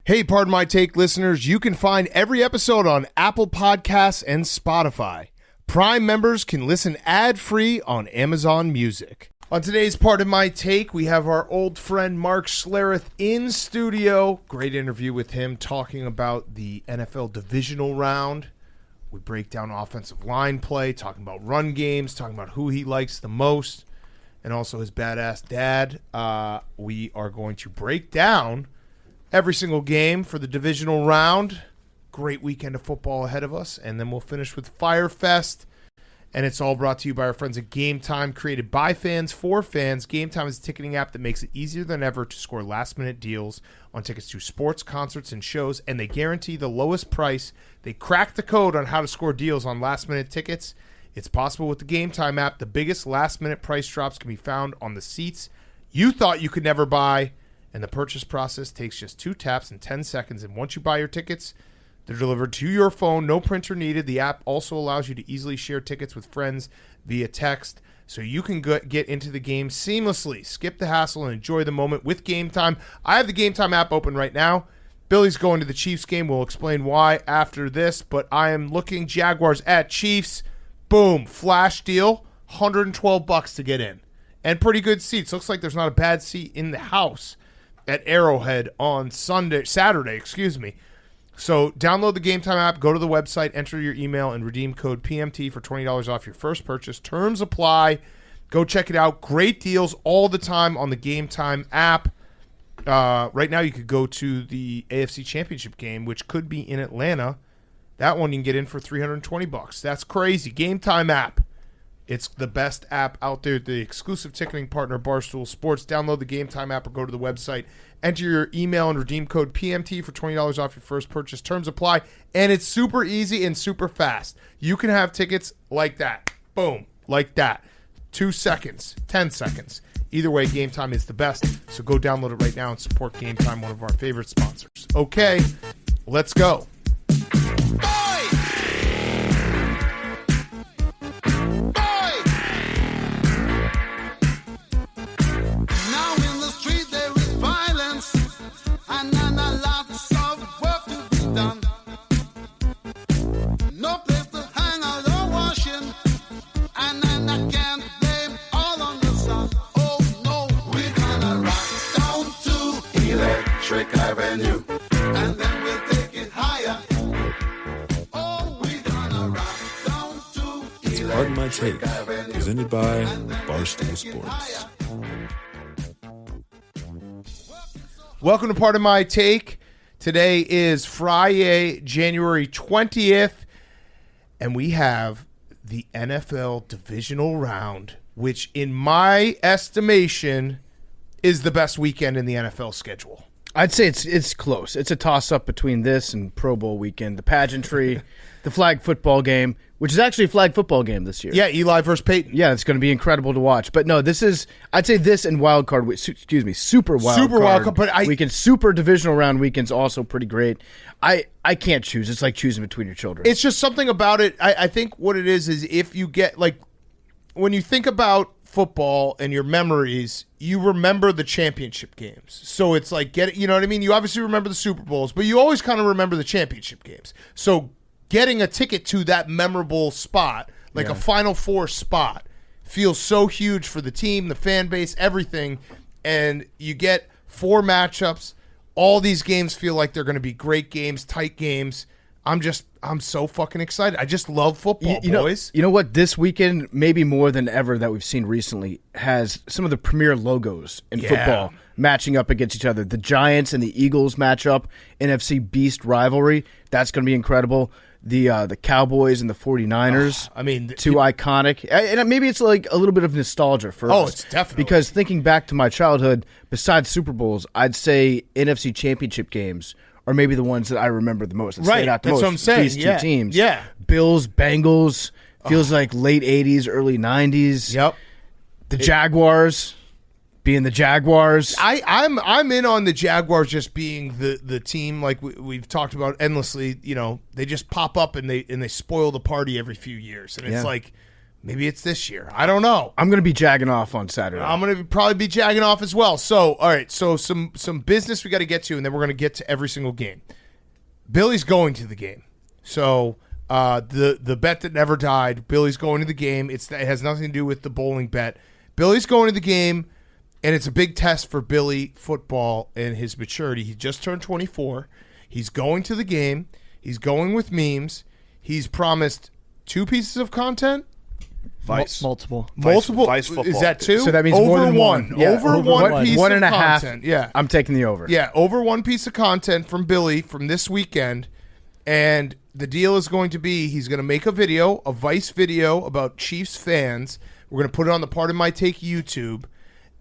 Hey, Pardon My Take listeners, you can find every episode on Apple Podcasts and Spotify. Prime members can listen ad-free on Amazon Music. On today's Pardon My Take, we have our old friend Mark Schlereth in studio. Great interview with him talking about the NFL Divisional Round. We break down offensive line play, talking about run games, talking about who he likes the most, and also his badass dad. We are going to break down every single game for the Divisional Round. Great weekend of football ahead of us. And then we'll finish with Fyre Fest. And it's all brought to you by our friends at Game Time, created by fans for fans. Game Time is a ticketing app that makes it easier than ever to score last-minute deals on tickets to sports, concerts, and shows. And they guarantee the lowest price. They cracked the code on how to score deals on last-minute tickets. It's possible with the Game Time app. The biggest last-minute price drops can be found on the seats you thought you could never buy. And the purchase process takes just 2 taps and 10 seconds. And once you buy your tickets, they're delivered to your phone. No printer needed. The app also allows you to easily share tickets with friends via text, so you can get into the game seamlessly. Skip the hassle and enjoy the moment with Game Time. I have the Game Time app open right now. Billy's going to the Chiefs game. We'll explain why after this. But I am looking Jaguars at Chiefs. Boom. Flash deal. $112 to get in. And pretty good seats. Looks like there's not a bad seat in the house at Arrowhead on Saturday. So download the Game Time app, go to the website, enter your email, and redeem code PMT for $20 off your first purchase. Terms apply. Go check it out. Great deals all the time on the Game Time app. Right now you could go to the AFC Championship game, which could be in Atlanta. That one you can get in for $320. That's crazy. Game Time app. It's the best app out there, the exclusive ticketing partner, Barstool Sports. Download the Game Time app or go to the website. Enter your email and redeem code PMT for $20 off your first purchase. Terms apply, and it's super easy and super fast. You can have tickets like that. Boom, like that. 2 seconds, 10 seconds. Either way, Game Time is the best, so go download it right now and support Game Time, one of our favorite sponsors. Okay, let's go. Avenue, and then we'll take it higher. Oh, we're gonna rock down to It's Pardon My Take, presented by Barstool Sports. Welcome to Pardon My Take. Today is Friday, January 20th, and we have the NFL Divisional Round, which in my estimation is the best weekend in the NFL schedule. I'd say it's close. It's a toss-up between this and Pro Bowl weekend, the pageantry, the flag football game, which is actually a flag football game this year. Yeah, Eli versus Peyton. Yeah, it's going to be incredible to watch. But no, I'd say this and wild card, super wild card. But weekend, super divisional round weekend's also pretty great. I can't choose. It's like choosing between your children. It's just something about it. I think what it is if you get, like, when you think about football and your memories, you remember the championship games. So it's like, you know what I mean? You obviously remember the Super Bowls, but you always kind of remember the championship games. So getting a ticket to that memorable spot, like a Final Four spot, feels so huge for the team, the fan base, everything. And you get 4 matchups. All these games feel like they're going to be great games, tight games. I'm so fucking excited. I just love football, boys. You know what? This weekend, maybe more than ever that we've seen recently, has some of the premier logos in football matching up against each other. The Giants and the Eagles match up, NFC Beast rivalry. That's going to be incredible. The Cowboys and the 49ers. Too iconic. And maybe it's like a little bit of nostalgia for us. Oh, it's definitely. Because thinking back to my childhood, besides Super Bowls, I'd say NFC Championship games are maybe the ones that I remember the most. Right, that's what I'm saying. These two teams. Yeah. Bills, Bengals, feels like late 80s, early 90s. Yep. The Jaguars being the Jaguars. I'm in on the Jaguars just being the team, like we've talked about endlessly. You know, they just pop up and they spoil the party every few years. And it's like, Maybe it's this year. I don't know. I'm going to be jagging off on Saturday. I'm going to probably be jagging off as well. So, all right. So some business we got to get to, and then we're going to get to every single game. Billy's going to the game. So the bet that never died, Billy's going to the game. It has nothing to do with the bowling bet. Billy's going to the game, and it's a big test for Billy football and his maturity. He just turned 24. He's going to the game. He's going with memes. He's promised 2 pieces of content. Vice. Multiple. Vice football. Is that 2? So that means over more than one. one. Yeah, over one piece one of and a half. content. Yeah. I'm taking the over. Yeah, over 1 piece of content from Billy from this weekend. And the deal is going to be he's going to make a video, a Vice video about Chiefs fans. We're going to put it on the Part of My Take YouTube.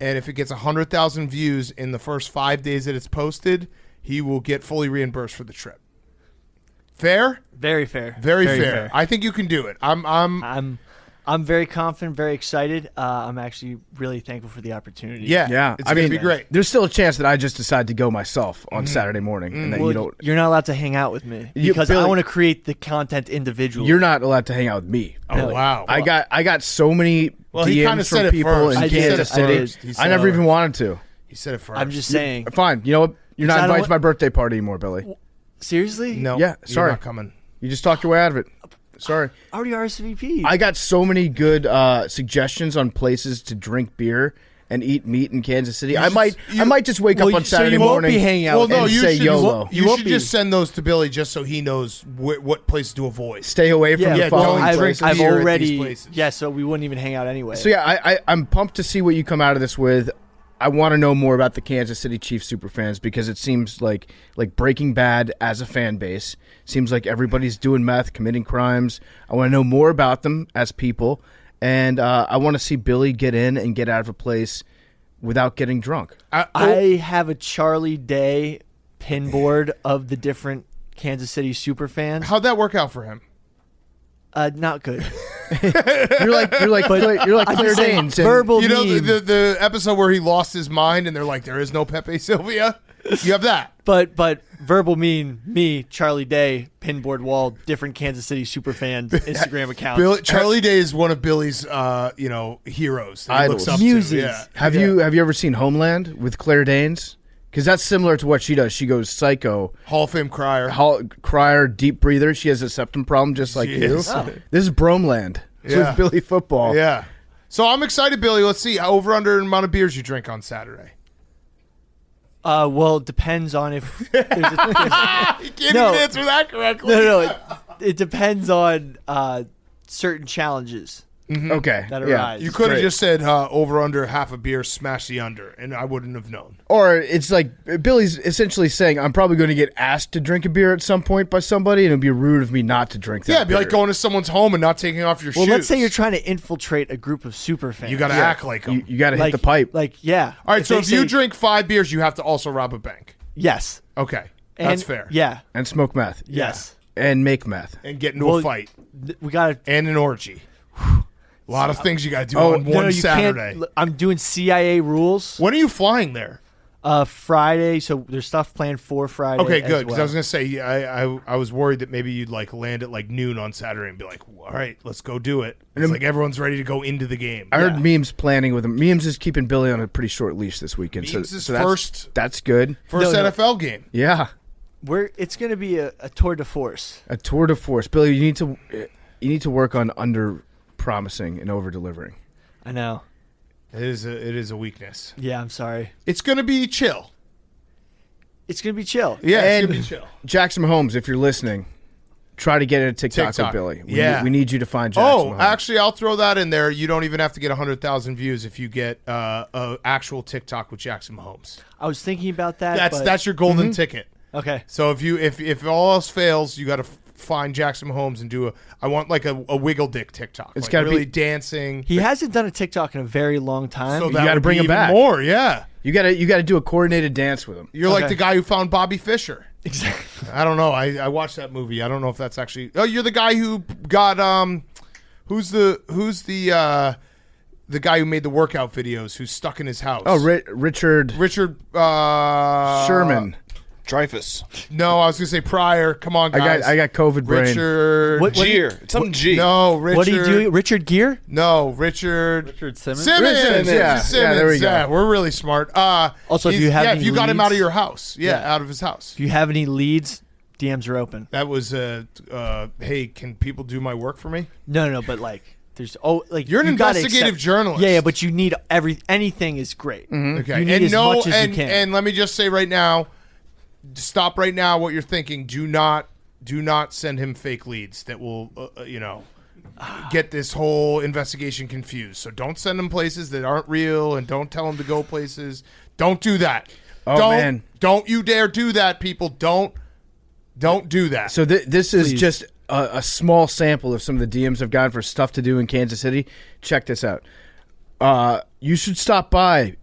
And if it gets 100,000 views in the first 5 days that it's posted, he will get fully reimbursed for the trip. Fair? Very fair. Very fair. I think you can do it. I'm very confident, very excited. I'm actually really thankful for the opportunity. Yeah. It's going to be great. There's still a chance that I just decide to go myself on Saturday morning, and that Well, you don't. you're not allowed to hang out with me because I Billy, want to create the content individually. You're not allowed to hang out with me. Oh, wow. I got so many Well, he kinda DMs said from it people first. in I did. Kansas I City. did. He said I never it. even wanted to. He said it first. I'm just saying. Fine. You know what? You're not I don't invited want- to my birthday party anymore, Billy. Seriously? No. Yeah, you're sorry. not coming. You just talked your way out of it. Sorry. I already RSVP'd. I got so many good suggestions on places to drink beer and eat meat in Kansas City. I might just wake up on Saturday so you won't morning be hanging out Well, with no, me. you say should, YOLO. You won't should be. just send those to Billy just so he knows what place to avoid. Stay away from Yeah, the don't following I've, drink places. I've beer at these already. places. Yeah, so we wouldn't even hang out anyway. So yeah, I'm pumped to see what you come out of this with. I want to know more about the Kansas City Chiefs superfans because it seems like Breaking Bad as a fan base. Seems like everybody's doing meth, committing crimes. I want to know more about them as people, and I want to see Billy get in and get out of a place without getting drunk. I have a Charlie Day pin board of the different Kansas City super fans. How'd that work out for him? Not good. You're like I'm Claire just saying, Danes. and- verbal You know meme. the episode where he lost his mind and they're like, there is no Pepe Sylvia? You have that. But verbal mean me, Charlie Day, pinboard wall, different Kansas City superfan Instagram accounts. Charlie Day is one of Billy's heroes that he looks Idols. up Muses. to. Yeah. Have you ever seen Homeland with Claire Danes? Because that's similar to what she does. She goes psycho. Hall of Fame crier. Crier, deep breather. She has a septum problem just like She you. is. Oh. This is Bromeland. It's Yeah. with Billy football. Yeah. So I'm excited, Billy. Let's see. Over under amount of beers you drink on Saturday. Well, it depends on if there's a, You can't No. even answer that correctly. no. It depends on certain challenges Okay. that yeah. arise. You could have Great. just said over under half a beer, smash the under, and I wouldn't have known. Or it's like Billy's essentially saying, I'm probably going to get asked to drink a beer at some point by somebody, and it'd be rude of me not to drink that Yeah, it'd be like beer. going to someone's home and not taking off your Well, shoes. let's say you're trying to infiltrate a group of super fans. You got to act like them. You got to hit like the pipe. Like, yeah. All right, so they if you say- drink 5 beers, you have to also rob a bank. yes, Okay, and, that's fair. Yeah, and smoke meth. yes. And make meth. And get into Well, a fight We got to. and an orgy. A lot of things you got to do on one Saturday. I'm doing CIA rules. When are you flying there? Friday, so there's stuff planned for Friday. Okay, as good. Because well. I was gonna say I was worried that maybe you'd like land at like noon on Saturday and be like, all right, let's go do it. It's like everyone's ready to go into the game. I heard Memes planning with him. Memes is keeping Billy on a pretty short leash this weekend. Memes so is that's, first That's good. first No. NFL game. Yeah. It's going to be a tour de force. A tour de force. Billy, you need to work on under promising and over delivering. I know. It is a weakness. Yeah, I'm sorry. It's gonna be chill. It's going to be chill. Yeah, And it's gonna be chill. Jackson Mahomes, if you're listening, try to get a TikTok with TikTok. Billy. Yeah. We need you to find Jackson Oh, Mahomes. actually, I'll throw that in there. You don't even have to get 100,000 views if you get a actual TikTok with Jackson Mahomes. I was thinking about that. That's your golden ticket. Okay. So if all else fails, you got to find Jackson Mahomes and do I want like a wiggle dick TikTok. It's like gotta really be- dancing. He hasn't done a TikTok in a very long time. So You that gotta would bring be him even back. more. Yeah, You gotta do a coordinated dance with him. you're like Okay. the guy who found Bobby Fischer. Exactly. I don't know. I watched that movie. I don't know if that's actually. Oh, you're the guy who got who's the guy who made the workout videos who's stuck in his house. Oh, Richard Richard Sherman. Dreyfus. No, I was gonna say Pryor. Come on, guys. I got COVID brain. Richard. What- Gear. It's something G. No, Richard. What do you do? Richard Gere? No, Richard. Richard Simmons. Simmons. Yeah. Simmons. Yeah, there we go. Yeah, we're really smart. Also, if he's- you have yeah, any if you got him leads- out of your house, Yeah. out of his house. If you have any leads, DMs are open. That was hey, can people do my work for me? No, but like, there's You're an you gotta investigative accept- journalist. Yeah, but you need anything is great. Okay, You need and as no, much as and you can. and let me just say right now, stop right now. What you're thinking? Do not send him fake leads that will, get this whole investigation confused. So don't send him places that aren't real, and don't tell him to go places. Don't do that. Oh, man. Don't you dare do that, people. Don't do that. So this is Please. just a small sample of some of the DMs I've gotten for stuff to do in Kansas City. Check this out. You should stop by.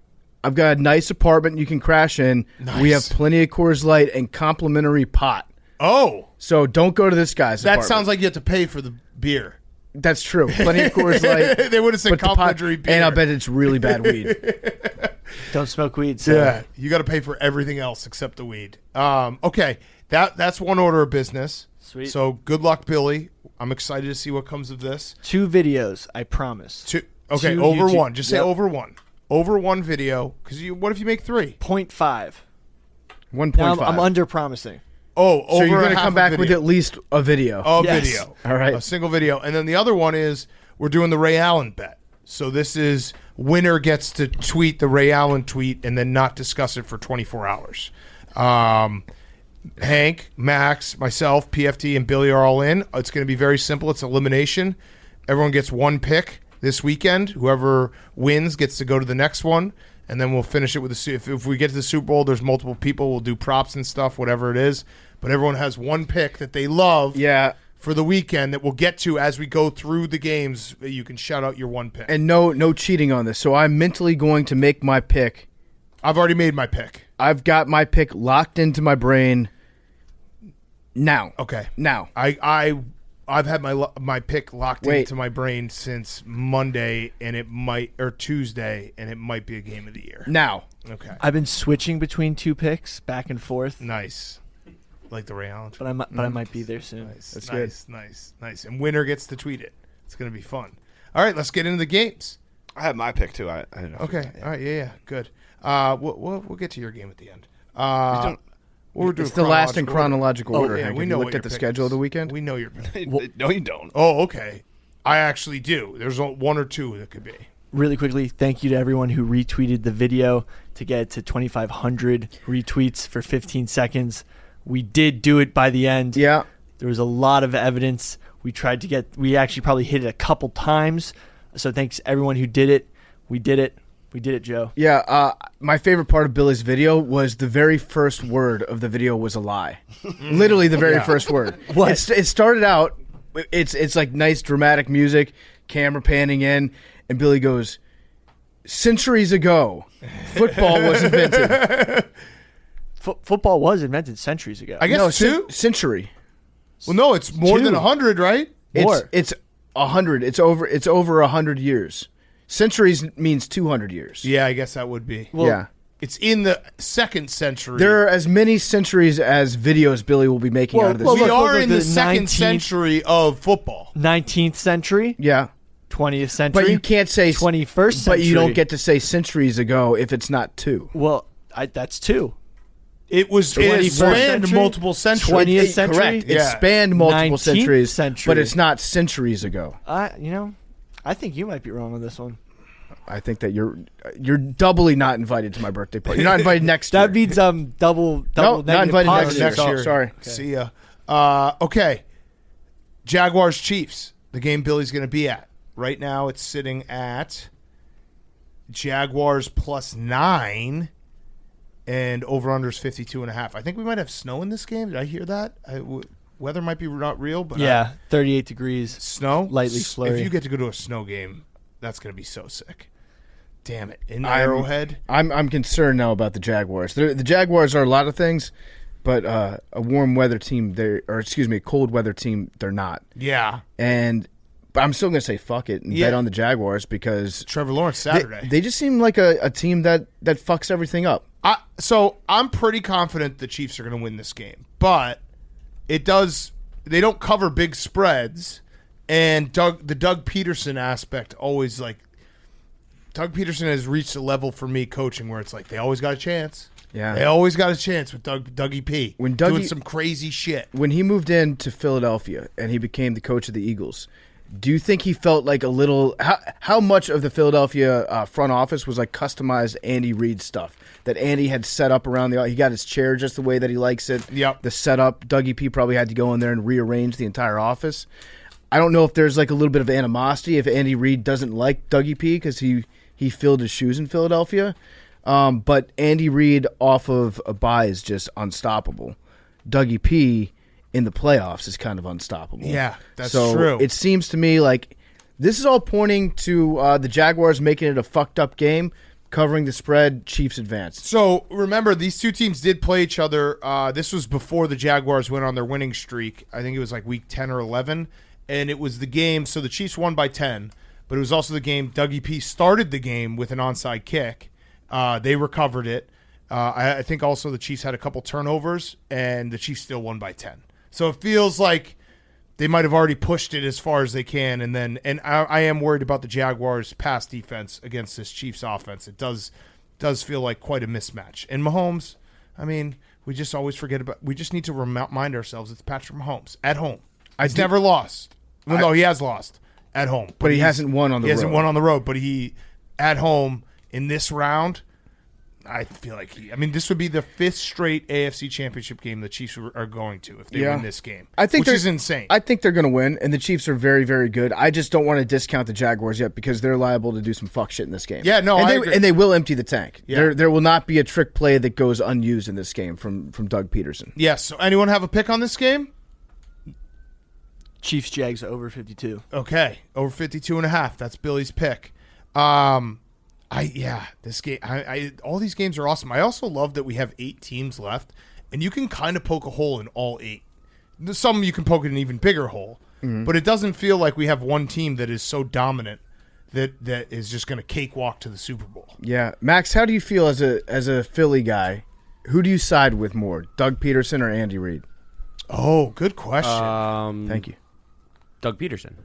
I've got a nice apartment you can crash in. Nice. We have plenty of Coors Light and complimentary pot. Oh, So don't go to this guy's that apartment. sounds like you have to pay for the beer. That's true. Plenty of Coors Light. They would have said but the pot- complimentary beer. And I bet it's really bad weed. Don't smoke weed. So. Yeah, you got to pay for everything else except the weed. Okay, that's one order of business. Sweet. So good luck, Billy. I'm excited to see what comes of this. 2 videos, I promise. Okay, Two over YouTube- one. Just say Yep. over one. Over one video. Because what if you make 3? 0.5. 1.5. Now I'm under promising. Oh, over So you're going going to come back with at least a video. a Yes. video. All right. A single video. And then the other one is we're doing the Ray Allen bet. So this is winner gets to tweet the Ray Allen tweet and then not discuss it for 24 hours. Hank, Max, myself, PFT, and Billy are all in. It's going to be very simple. It's elimination. Everyone gets one pick this weekend. Whoever wins gets to go to the next one. And then we'll finish it with if we get to the Super Bowl, there's multiple people. We'll do props and stuff, whatever it is. But everyone has one pick that they love Yeah. for the weekend that we'll get to as we go through the games. You can shout out your one pick. And no cheating on this. So I'm mentally going to make my pick. I've already made my pick. I've got my pick locked into my brain now. Okay. Now. I've had my pick locked Wait. into my brain since Monday, and it might or Tuesday, and it might be a game of the year. Now. Okay. I've been switching between 2 picks back and forth, Nice. Like the Ray Allen. but I might be there soon. Nice. That's nice, nice. And winner gets to tweet it. It's going to be fun. All right, let's get into the games. I have my pick too. I didn't know. Okay. All right. Yeah. Good. We'll get to your game at the end. We'll do It's the last in chronological chronological order. Yeah, Hank. we Have know you what looked your at the pick schedule is. of the weekend? We know your pick. No, you don't. Oh, okay. I actually do. There's one or two that could be. Really quickly, thank you to everyone who retweeted the video to get to 2,500 retweets for 15 seconds. We did do it by the end. Yeah. There was a lot of evidence. We actually probably hit it a couple times. So thanks everyone who did it. We did it. We did it, Joe. Yeah, my favorite part of Billy's video was the very first word of the video was a lie. Literally the very first word. What? It started out, it's like nice dramatic music, camera panning in, and Billy goes, centuries ago, football was invented. Football was invented centuries ago. I guess No, two. century. Well, no, it's more Two. than 100, right? More. It's 100. It's over 100 years. Centuries means 200 years. Yeah, I guess that would be. Well, yeah. It's in the 2nd century. There are as many centuries as videos Billy will be making out of this. well, we look, are look, in the the 2nd 19th century of football. 19th century, yeah. 20th century. But you can't say 21st century. But you don't get to say centuries ago if it's not 2. Well, that's 2. It spanned century? multiple centuries. 20th century? Correct. It Yeah. spanned multiple 19th centuries, century. but it's not centuries ago. I think you might be wrong on this one. I think that you're doubly not invited to my birthday party. You're not invited next year. That means double No, not negative invited positive. next year. year. Sorry. See ya. Okay. Jaguars Chiefs, the game Billy's going to be at. Right now it's sitting at Jaguars +9 and over-unders 52.5. I think we might have snow in this game. Did I hear that? Weather might be not real, but Yeah, 38 degrees. snow? Lightly flurry. If you get to go to a snow game, that's going to be so sick. Damn it. In I'm- Arrowhead? I'm concerned now about the Jaguars. The Jaguars are a lot of things, but a warm weather team, a cold weather team, they're not. Yeah. But I'm still going to say fuck it and bet on the Jaguars because Trevor Lawrence Saturday. they just seem like a team that fucks everything up. So I'm pretty confident the Chiefs are going to win this game, but they don't cover big spreads, and the Doug Peterson aspect always Doug Peterson has reached a level for me coaching where it's like they always got a chance. Yeah. They always got a chance with Dougie P. When doing some crazy shit. When he moved into Philadelphia and he became the coach of the Eagles, do you think he felt like a little how much of the Philadelphia front office was like customized Andy Reid stuff that Andy had set up around he got his chair just the way that he likes it. Yep. The setup, Dougie P probably had to go in there and rearrange the entire office. I don't know if there's like a little bit of animosity if Andy Reid doesn't like Dougie P because he filled his shoes in Philadelphia. But Andy Reid off of a bye is just unstoppable. Dougie P in the playoffs is kind of unstoppable. Yeah, that's so true. It seems to me like this is all pointing to the Jaguars making it a fucked up game, covering the spread, Chiefs advanced. So remember, these two teams did play each other. This was before the Jaguars went on their winning streak. I think it was like week 10 or 11. And it was the game, so the Chiefs won by 10, but it was also the game Dougie P started the game with an onside kick. They recovered it. I think also the Chiefs had a couple turnovers, and the Chiefs still won by 10. So it feels like they might have already pushed it as far as they can, and I am worried about the Jaguars' pass defense against this Chiefs offense. It does feel like quite a mismatch. And Mahomes, I mean, we just always forget about. We just need to remind ourselves it's Patrick Mahomes at home. He's never lost. Well, no, he has lost at home, but he hasn't won on the road. He hasn't won on the road, but he at home in this round. I feel like this would be the 5th straight AFC Championship game the Chiefs are going to if they win this game. Which is insane. I think they're going to win, and the Chiefs are very, very good. I just don't want to discount the Jaguars yet because they're liable to do some fuck shit in this game. Yeah, no, I agree. And they will empty the tank. Yeah. There will not be a trick play that goes unused in this game from Doug Peterson. Yes. So anyone have a pick on this game? Chiefs Jags over 52. Okay, over 52.5. That's Billy's pick. This game. All these games are awesome. I also love that we have 8 teams left, and you can kind of poke a hole in all 8. Some you can poke in an even bigger hole, but it doesn't feel like we have one team that is so dominant that is just going to cakewalk to the Super Bowl. Yeah, Max, how do you feel as a Philly guy? Who do you side with more, Doug Peterson or Andy Reid? Oh, good question. Thank you. Doug Peterson.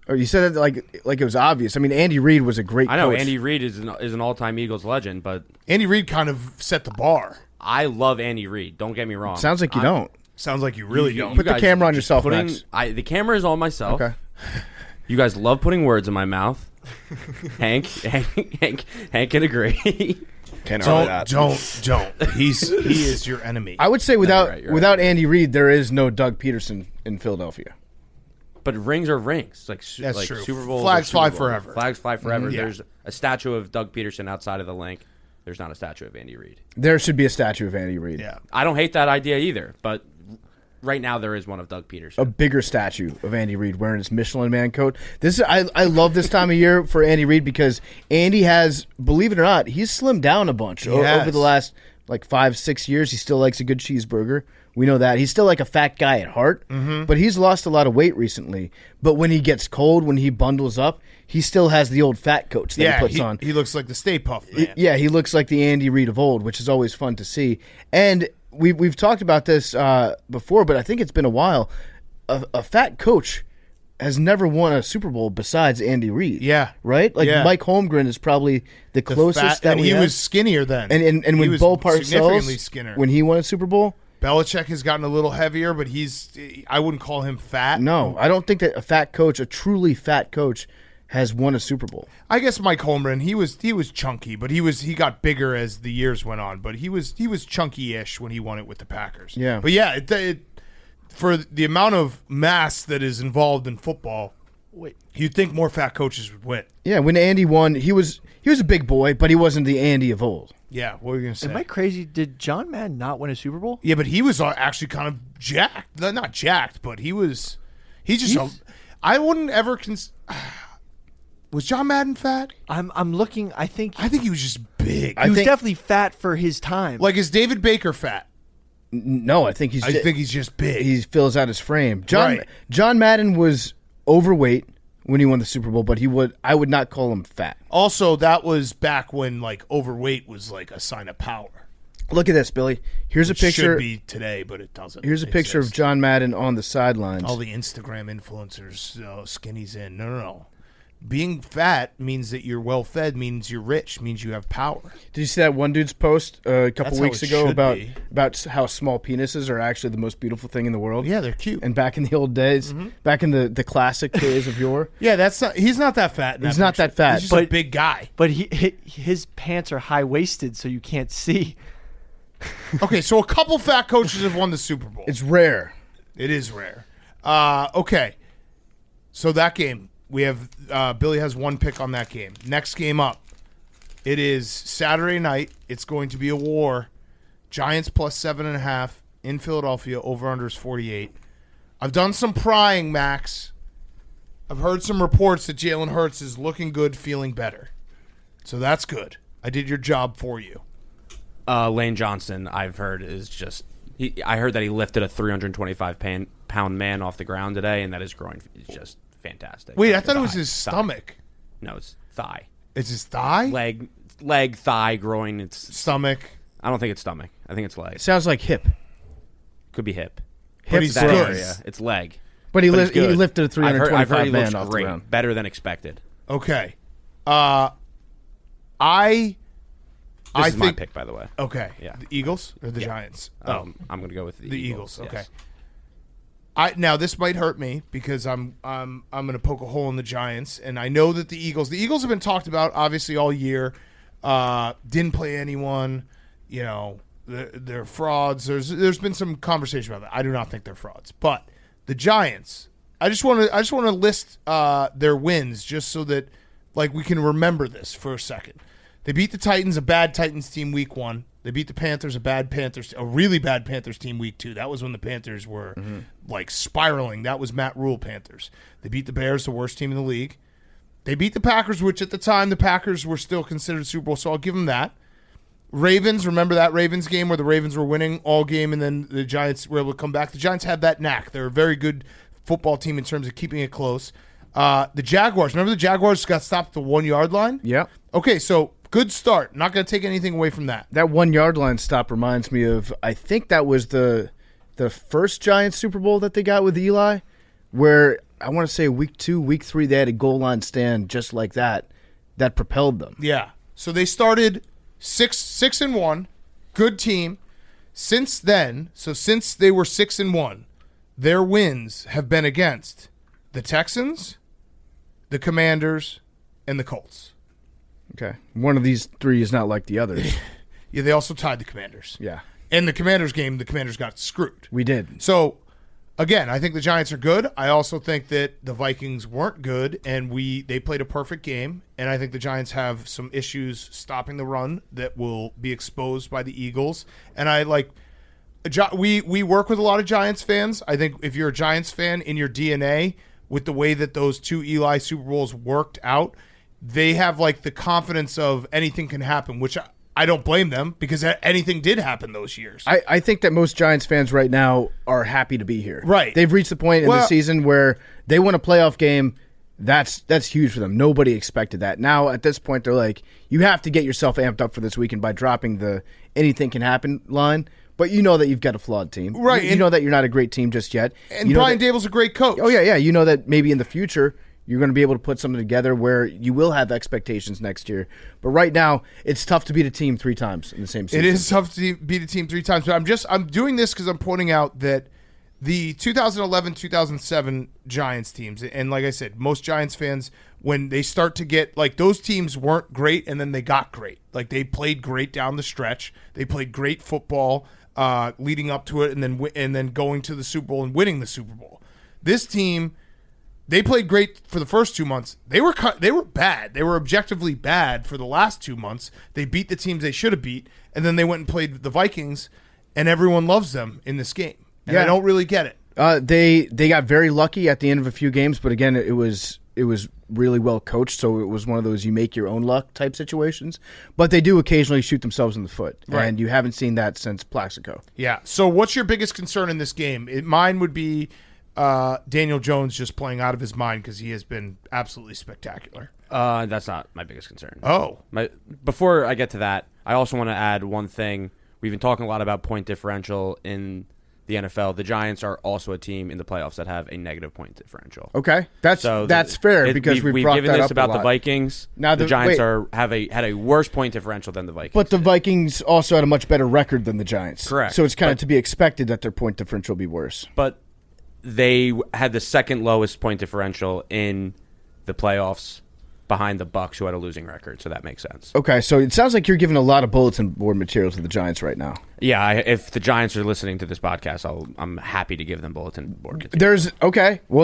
Oh, you said it like it was obvious. I mean, Andy Reid was a great coach. I know Andy Reid is an all-time Eagles legend, but Andy Reid kind of set the bar. I love Andy Reid. Don't get me wrong. Sounds like you don't. Sounds like you really don't. Put the camera on yourself, Max. The camera is on myself. Okay. You guys love putting words in my mouth. Hank can agree. Can't argue that. Don't. He is your enemy. I would say You're right. without Andy Reid, there is no Doug Peterson in Philadelphia. But rings are rings. That's like true. Super Bowl. Flags fly forever. Flags fly forever. Yeah. There's a statue of Doug Peterson outside of the link. There's not a statue of Andy Reid. There should be a statue of Andy Reid. Yeah. I don't hate that idea either, but right now there is one of Doug Peterson. A bigger statue of Andy Reid wearing his Michelin Man coat. I love this time of year for Andy Reid because Andy has, believe it or not, he's slimmed down a bunch over the last 5-6 years. He still likes a good cheeseburger. We know that. He's still like a fat guy at heart, but he's lost a lot of weight recently. But when he gets cold, when he bundles up, he still has the old fat coats that he puts on. He looks like the Stay Puft Man. He looks like the Andy Reid of old, which is always fun to see. And we've talked about this before, but I think it's been a while. A fat coach has never won a Super Bowl besides Andy Reid. Yeah. Right? Mike Holmgren is probably the closest and he was skinnier then. And when Bo significantly skinner. Parcells, when he won a Super Bowl, Belichick has gotten a little heavier, but I wouldn't call him fat. No, I don't think that a truly fat coach, has won a Super Bowl. I guess Mike Holmgren, he was chunky, but he got bigger as the years went on. But he was chunky-ish when he won it with the Packers. Yeah. But yeah, for the amount of mass that is involved in football, you'd think more fat coaches would win. Yeah, when Andy won, he was a big boy, but he wasn't the Andy of old. Yeah, what were you going to say? Am I crazy? Did John Madden not win a Super Bowl? Yeah, but he was actually kind of jacked. Not jacked, but I wouldn't ever was John Madden fat? I'm looking. I think he was just big. He was definitely fat for his time. Like, is David Baker fat? No, I think he's just big. He fills out his frame. John Madden was overweight when he won the Super Bowl, but I would not call him fat. Also, that was back when overweight was a sign of power. Look at this, Billy. Here's a It picture. should be today, but it doesn't. Here's a picture of exist. John Madden on the sidelines. All the Instagram influencers, skinny's in. No. Being fat means that you're well fed, means you're rich, means you have power. Did you see that one dude's post a couple That's how weeks it ago should about be. how small penises are actually the most beautiful thing in the world? Yeah, they're cute. And back in the old days, back in the classic days of yore, Yeah, he's not that fat. in He's that not picture. that fat. He's just a But- big guy. But his pants are high waisted, so you can't see. Okay, so a couple fat coaches have won the Super Bowl. it's rare. It is rare. Okay, so that game we have. Billy has one pick on that game. Next game up, it is Saturday night. It's going to be a war. Giants plus 7.5 in Philadelphia. Over under is 48. I've done some prying, Max. I've heard some reports that Jalen Hurts is looking good, feeling better. So that's good. I did your job for you. Lane Johnson, I've heard, is just. I heard that he lifted a 325-pound man off the ground today, and that his groin is just fantastic. Wait, I thought it was Thigh. his stomach. No, it's thigh, It's his thigh? leg, thigh, groin. It's. Stomach. I don't think it's stomach. I think it's leg. Sounds like hip. Could be hip. But he's That good. area. It's leg. But he But he's he good. lifted a I've heard 325 he man looks off great, the ground. better than expected. Okay. This I is my think pick, by the way. okay. Yeah. The Eagles or the Giants? I'm going to go with the Eagles. Okay. yes. Now this might hurt me because I'm going to poke a hole in the Giants, and I know that the Eagles have been talked about obviously all year. Didn't play anyone. You know, they're frauds. There's been some conversation about that. I do not think they're frauds, but the Giants. I just want to list their wins just so that like we can remember this for a second. They beat the Titans, a bad Titans team, week 1. They beat the Panthers, a really bad Panthers team, week 2. That was when the Panthers were like spiraling. That was Matt Rule Panthers. They beat the Bears, the worst team in the league. They beat the Packers, which at the time the Packers were still considered Super Bowl, so I'll give them that. Ravens, remember that Ravens game where the Ravens were winning all game and then the Giants were able to come back? The Giants had that knack. They're a very good football team in terms of keeping it close. The Jaguars, remember the Jaguars got stopped at the 1 yard line? Yeah. Okay, so good start. Not going to take anything away from that. That 1 yard line stop reminds me of, I think that was the first Giants Super Bowl that they got with Eli, where I want to say week 2, week 3, they had a goal line stand just like that propelled them. Yeah. So they started 6-1, good team. Since then, since they were 6-1, their wins have been against the Texans, the Commanders, and the Colts. Okay. One of these 3 is not like the others. Yeah, they also tied the Commanders. Yeah. In the Commanders game, the Commanders got screwed. We did. So, again, I think the Giants are good. I also think that the Vikings weren't good, and they played a perfect game. And I think the Giants have some issues stopping the run that will be exposed by the Eagles. And we work with a lot of Giants fans. I think if you're a Giants fan in your DNA, with the way that those 2 Eli Super Bowls worked out, they have like the confidence of anything can happen, which I don't blame them because anything did happen those years. I think that most Giants fans right now are happy to be here. Right. They've reached the point in the season where they win a playoff game. That's huge for them. Nobody expected that. Now, at this point, they're like, you have to get yourself amped up for this weekend by dropping the anything can happen line. But you know that you've got a flawed team. Right. You know that you're not a great team just yet. And you know Brian that- Dable's a great coach. Oh, yeah. You know that maybe in the future you're going to be able to put something together where you will have expectations next year. But right now, it's tough to beat a team 3 times in the same season. It is tough to beat a team 3 times, but I'm doing this because I'm pointing out that the 2011-2007 Giants teams, and like I said, most Giants fans, when they start to get, like, those teams weren't great and then they got great. Like, they played great down the stretch. They played great football leading up to it and then going to the Super Bowl and winning the Super Bowl. This team, they played great for the first 2 months. They were bad. They were objectively bad for the last 2 months. They beat the teams they should have beat, and then they went and played the Vikings, and everyone loves them in this game. And I don't really get it. They got very lucky at the end of a few games, but again, it was really well coached, so it was one of those you make your own luck type situations. But they do occasionally shoot themselves in the foot, Right. and you haven't seen that since Plaxico. Yeah. So what's your biggest concern in this game? Mine would be Daniel Jones just playing out of his mind because he has been absolutely spectacular. That's not my biggest concern. Oh. Before I get to that, I also want to add one thing we've been talking a lot about point differential in the NFL. The Giants are also a team in the playoffs that have a negative point differential. Okay, that's fair because we've brought given that this up about a the lot. Vikings. Now the Giants had a worse point differential than the Vikings. But the Vikings also had a much better record than the Giants. Correct. So it's kind of to be expected that their point differential will be worse. But they had the second lowest point differential in the playoffs behind the Bucs, who had a losing record. So that makes sense. Okay, so it sounds like you're giving a lot of bulletin board material to the Giants right now. Yeah, if the Giants are listening to this podcast, I'm happy to give them bulletin board material.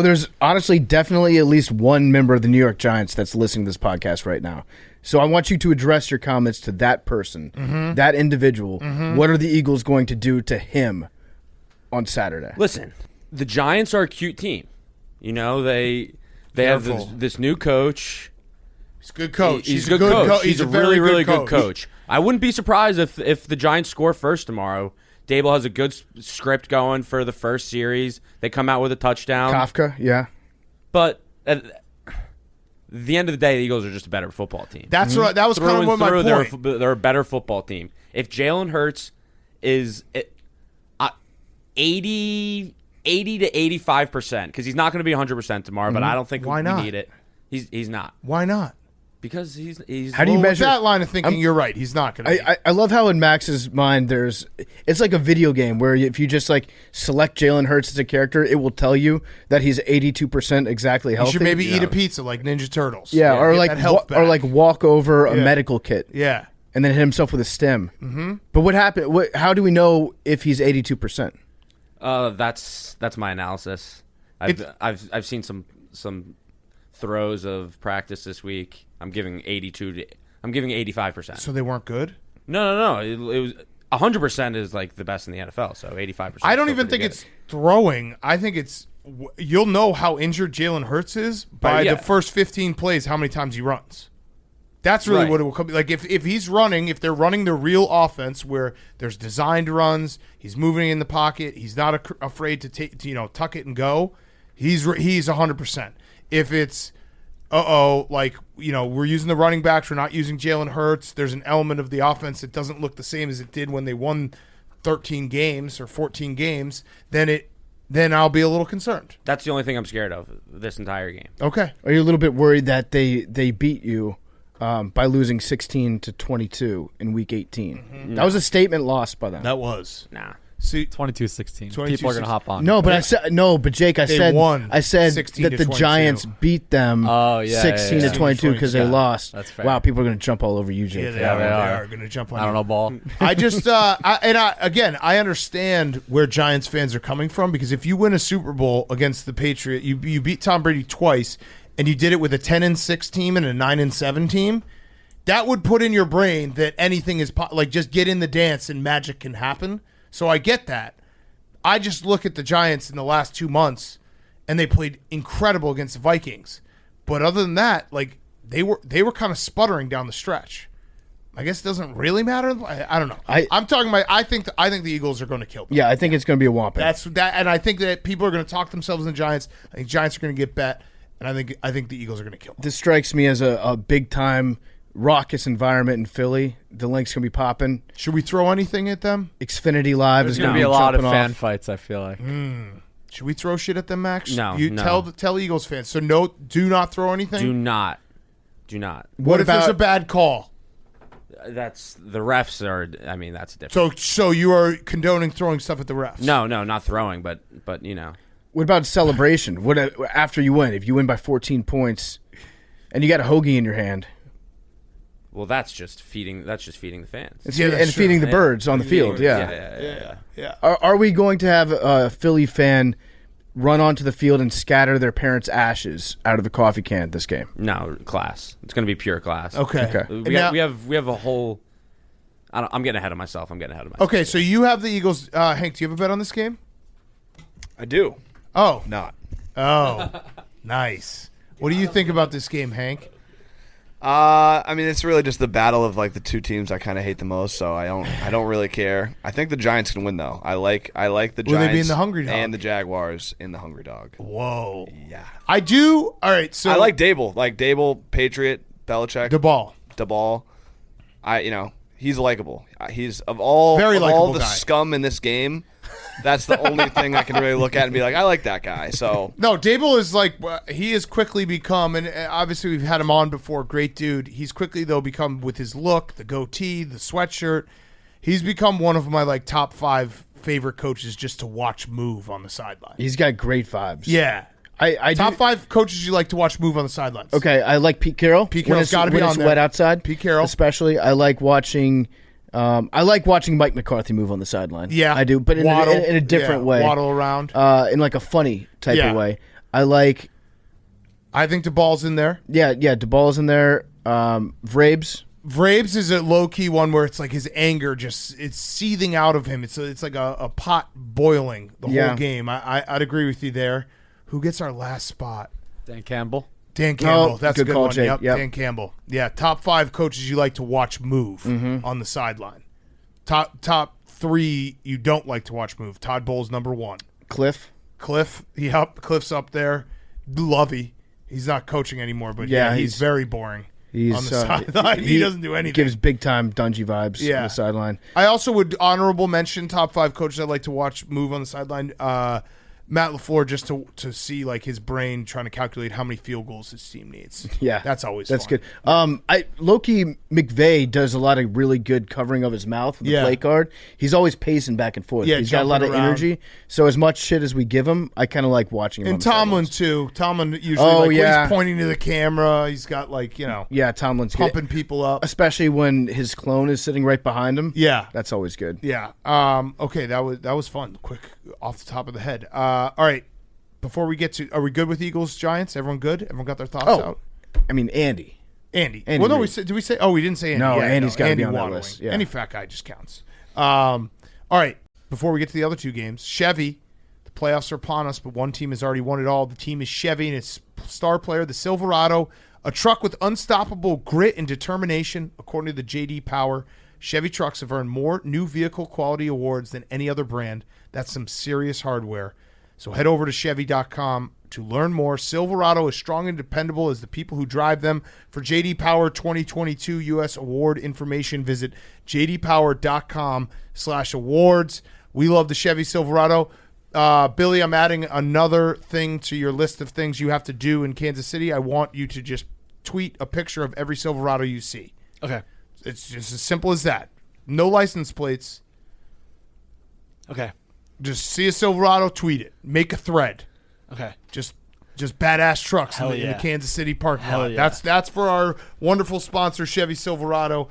There's honestly definitely at least one member of the New York Giants that's listening to this podcast right now. So I want you to address your comments to that person, that individual. What are the Eagles going to do to him on Saturday? Listen, the Giants are a cute team. You know, they have this new coach. He's a good coach. He's a good coach. He's a really, really good coach. I wouldn't be surprised if the Giants score first tomorrow. Dable has a good script going for the first series. They come out with a touchdown. Kafka, yeah. But at the end of the day, the Eagles are just a better football team. That's what that was kind of what my point. They're a better football team. If Jalen Hurts is 80 to 85%, because he's not going to be 100% tomorrow, but I don't think we need it. He's not. Why not? Because he's How do you measure with that line of thinking? You're right. He's not going to. I love how in Max's mind it's like a video game where if you just like select Jalen Hurts as a character, it will tell you that he's 82% exactly healthy. You should maybe eat a pizza like Ninja Turtles. Yeah, or get like walk over a medical kit. Yeah, and then hit himself with a stem. Mm-hmm. But what happened? How do we know if he's 82%? That's my analysis. I've seen some throws of practice this week. I'm giving 85%. So they weren't good? No. It was 100% is like the best in the NFL. So 85%. I don't even think it's throwing. I think it's you'll know how injured Jalen Hurts is by the first 15 plays, how many times he runs. That's really what it will come. Like if he's running, if they're running the real offense where there's designed runs, he's moving in the pocket, he's not afraid to tuck it and go. He's 100%. If it's we're using the running backs, we're not using Jalen Hurts. There's an element of the offense that doesn't look the same as it did when they won 13 games or 14 games. Then I'll be a little concerned. That's the only thing I'm scared of this entire game. Okay. Are you a little bit worried that they beat you by losing 16-22 in Week 18? Mm-hmm. That was a statement lost by them. That was. Nah. See, 22-16. 22-16. People are going to hop on. No, but but Jake, I said won that the 16-22. Giants beat them 16-22 because they lost. That's fair. Wow, people are going to jump all over you, Jake. they are going to jump on I don't know, ball. I just I understand where Giants fans are coming from, because if you win a Super Bowl against the Patriots, you beat Tom Brady twice, and you did it with a 10-6 team and a 9-7 team, that would put in your brain that anything is like just get in the dance and magic can happen. So I get that. I just look at the Giants in the last 2 months, and they played incredible against the Vikings. But other than that, like they were kind of sputtering down the stretch. I guess it doesn't really matter. I don't know. I'm talking about. I think the Eagles are going to kill them. Yeah, I think it's going to be a whomping. That's that, and I think that people are going to talk themselves in the Giants. I think Giants are going to get bet, and I think the Eagles are going to kill them. This strikes me as a big time raucous environment in Philly. The link's going to be popping. Should we throw anything at them? Xfinity Live There's is going going to be a lot of fan off. fights, I feel like. Should we throw shit at them, Max? No. Tell Eagles fans. So do not throw anything. Do not. What if there's a bad call? That's the refs are. I mean, that's different. So you are condoning throwing stuff at the refs? No, not throwing, but you know. What about celebration? What after you win? If you win by 14 points, and you got a hoagie in your hand. Well, that's just feeding the fans. And feeding the birds on the field. Yeah. Are we going to have a Philly fan run onto the field and scatter their parents' ashes out of the coffee can this game? No, class. It's going to be pure class. Okay. We have a whole. I'm getting ahead of myself. Okay, so you have the Eagles. Hank, do you have a bet on this game? I do. Oh, Not. oh, nice. What do you think about this game, Hank? I mean, it's really just the battle of like the two teams I kind of hate the most, so I don't really care. I think the Giants can win though. I like the Will Giants they be in the Hungry Dog? and the Jaguars in the Hungry Dog. Whoa. Yeah. I do. All right, so I like Dable, Patriot, Belichick, the ball. DeBall. He's likable. He's of all Very of all likable the guy. scum in this game. That's the only thing I can really look at and be like, I like that guy. So No, Dable is like he has quickly become, and obviously we've had him on before. Great dude. He's quickly though become with his look, the goatee, the sweatshirt. He's become one of my like top 5 favorite coaches just to watch move on the sideline. He's got great vibes. Yeah. I Top do, 5 coaches you like to watch move on the sidelines. Okay, I like Pete Carroll. Pete Carroll's gotta be when on it's there. wet outside. Pete Carroll. especially. I like watching. Mike McCarthy move on the sideline. Yeah, I do, but in a different way. Waddle around. In like a funny type Yeah. of way. I like. I think the ball's in there. Yeah. DeBall's in there. Vrabes. Vrabes is a low key one where it's like his anger it's seething out of him. It's like a pot boiling the Yeah. whole game. I'd agree with you there. Who gets our last spot? Dan Campbell. Dan Campbell. Oh, That's good a good call, one. Jake. Yep, Yep. Dan Campbell. Yeah, top 5 coaches you like to watch move on the sideline. Top 3 you don't like to watch move. Todd Bowles number 1. Cliff. Cliff. Yep, Cliff's up there. Lovey. He's not coaching anymore, but Yeah, he's very boring. He's on the sideline. He doesn't do anything. Gives big time Dungy vibes Yeah. on the sideline. I also would honorable mention top 5 coaches I'd like to watch move on the sideline. Matt LaFleur, just to see like his brain trying to calculate how many field goals his team needs. Yeah, that's always that's fun. good. Loki McVay does a lot of really good covering of his mouth with the play card. He's always pacing back and forth. Yeah, he's got a lot of jumping around. energy. So as much shit as we give him, I kind of like watching him. And on the Tomlin sidelines. too. Tomlin usually when he's pointing to the camera, he's got like Yeah, Tomlin's pumping good. people up. Especially when his clone is sitting right behind him. Yeah. That's always good. Yeah. Okay, that was fun. Quick off the top of the head. All right. Before we get to, are we good with Eagles Giants? Everyone good? Everyone got their thoughts out? I mean, Andy. Andy. Andy Well, no, Reid. did we say? Oh, we didn't say Andy. No, Yeah, Andy's gotta Andy be on that waddling. list, yeah. Any fat guy just counts. All right. Before we get to the other 2 games, Chevy. The playoffs are upon us, but one team has already won it all. The team is Chevy and its star player, the Silverado, a truck with unstoppable grit and determination. According to the J.D. Power, Chevy trucks have earned more new vehicle quality awards than any other brand. That's some serious hardware. So head over to Chevy.com to learn more. Silverado is strong and dependable as the people who drive them. For J.D. Power 2022 U.S. Award information, visit jdpower.com/awards. We love the Chevy Silverado. Billy, I'm adding another thing to your list of things you have to do in Kansas City. I want you to just tweet a picture of every Silverado you see. Okay. It's just as simple as that. No license plates. Okay. Just see a Silverado, tweet it. Make a thread. Okay. Just badass trucks in Hell the yeah. Kansas City parking Hell lot. yeah. That's for our wonderful sponsor, Chevy Silverado.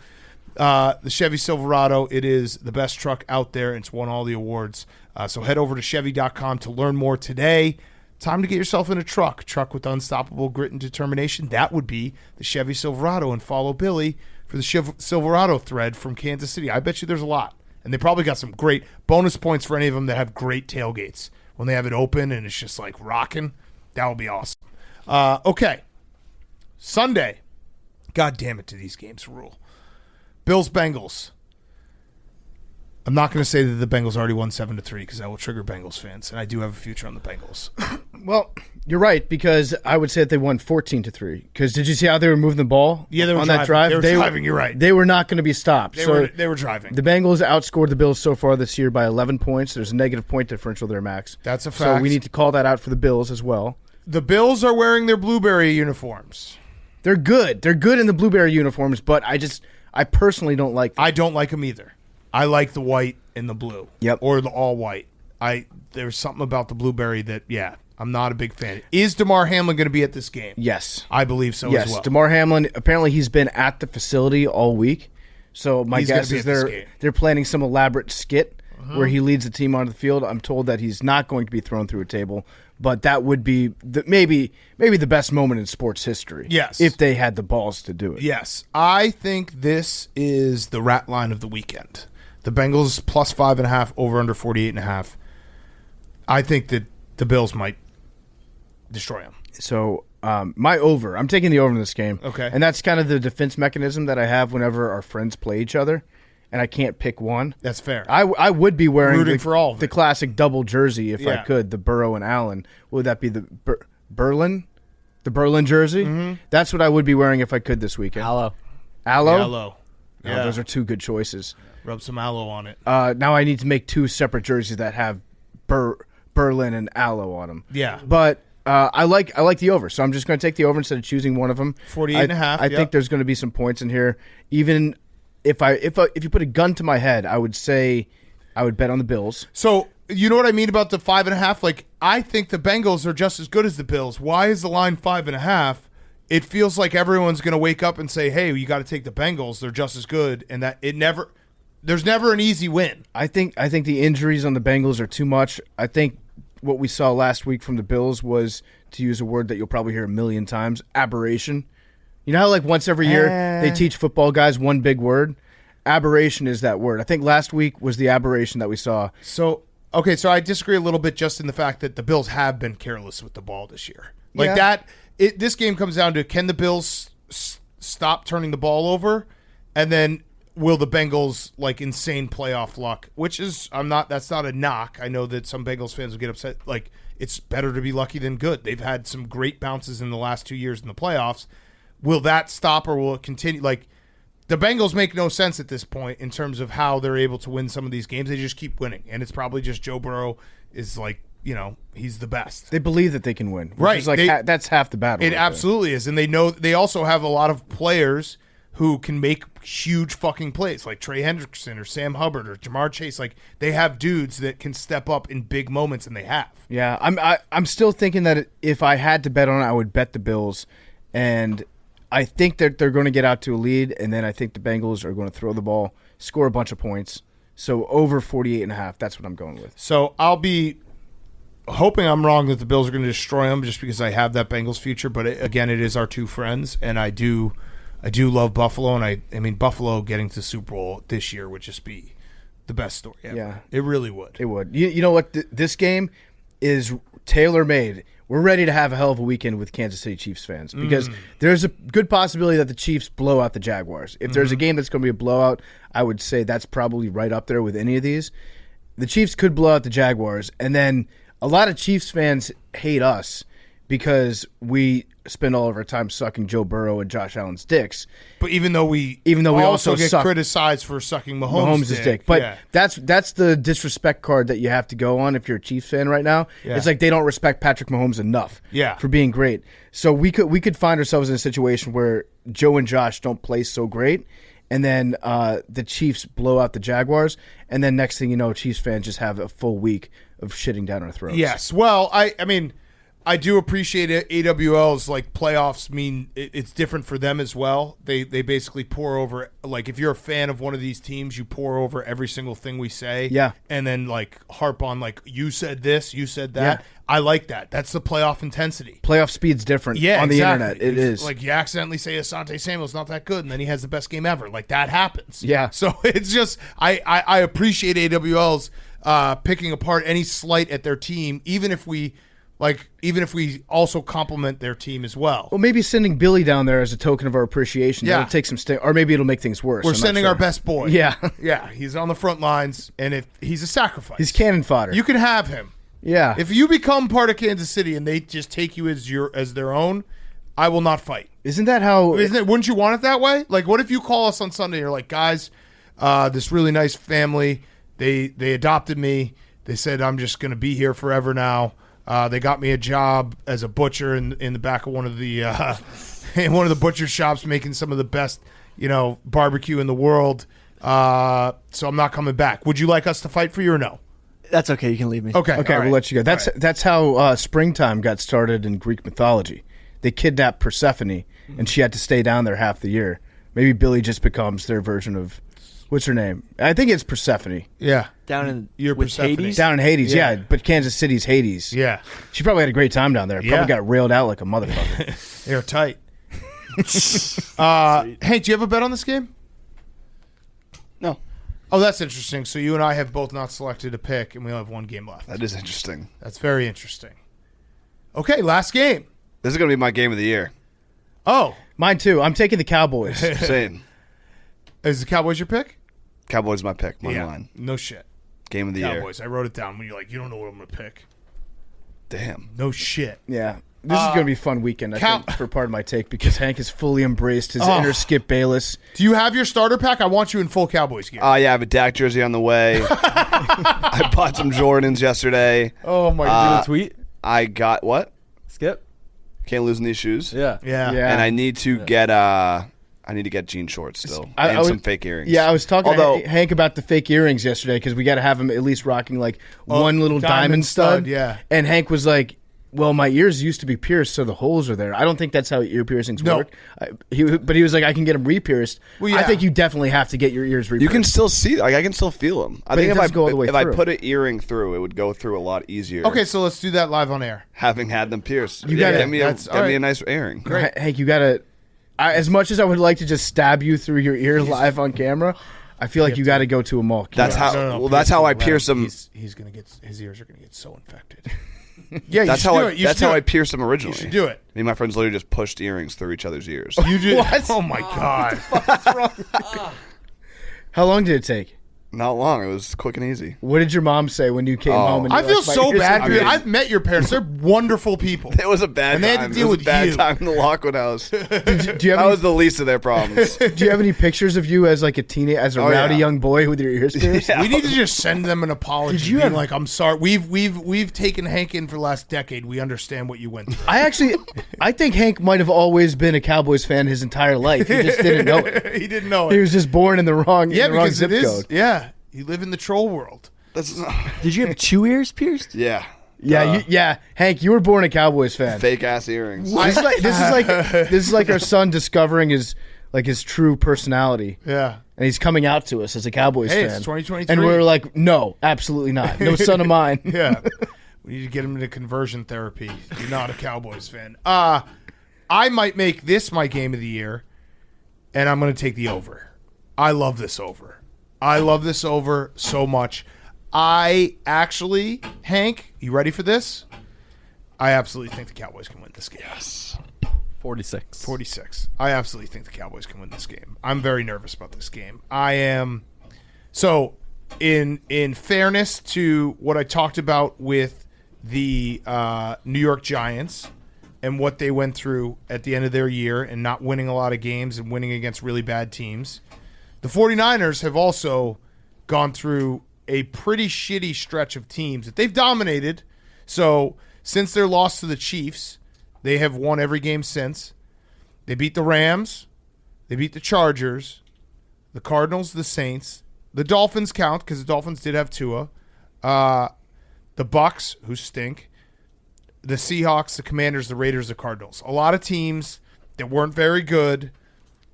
The Chevy Silverado, it is the best truck out there. It's won all the awards. So head over to Chevy.com to learn more today. Time to get yourself in a truck with unstoppable grit and determination. That would be the Chevy Silverado. And follow Billy for the Silverado thread from Kansas City. I bet you there's a lot. And they probably got some great bonus points for any of them that have great tailgates. When they have it open and it's just like rocking, that would be awesome. Okay. Sunday. God damn it, do these games rule. Bills-Bengals. I'm not going to say that the Bengals already won 7-3 because that will trigger Bengals fans, and I do have a future on the Bengals. Well, you're right, because I would say that they won 14-3. Because did you see how they were moving the ball? Yeah, they were on driving. that drive? They were driving, you're right. They were not going to be stopped. They were driving. The Bengals outscored the Bills so far this year by 11 points. There's a negative point differential there, Max. That's a So fact. we need to call that out for the Bills as well. The Bills are wearing their blueberry uniforms. They're good. They're good in the blueberry uniforms, but I personally don't like them. I don't like them either. I like the white and the blue. Yep. Or the all white. There's something about the blueberry that, I'm not a big fan. Is DeMar Hamlin going to be at this game? Yes. I believe so Yes, as well. DeMar Hamlin, apparently he's been at the facility all week. So my He's gonna guess be is at this game. they're planning some elaborate skit where he leads the team onto the field. I'm told that he's not going to be thrown through a table, but that would be maybe the best moment in sports history. Yes. If they had the balls to do it. Yes. I think this is the rat line of the weekend. The Bengals plus 5.5, over under 48.5. I think that the Bills might destroy them. So my over, I'm taking the over in this game. Okay. And that's kind of the defense mechanism that I have whenever our friends play each other, and I can't pick one. That's fair. I would be wearing Rooting for all of the it. classic double jersey if I Yeah. could, the Burrow and Allen. Would that be the Berlin? The Berlin jersey? Mm-hmm. That's what I would be wearing if I could this weekend. Hello. Aloe? Hello. Yeah. Those are two good choices. Rub some aloe on it. Now I need to make two separate jerseys that have Berlin and aloe on them. Yeah. But I like the over, so I'm just going to take the over instead of choosing one of them. 48.5. I think there's going to be some points in here. Even if you put a gun to my head, I would say I would bet on the Bills. So you know what I mean about the 5.5? Like, I think the Bengals are just as good as the Bills. Why is the line 5.5? It feels like everyone's going to wake up and say, "Hey, you got to take the Bengals. They're just as good," and that there's never an easy win. I think the injuries on the Bengals are too much. I think what we saw last week from the Bills was, to use a word that you'll probably hear a million times, aberration. You know how like once every year they teach football guys one big word? Aberration is that word. I think last week was the aberration that we saw. So I disagree a little bit just in the fact that the Bills have been careless with the ball this year. Like that, this game comes down to, can the Bills stop turning the ball over, and then will the Bengals like insane playoff luck? Which is that's not a knock. I know that some Bengals fans will get upset. Like, it's better to be lucky than good. They've had some great bounces in the last 2 years in the playoffs. Will that stop or will it continue? Like, the Bengals make no sense at this point in terms of how they're able to win some of these games. They just keep winning, and it's probably just Joe Burrow is like, he's the best. They believe that they can win. Which Right. is like that's half the battle. It absolutely is. And they also have a lot of players who can make huge fucking plays, like Trey Hendrickson or Sam Hubbard or Jamar Chase. Like, they have dudes that can step up in big moments, and they have. Yeah, I'm still thinking that if I had to bet on it, I would bet the Bills. And I think that they're going to get out to a lead, and then I think the Bengals are going to throw the ball, score a bunch of points. So over 48.5, that's what I'm going with. So I'll be hoping I'm wrong that the Bills are going to destroy them just because I have that Bengals future. But again, it is our two friends, and I do love Buffalo, and I mean Buffalo getting to the Super Bowl this year would just be the best story ever. Yeah. It really would. It would. You know what? This game is tailor-made. We're ready to have a hell of a weekend with Kansas City Chiefs fans because there's a good possibility that the Chiefs blow out the Jaguars. If there's a game that's going to be a blowout, I would say that's probably right up there with any of these. The Chiefs could blow out the Jaguars, and then a lot of Chiefs fans hate us because we spend all of our time sucking Joe Burrow and Josh Allen's dicks. But even though we also get suck criticized for sucking Mahomes' dick. But yeah. that's the disrespect card that you have to go on if you're a Chiefs fan right now. Yeah. It's like they don't respect Patrick Mahomes enough for being great. So we could find ourselves in a situation where Joe and Josh don't play so great, and then the Chiefs blow out the Jaguars, and then next thing you know, Chiefs fans just have a full week of shitting down our throats. Yes. Well, I mean, I do appreciate it. AWL's like playoffs mean it's different for them as well. They basically pour over, like, if you're a fan of one of these teams, you pour over every single thing we say. Yeah. And then like harp on like, you said this, you said that. Yeah. I like that. That's the playoff intensity. Playoff speed's different on the internet. It is. Like, you accidentally say Asante Samuel's not that good, and then he has the best game ever. Like, that happens. Yeah. So it's just, I appreciate AWL's picking apart any slight at their team, even if we also compliment their team as well. Well, maybe sending Billy down there as a token of our appreciation. Yeah. That'll take some or maybe it'll make things worse. We're sending our best boy. Yeah. Yeah, he's on the front lines, and if he's a sacrifice. He's cannon fodder. You can have him. Yeah. If you become part of Kansas City and they just take you as their own, I will not fight. Isn't that how... Wouldn't you want it that way? Like, what if you call us on Sunday and you're like, guys, this really nice family, they adopted me. They said I'm just going to be here forever now. They got me a job as a butcher in the back of one of the in one of the butcher shops, making some of the best barbecue in the world. So I'm not coming back. Would you like us to fight for you or no? That's okay. You can leave me. Okay. We'll let you go. That's how springtime got started in Greek mythology. They kidnapped Persephone, and she had to stay down there half the year. Maybe Billy just becomes their version of, what's her name? I think it's Persephone. Yeah. Down in with Hades? Down in Hades, yeah. But Kansas City's Hades. Yeah. She probably had a great time down there. Probably got railed out like a motherfucker. They're tight. Hey, do you have a bet on this game? No. Oh, that's interesting. So you and I have both not selected a pick, and we only have one game left. That is interesting. That's very interesting. Okay, last game. This is going to be my game of the year. Oh. Mine too. I'm taking the Cowboys. Same. Is the Cowboys your pick? Cowboys my pick. Money line. No shit. Game of the Cowboys. I wrote it down when you're like, you don't know what I'm going to pick. Damn. No shit. Yeah. This is going to be a fun weekend, I think, for part of my take, because Hank has fully embraced his inner Skip Bayless. Do you have your starter pack? I want you in full Cowboys gear. Yeah, I have a Dak jersey on the way. I bought some Jordans yesterday. Oh my God! Tweet. I got what? Skip. Can't lose in these shoes. Yeah. And I need to get jean shorts still and some fake earrings. Yeah, I was talking to Hank about the fake earrings yesterday, because we got to have him at least rocking like one little diamond stud. Yeah. And Hank was like, well, my ears used to be pierced, so the holes are there. I don't think that's how ear piercings work. But he was like, I can get them re-pierced. Well, yeah. I think you definitely have to get your ears re-pierced. You can still see, like, I can still feel them. I think if I put an earring through, it would go through a lot easier. Okay, so let's do that live on air. Having had them pierced. You gotta, give me a nice earring. Great. Hank, you got to, as much as I would like to just stab you through your ear live on camera, I feel like you got to go to a mall. That's how I pierce them. He's going to get, his ears are going to get so infected. Yeah, that's how I pierced them originally. You should do it. Me and my friends literally just pushed earrings through each other's ears. You did? What? Oh my God! What's wrong with you? How long did it take? Not long. It was quick and easy. What did your mom say when you came home? And I feel so bad for you. I've met your parents. They're wonderful people. It was a bad time. And they had to deal with bad time in the Lockwood house. Do you have that was the least of their problems. Do you have any pictures of you as like a rowdy young boy with your ears pierced? Yeah. We need to just send them an apology. Being like, I'm sorry. We've taken Hank in for the last decade. We understand what you went through. I think Hank might have always been a Cowboys fan his entire life. He just didn't know it. He didn't know it. He was just born in the wrong zip code. Yeah. You live in the troll world. Did you have 2 ears pierced? Yeah. Yeah, Hank, you were born a Cowboys fan. Fake ass earrings. This is like our son discovering his true personality. Yeah. And he's coming out to us as a Cowboys fan. It's 2023. And we're like, no, absolutely not. No son of mine. Yeah. We need to get him into conversion therapy. You're not a Cowboys fan. I might make this my game of the year, and I'm going to take the over. I love this over. I love this over so much. I actually, Hank, you ready for this? I absolutely think the Cowboys can win this game. Yes. 46. I absolutely think the Cowboys can win this game. I'm very nervous about this game. I am. So, in fairness to what I talked about with the New York Giants and what they went through at the end of their year and not winning a lot of games and winning against really bad teams, the 49ers have also gone through a pretty shitty stretch of teams that they've dominated. So since their loss to the Chiefs, they have won every game since. They beat the Rams. They beat the Chargers, the Cardinals, the Saints. The Dolphins count because the Dolphins did have Tua. The Bucs, who stink. The Seahawks, the Commanders, the Raiders, the Cardinals. A lot of teams that weren't very good.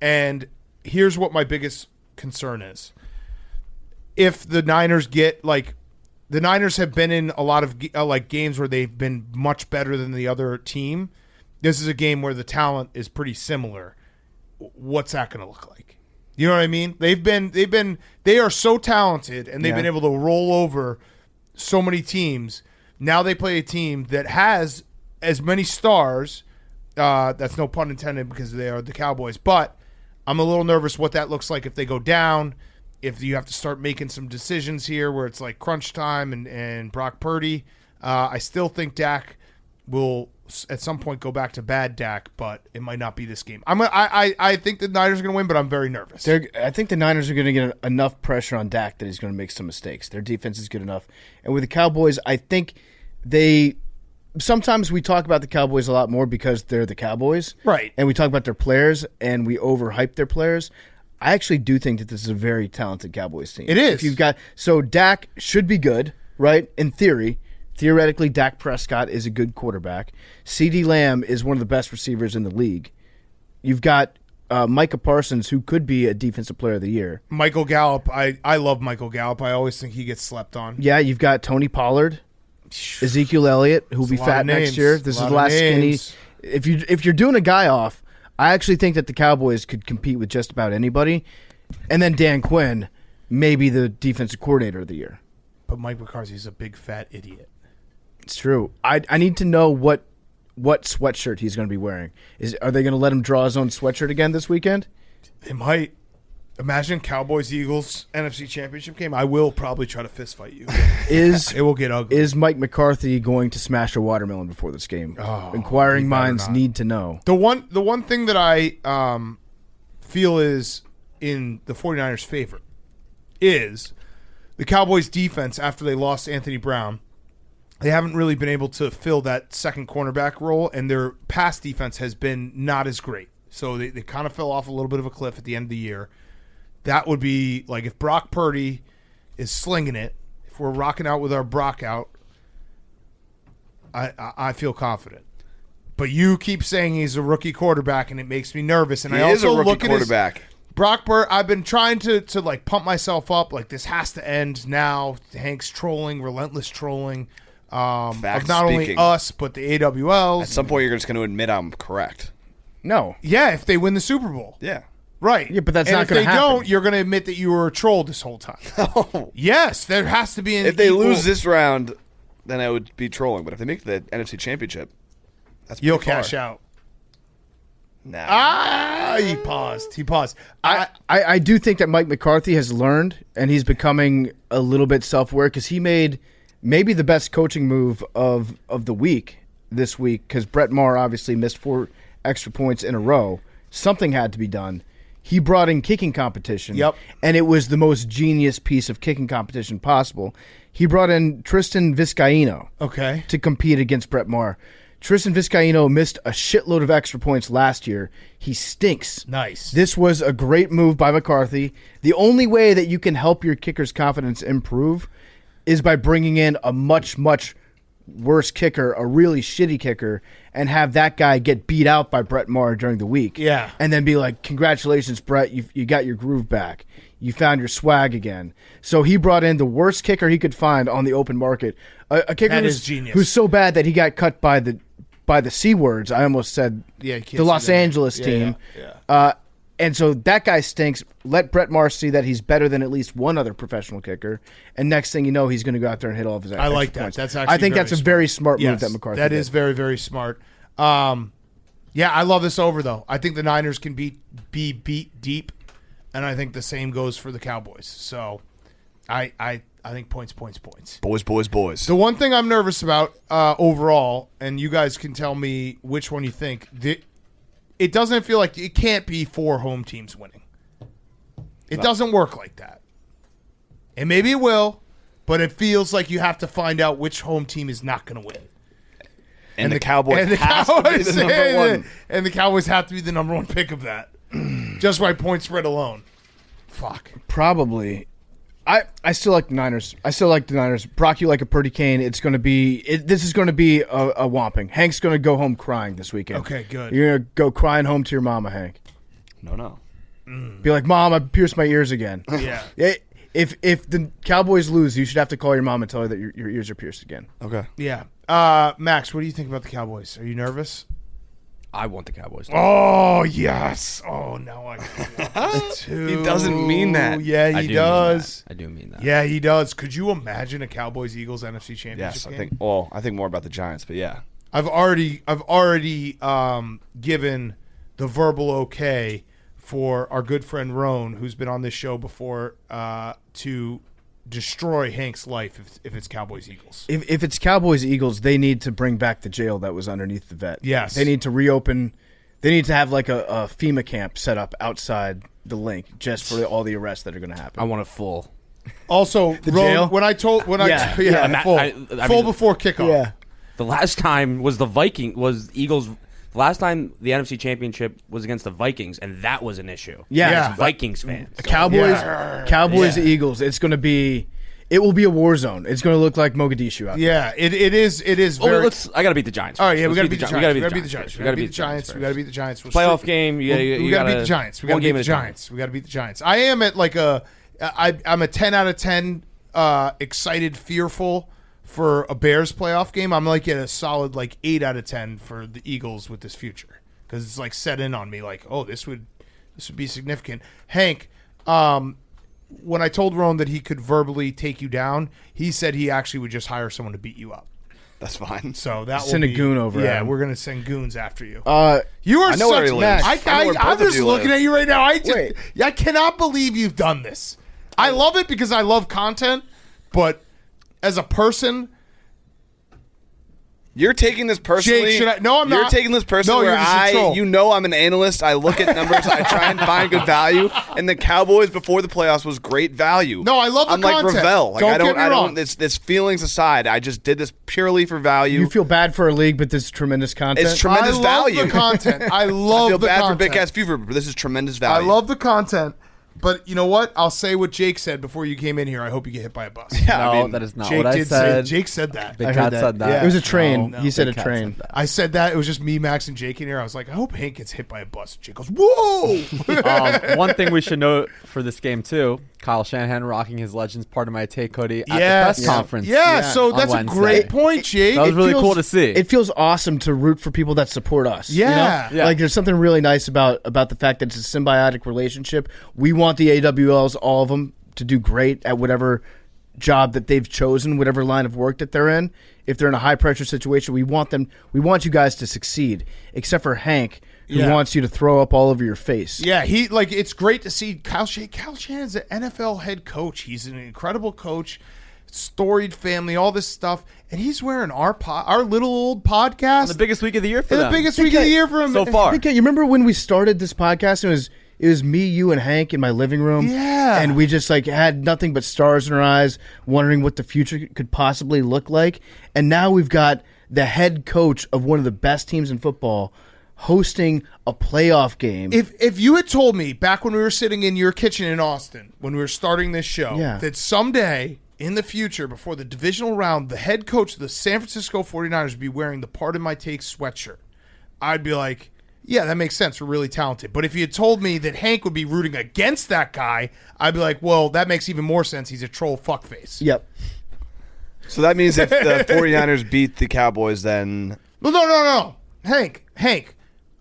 And here's what my biggest concern is. If the Niners get, the Niners have been in a lot of games where they've been much better than the other team. This is a game where the talent is pretty similar. What's that going to look like? You know what I mean? They are so talented, and they've been able to roll over so many teams. Now they play a team that has as many stars. That's no pun intended because they are the Cowboys, but I'm a little nervous what that looks like if they go down, if you have to start making some decisions here where it's like crunch time and Brock Purdy. I still think Dak will at some point go back to bad Dak, but it might not be this game. I think the Niners are going to win, but I'm very nervous. I think the Niners are going to get enough pressure on Dak that he's going to make some mistakes. Their defense is good enough. And with the Cowboys, I think sometimes we talk about the Cowboys a lot more because they're the Cowboys. Right. And we talk about their players, and we overhype their players. I actually do think that this is a very talented Cowboys team. It is. So Dak should be good, right? In theory. Theoretically, Dak Prescott is a good quarterback. CeeDee Lamb is one of the best receivers in the league. You've got Micah Parsons, who could be a Defensive Player of the Year. Michael Gallup. I love Michael Gallup. I always think he gets slept on. Yeah, you've got Tony Pollard. Ezekiel Elliott, who'll be fat next year. This is the last skinny. If you're doing a guy off, I actually think that the Cowboys could compete with just about anybody. And then Dan Quinn, maybe the defensive coordinator of the year. But Mike McCarthy's a big fat idiot. It's true. I need to know what sweatshirt he's going to be wearing. Are they going to let him draw his own sweatshirt again this weekend? They might. Imagine Cowboys-Eagles NFC Championship game. I will probably try to fist fight you. It will get ugly. Is Mike McCarthy going to smash a watermelon before this game? Inquiring minds need to know. The one thing that I feel is in the 49ers' favor is the Cowboys' defense after they lost Anthony Brown. They haven't really been able to fill that second cornerback role, and their pass defense has been not as great. So they kind of fell off a little bit of a cliff at the end of the year. That would be like if Brock Purdy is slinging it, if we're rocking out with our Brock out, I feel confident. But you keep saying he's a rookie quarterback, and it makes me nervous. And He I is also a rookie look at quarterback. Brock Purdy. I've been trying to like pump myself up. Like this has to end now. Hank's trolling, relentless trolling of Facts not only speaking. us but the AWLs. At some point, you're just going to admit I'm correct. No. Yeah, if they win the Super Bowl. Yeah. Right. Yeah, but that's and not if gonna they happen. don't, you're going to admit that you were a troll this whole time. Yes, there has to be an If they equal- lose this round, then I would be trolling. But if they make the NFC Championship, that's you'll pretty far. cash out. Nah. He paused. I do think that Mike McCarthy has learned, and he's becoming a little bit self-aware because he made maybe the best coaching move of the week this week because Brett Maher obviously missed 4 extra points in a row. Something had to be done. He brought in kicking competition. Yep. And it was the most genius piece of kicking competition possible. He brought in Tristan Vizcaino Okay. to compete against Brett Maher. Tristan Vizcaino missed a shitload of extra points last year. He stinks. Nice. This was a great move by McCarthy. The only way that you can help your kicker's confidence improve is by bringing in a much, much worse kicker, a really shitty kicker, and have that guy get beat out by Brett Maher during the week. Yeah. And then be like, congratulations, Brett, you got your groove back. You found your swag again. So he brought in the worst kicker he could find on the open market. A kicker That is genius. who's so bad that he got cut by the C words. I almost said Yeah, you can't the say Los that. Angeles Yeah, team. yeah. And so that guy stinks. Let Brett Maher see that he's better than at least one other professional kicker. And next thing you know, he's going to go out there and hit all of his I like extra that. points. That's actually I think very that's a smart. very smart move Yes, that McCarthy that did. is very, very smart. Yeah, I love this over, though. I think the Niners can be beat deep, and I think the same goes for the Cowboys. So I think points. Boys. The one thing I'm nervous about overall, and you guys can tell me which one you think, it doesn't feel like it can't be 4 home teams winning. It doesn't work like that. And maybe it will, but it feels like you have to find out which home team is not going to win. And the Cowboys has to be the number one. And the Cowboys have to be the number 1 pick of that. Just by point spread alone. Fuck. Probably. I still like the Niners. Brock, you like a Purdy Kane. It's going to be this is going to be a whomping. Hank's going to go home crying this weekend. Okay, good. You're going to go crying home to your mama, Hank. No. Be like, Mom, I pierced my ears again. Yeah. If the Cowboys lose, you should have to call your mom and tell her that your ears are pierced again. Okay. Yeah. Max, what do you think about the Cowboys? Are you nervous? I want the Cowboys. Oh, yes. Oh, no. I want this too. He doesn't mean that. Yeah, I he do does. I do mean that. Yeah, he does. Could you imagine a Cowboys-Eagles NFC Championship Yes, game? I think more about the Giants, but yeah. I've already given the verbal okay for our good friend Roan, who's been on this show before, to destroy Hank's life if it's Cowboys-Eagles. If it's Cowboys-Eagles, they need to bring back the jail that was underneath the vet. Yes. They need to reopen. They need to have like a FEMA camp set up outside the link just for all the arrests that are going to happen. I want a full. Also, Roan, jail? when I Yeah. full, I full mean- before kickoff. Yeah. The last time was Eagles. The last time the NFC Championship was against the Vikings, and that was an issue. Yeah. As Vikings fans. Cowboys, Eagles. It will be a war zone. It's going to look like Mogadishu out there. Yeah, it is Oh, very. I got to beat the Giants. All right, yeah, we Let's got to beat the Giants. We got to We got to beat the Giants. first. We got to beat the Giants. We got to beat the Giants. Playoff game. We got to beat the Giants. We got to beat the Giants. We got to beat the Giants. I am at like I'm a 10 out of 10 excited, fearful for a Bears playoff game. I'm like at a solid like 8 out of 10 for the Eagles with this future because it's like set in on me like, oh, this would be significant. Hank, when I told Roan that he could verbally take you down, he said he actually would just hire someone to beat you up. That's fine. So that Send will a be, goon over Yeah, him. we're gonna send goons after you. You are I know where such he lives. I know where both I'm of just you looking live. at you right now. Wait. I cannot believe you've done this. I love it because I love content, but as a person, You're taking this personally. Jake, no, I'm You're not. taking this personally No, where you're just a troll. you know I'm an analyst. I look at numbers. I try and find good value. And the Cowboys before the playoffs was great value. No, I love the I'm like content. Ravel. Like Don't get me wrong. This feelings aside, I just did this purely for value. You feel bad for a league, but this is tremendous content. It's tremendous I love value. the content. I I love feel the bad for content. Big Ass Fever, but this is tremendous I value. love the content, but you know what? I'll say what Jake said before you came in here. I hope you get hit by a bus. Yeah, No, I mean, that is not Jake what I did said. say. Jake said that. Big I Cat heard that. said that. Yeah. It was a train. No, he said a Big Cat train. said that. I said that. It was just me, Max, and Jake in here. I was like, I hope Hank gets hit by a bus. Jake goes, whoa! One thing we should note for this game too: Kyle Shanahan rocking his Legends part of my take hoodie at the Yes. press conference. Yeah, so on that's a Wednesday. great point, Jake. That was It really feels- cool to see. It feels awesome to root for people that support us. you know? Yeah. Yeah. Like there's something really nice about the fact that it's a symbiotic relationship. We want the AWLs, all of them, to do great at whatever job that they've chosen, whatever line of work that they're in. If they're in a high pressure situation, we want you guys to succeed. Except for Hank, who Yeah. wants you to throw up all over your face. Yeah, it's great to see Kyle Shanahan. Kyle Shanahan's an NFL head coach. He's an incredible coach, storied family, all this stuff, and he's wearing our little old podcast. the biggest week of the year for the them. biggest week of the year for him so far. Hey, you remember when we started this podcast? It was me, you, and Hank in my living room. Yeah. And we just had nothing but stars in our eyes, wondering what the future could possibly look like. And now we've got the head coach of one of the best teams in football hosting a playoff game. If you had told me back when we were sitting in your kitchen in Austin when we were starting this show Yeah. that someday in the future before the divisional round the head coach of the San Francisco 49ers would be wearing the Part of My Take sweatshirt, I'd be like, yeah, that makes sense. We're really talented. But if you had told me that Hank would be rooting against that guy, I'd be like, well, that makes even more sense. He's a troll fuckface. Yep. So that means if the 49ers beat the Cowboys, then Well, no. Hank.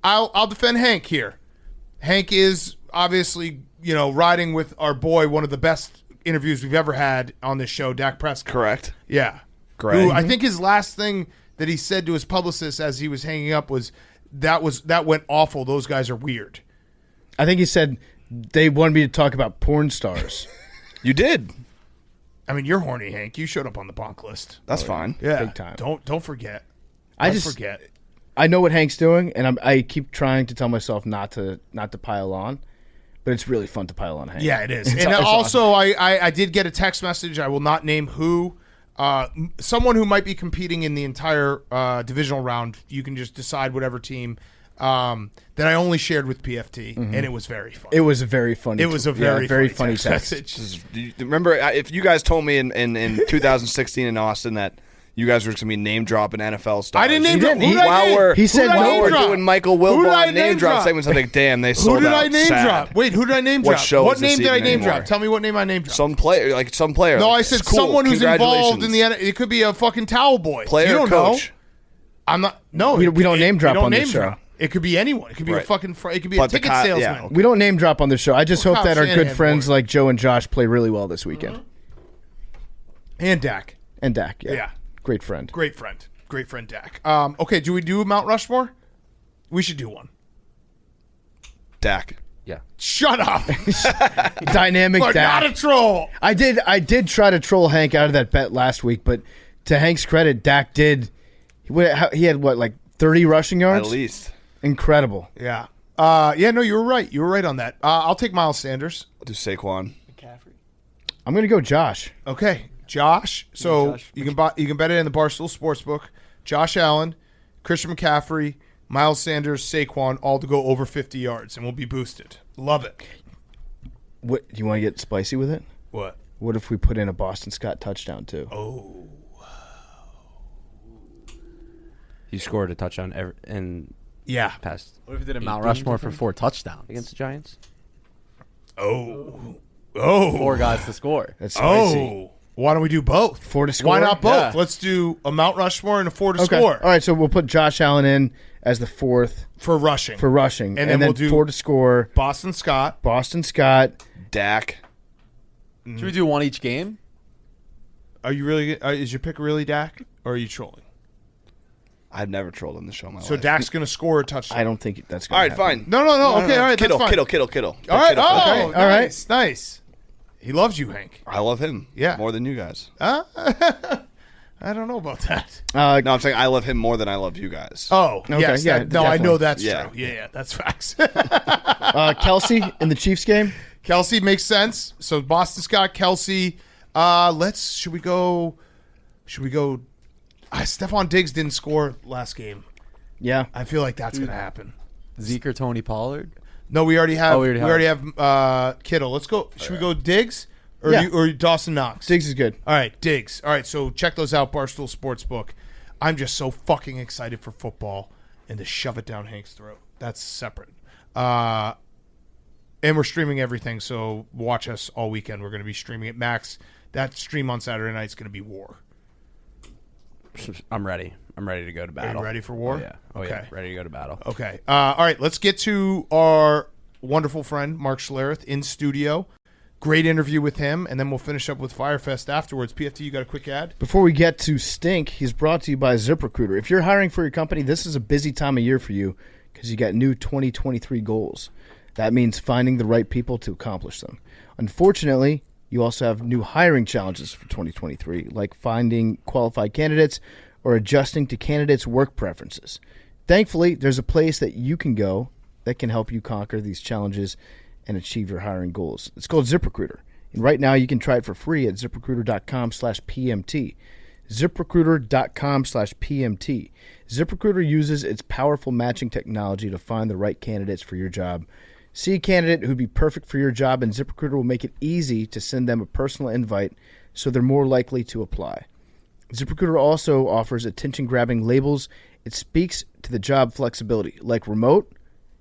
I'll defend Hank here. Hank is obviously, riding with our boy, one of the best interviews we've ever had on this show, Dak Prescott. correct. Yeah. Great. Who, I think his last thing that he said to his publicist as he was hanging up was that went awful. Those guys are weird. I think he said they wanted me to talk about porn stars. You did. I mean, you're horny, Hank. You showed up on the bonk list. That's fine. Yeah. Big time. Don't forget. Don't forget. I know what Hank's doing, and I keep trying to tell myself not to pile on, but it's really fun to pile on Hank. Yeah, it is. It's And awesome. also, I did get a text message. I will not name who. Someone who might be competing in the entire divisional round. You can just decide whatever team that I only shared with PFT, and it was very fun. It was a very funny. It was a very funny text. message. Remember, if you guys told me in 2016 in Austin that you guys were going to be name dropping NFL stars. I didn't name He drop. didn't. Who did I While name- we're He said who did I no. name we're drop? doing Michael Who did I Wilbon name drop segments, I'm like, damn, they Who sold did out. I name Sad. drop? Wait, who did I name What drop? show What is this name did I even name anymore? drop? Tell me what name I name drop. Some player. No, Like, I it's said cool. someone who's involved in the. Congratulations. It could be a fucking towel boy. Player you don't coach. know. I'm not. No, We don't name drop we don't on this name show. drop. It could be anyone. It could be a Right. fucking. It could be But a the ticket yeah, salesman. okay. We don't name drop on this show. I just Well, hope Kyle that our good Shanahan friends for it. like Joe and Josh play really well this weekend. And Dak, And Dak, Yeah. great friend. great friend Dak. Okay, do we do Mount Rushmore? We should do one. Dak. Yeah. Shut up. Dynamic Look, Dak. not a troll. I did try to troll Hank out of that bet last week, but to Hank's credit, Dak did. He had like 30 rushing yards. At least. Incredible. Yeah. Yeah. No, you were right. You were right on that. I'll take Miles Sanders. I'll do Saquon. I'm gonna go Josh. Okay, Josh. So you can bet it in the Barstool Sportsbook. Josh Allen, Christian McCaffrey, Miles Sanders, Saquon, all to go over 50 yards, and we'll be boosted. Love it. What do you want to get spicy with it? What? What if we put in a Boston Scott touchdown too? Oh. He scored a touchdown in Yeah. past What if we did a 8 Mount games, Rushmore I for think, 4 touchdowns? against the Giants? Oh. Oh. 4 guys to score. That's spicy. Oh. Why don't we do both? 4 to score. Why not both? Yeah. Let's do a Mount Rushmore and a 4 to Okay. score All right, so we'll put Josh Allen in as the 4th for rushing. for rushing, And then we'll do 4 to score. Boston Scott. Boston Scott. Dak. Should we do one each game? Are you really? Is your pick really Dak, or are you trolling? I've never trolled on the show in my So life. Dak's going to score a touchdown. I don't think that's All going right, to happen. fine. No. Okay, all right. Kittle, that's fine. Kittle. All right. Kittle. Oh, Okay, all right. Nice. He loves you, Hank. I love him. Yeah. More than you guys. I don't know about that. No, I'm saying I love him more than I love you guys. Oh, Okay, yes. yeah, No, I know definitely. that's Yeah. true. Yeah, that's facts. Kelsey in the Chiefs game. Kelsey makes sense. So Boston Scott, Kelsey. Should we go? Stephon Diggs didn't score last game. Yeah. I feel like that's going to happen. Zeke or Tony Pollard? No, we already have. Oh, we already have Kittle. Let's go. Should we go Diggs or Yeah. or Dawson Knox? Diggs is good. All right, Diggs. All right, so check those out, Barstool Sportsbook. I'm just so fucking excited for football and to shove it down Hank's throat. That's separate. And we're streaming everything, so watch us all weekend. We're going to be streaming it. Max, that stream on Saturday night is going to be war. I'm ready. I'm ready to go to battle. ready for war? Oh, yeah. Okay. Ready to go to battle. Okay. All right, let's get to our wonderful friend, Mark Schlereth, in studio. Great interview with him, and then we'll finish up with Firefest afterwards. PFT, you got a quick ad? Before we get to Stink, he's brought to you by ZipRecruiter. If you're hiring for your company, this is a busy time of year for you because you got new 2023 goals. That means finding the right people to accomplish them. Unfortunately, you also have new hiring challenges for 2023, like finding qualified candidates or adjusting to candidates' work preferences. Thankfully, there's a place that you can go that can help you conquer these challenges and achieve your hiring goals. It's called ZipRecruiter. And right now you can try it for free at ZipRecruiter.com/PMT. ZipRecruiter.com/PMT. ZipRecruiter uses its powerful matching technology to find the right candidates for your job. See a candidate who'd be perfect for your job, and ZipRecruiter will make it easy to send them a personal invite so they're more likely to apply. ZipRecruiter also offers attention-grabbing labels. It speaks to the job flexibility, like remote,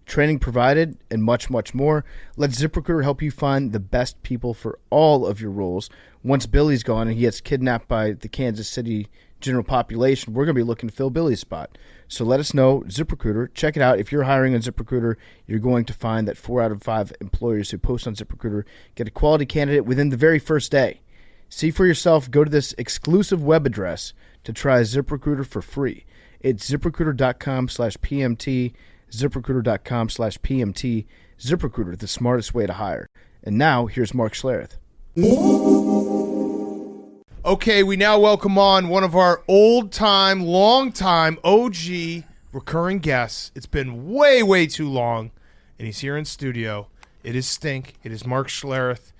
training provided, and much, much more. Let ZipRecruiter help you find the best people for all of your roles. Once Billy's gone and he gets kidnapped by the Kansas City general population, we're going to be looking to fill Billy's spot. So let us know, ZipRecruiter. Check it out. If you're hiring on ZipRecruiter, you're going to find that 4 out of 5 employers who post on ZipRecruiter get a quality candidate within the very first day. See for yourself. Go to this exclusive web address to try ZipRecruiter for free. It's ZipRecruiter.com/PMT. ZipRecruiter.com/PMT. ZipRecruiter, the smartest way to hire. And now, here's Mark Schlereth. Okay, we now welcome on one of our old-time, long-time OG recurring guests. It's been way, way too long, and he's here in studio. It is Stink. It is Mark Schlereth.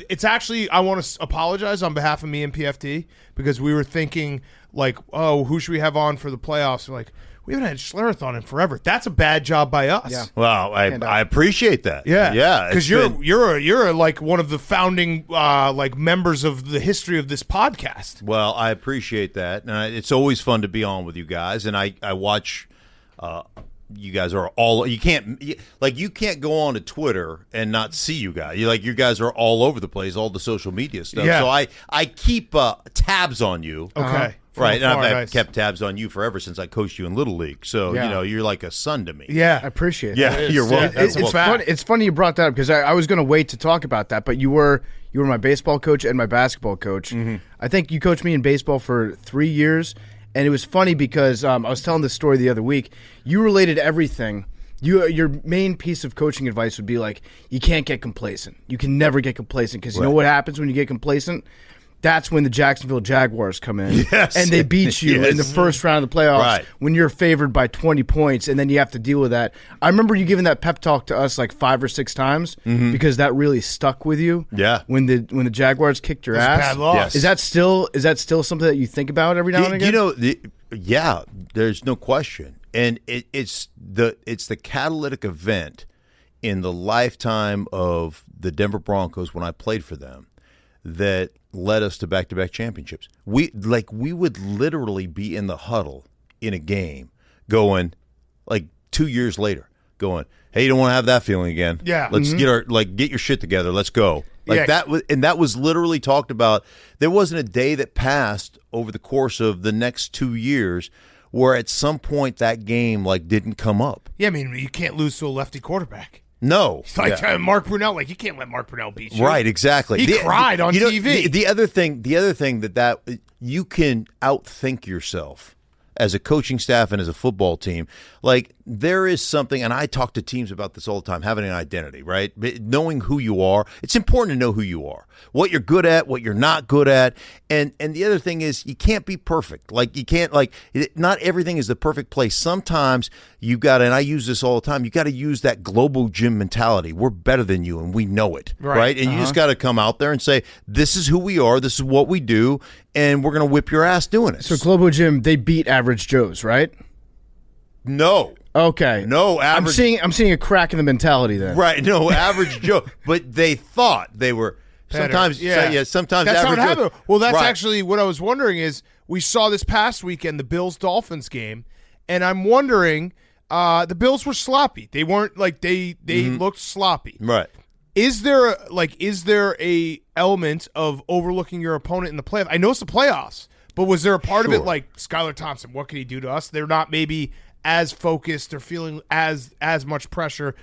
It's actually, I want to apologize on behalf of me and PFT because we were thinking, like, oh, who should we have on for the playoffs? We're like, we haven't had Schlereth on in forever. That's a bad job by us. Yeah. Well, I appreciate that. Yeah. Because you're like one of the founding like members of the history of this podcast. Well, I appreciate that. And it's always fun to be on with you guys. And I watch. You guys are all you can't go on to Twitter and not see you guys. You guys are all over the place, all the social media stuff. Yeah. So I keep tabs on you. Okay. Right, and I've Nice. kept tabs on you forever since I coached you in Little League. So Yeah. you're like a son to me. Yeah. I appreciate Yeah, that. you're welcome. that's It's fact. funny. It's funny you brought that up because I was going to wait to talk about that, but you were my baseball coach and my basketball coach. Mm-hmm. I think you coached me in baseball for 3 years, and it was funny because I was telling this story the other week. You related everything. Your main piece of coaching advice would be like, you can't get complacent. You can never get complacent because you know what happens when you get complacent? That's when the Jacksonville Jaguars come in and they beat you in the first round of the playoffs when you're favored by 20 points, and then you have to deal with that. I remember you giving that pep talk to us like 5 or 6 times because that really stuck with you. Yeah. When the Jaguars kicked your ass. Bad loss. Yes. Is that still something that you think about every now and again? There's no question, and it's the catalytic event in the lifetime of the Denver Broncos when I played for them that led us to back-to-back championships. We would literally be in the huddle in a game going, like 2 years later, going, hey, you don't want to have that feeling again. Yeah. Let's get your shit together. Let's go. Yeah. That was literally talked about. There wasn't a day that passed over the course of the next 2 years where at some point that game didn't come up. Yeah, I mean, you can't lose to a lefty quarterback. No. It's like Mark Brunell, you can't let Mark Brunell beat you. Right, exactly. He cried on TV. The other thing that you can outthink yourself. as a coaching staff and as a football team, like there is something, and I talk to teams about this all the time, having an identity, right? Knowing who you are. It's important to know who you are, what you're good at, what you're not good at. And the other thing is you can't be perfect. Like you can't, not everything is the perfect place. Sometimes you got to, and I use this all the time, you got to use that global gym mentality. We're better than you and we know it, right? And you just got to come out there and say, this is who we are, this is what we do, and we're going to whip your ass doing it. So Globo Gym, they beat Average Joe's, right? No. Okay. No, average. I'm seeing a crack in the mentality there. Right. No, Average Joe. But they thought they were Better. sometimes. Sometimes that's Average how it happened. Joe. Well, that's Right. actually what I was wondering is we saw this past weekend the Bills-Dolphins game, and I'm wondering the Bills were sloppy. They weren't like they looked sloppy. Right. Is there a element of overlooking your opponent in the playoffs? I know it's the playoffs, but was there a part of it like Skylar Thompson? What can he do to us? They're not maybe as focused or feeling as much pressure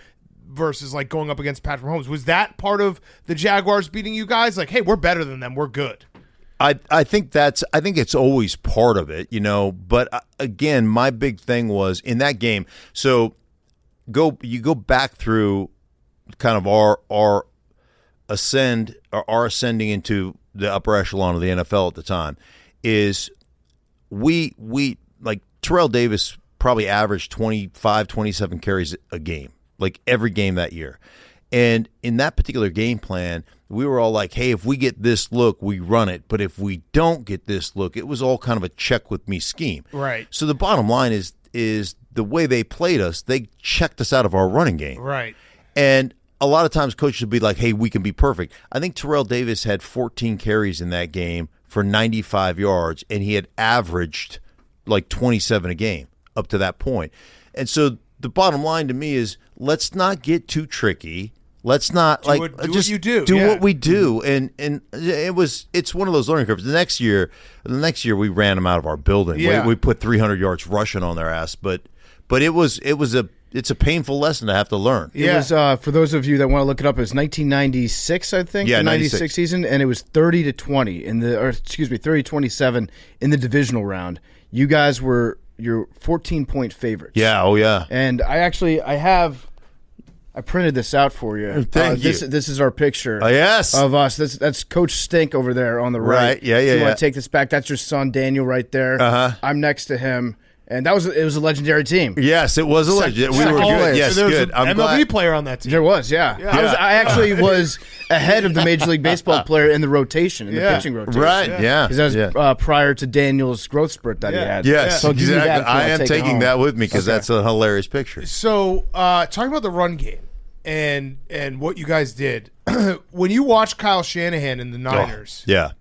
versus like going up against Patrick Mahomes. Was that part of the Jaguars beating you guys? Like, hey, we're better than them. We're good. I think it's always part of it, But again, my big thing was in that game. So you go back through kind of our ascending into the upper echelon of the NFL at the time is we like Terrell Davis probably averaged 25, 27 carries a game, like every game that year. And in that particular game plan, we were all like, hey, if we get this look, we run it. But if we don't get this look, it was all kind of a check with me scheme. Right. So the bottom line is the way they played us, they checked us out of our running game. Right. And a lot of times coaches would be like, hey, we can be perfect. I think Terrell Davis had 14 carries in that game for 95 yards, and he had averaged like 27 a game up to that point. And so the bottom line to me is let's not get too tricky. Let's not do what you do. Do Yeah. what we do. And it's one of those learning curves. The next year we ran them out of our building. Yeah. We put 300 yards rushing on their ass, but it's a painful lesson to have to learn. It was for those of you that want to look it up. It was 1996, I think. Yeah, the 96 season, and it was 30-20 30-27 in the divisional round. You guys were your 14-point favorites. Yeah. Oh yeah. And I printed this out for you. Thank you. This is our picture. Oh, yes. Of us. That's Coach Stink over there on the right. Right. Yeah. You want to take this back? That's your son Daniel right there. Uh-huh. I'm next to him. And it was a legendary team. Yes, it was a legend. We were good. Yes, so there was good. an I'm MLB glad. player on that team. There was, yeah. I actually was ahead of the Major League Baseball player in the rotation, in the pitching rotation. Right, yeah. Because that was prior to Daniel's growth spurt that he had. Yes, So I'll give you that exactly. if you I wanna am take it taking home. that with me because that's a hilarious picture. So, talking about the run game and what you guys did, when you watch Kyle Shanahan and the Niners, Yeah.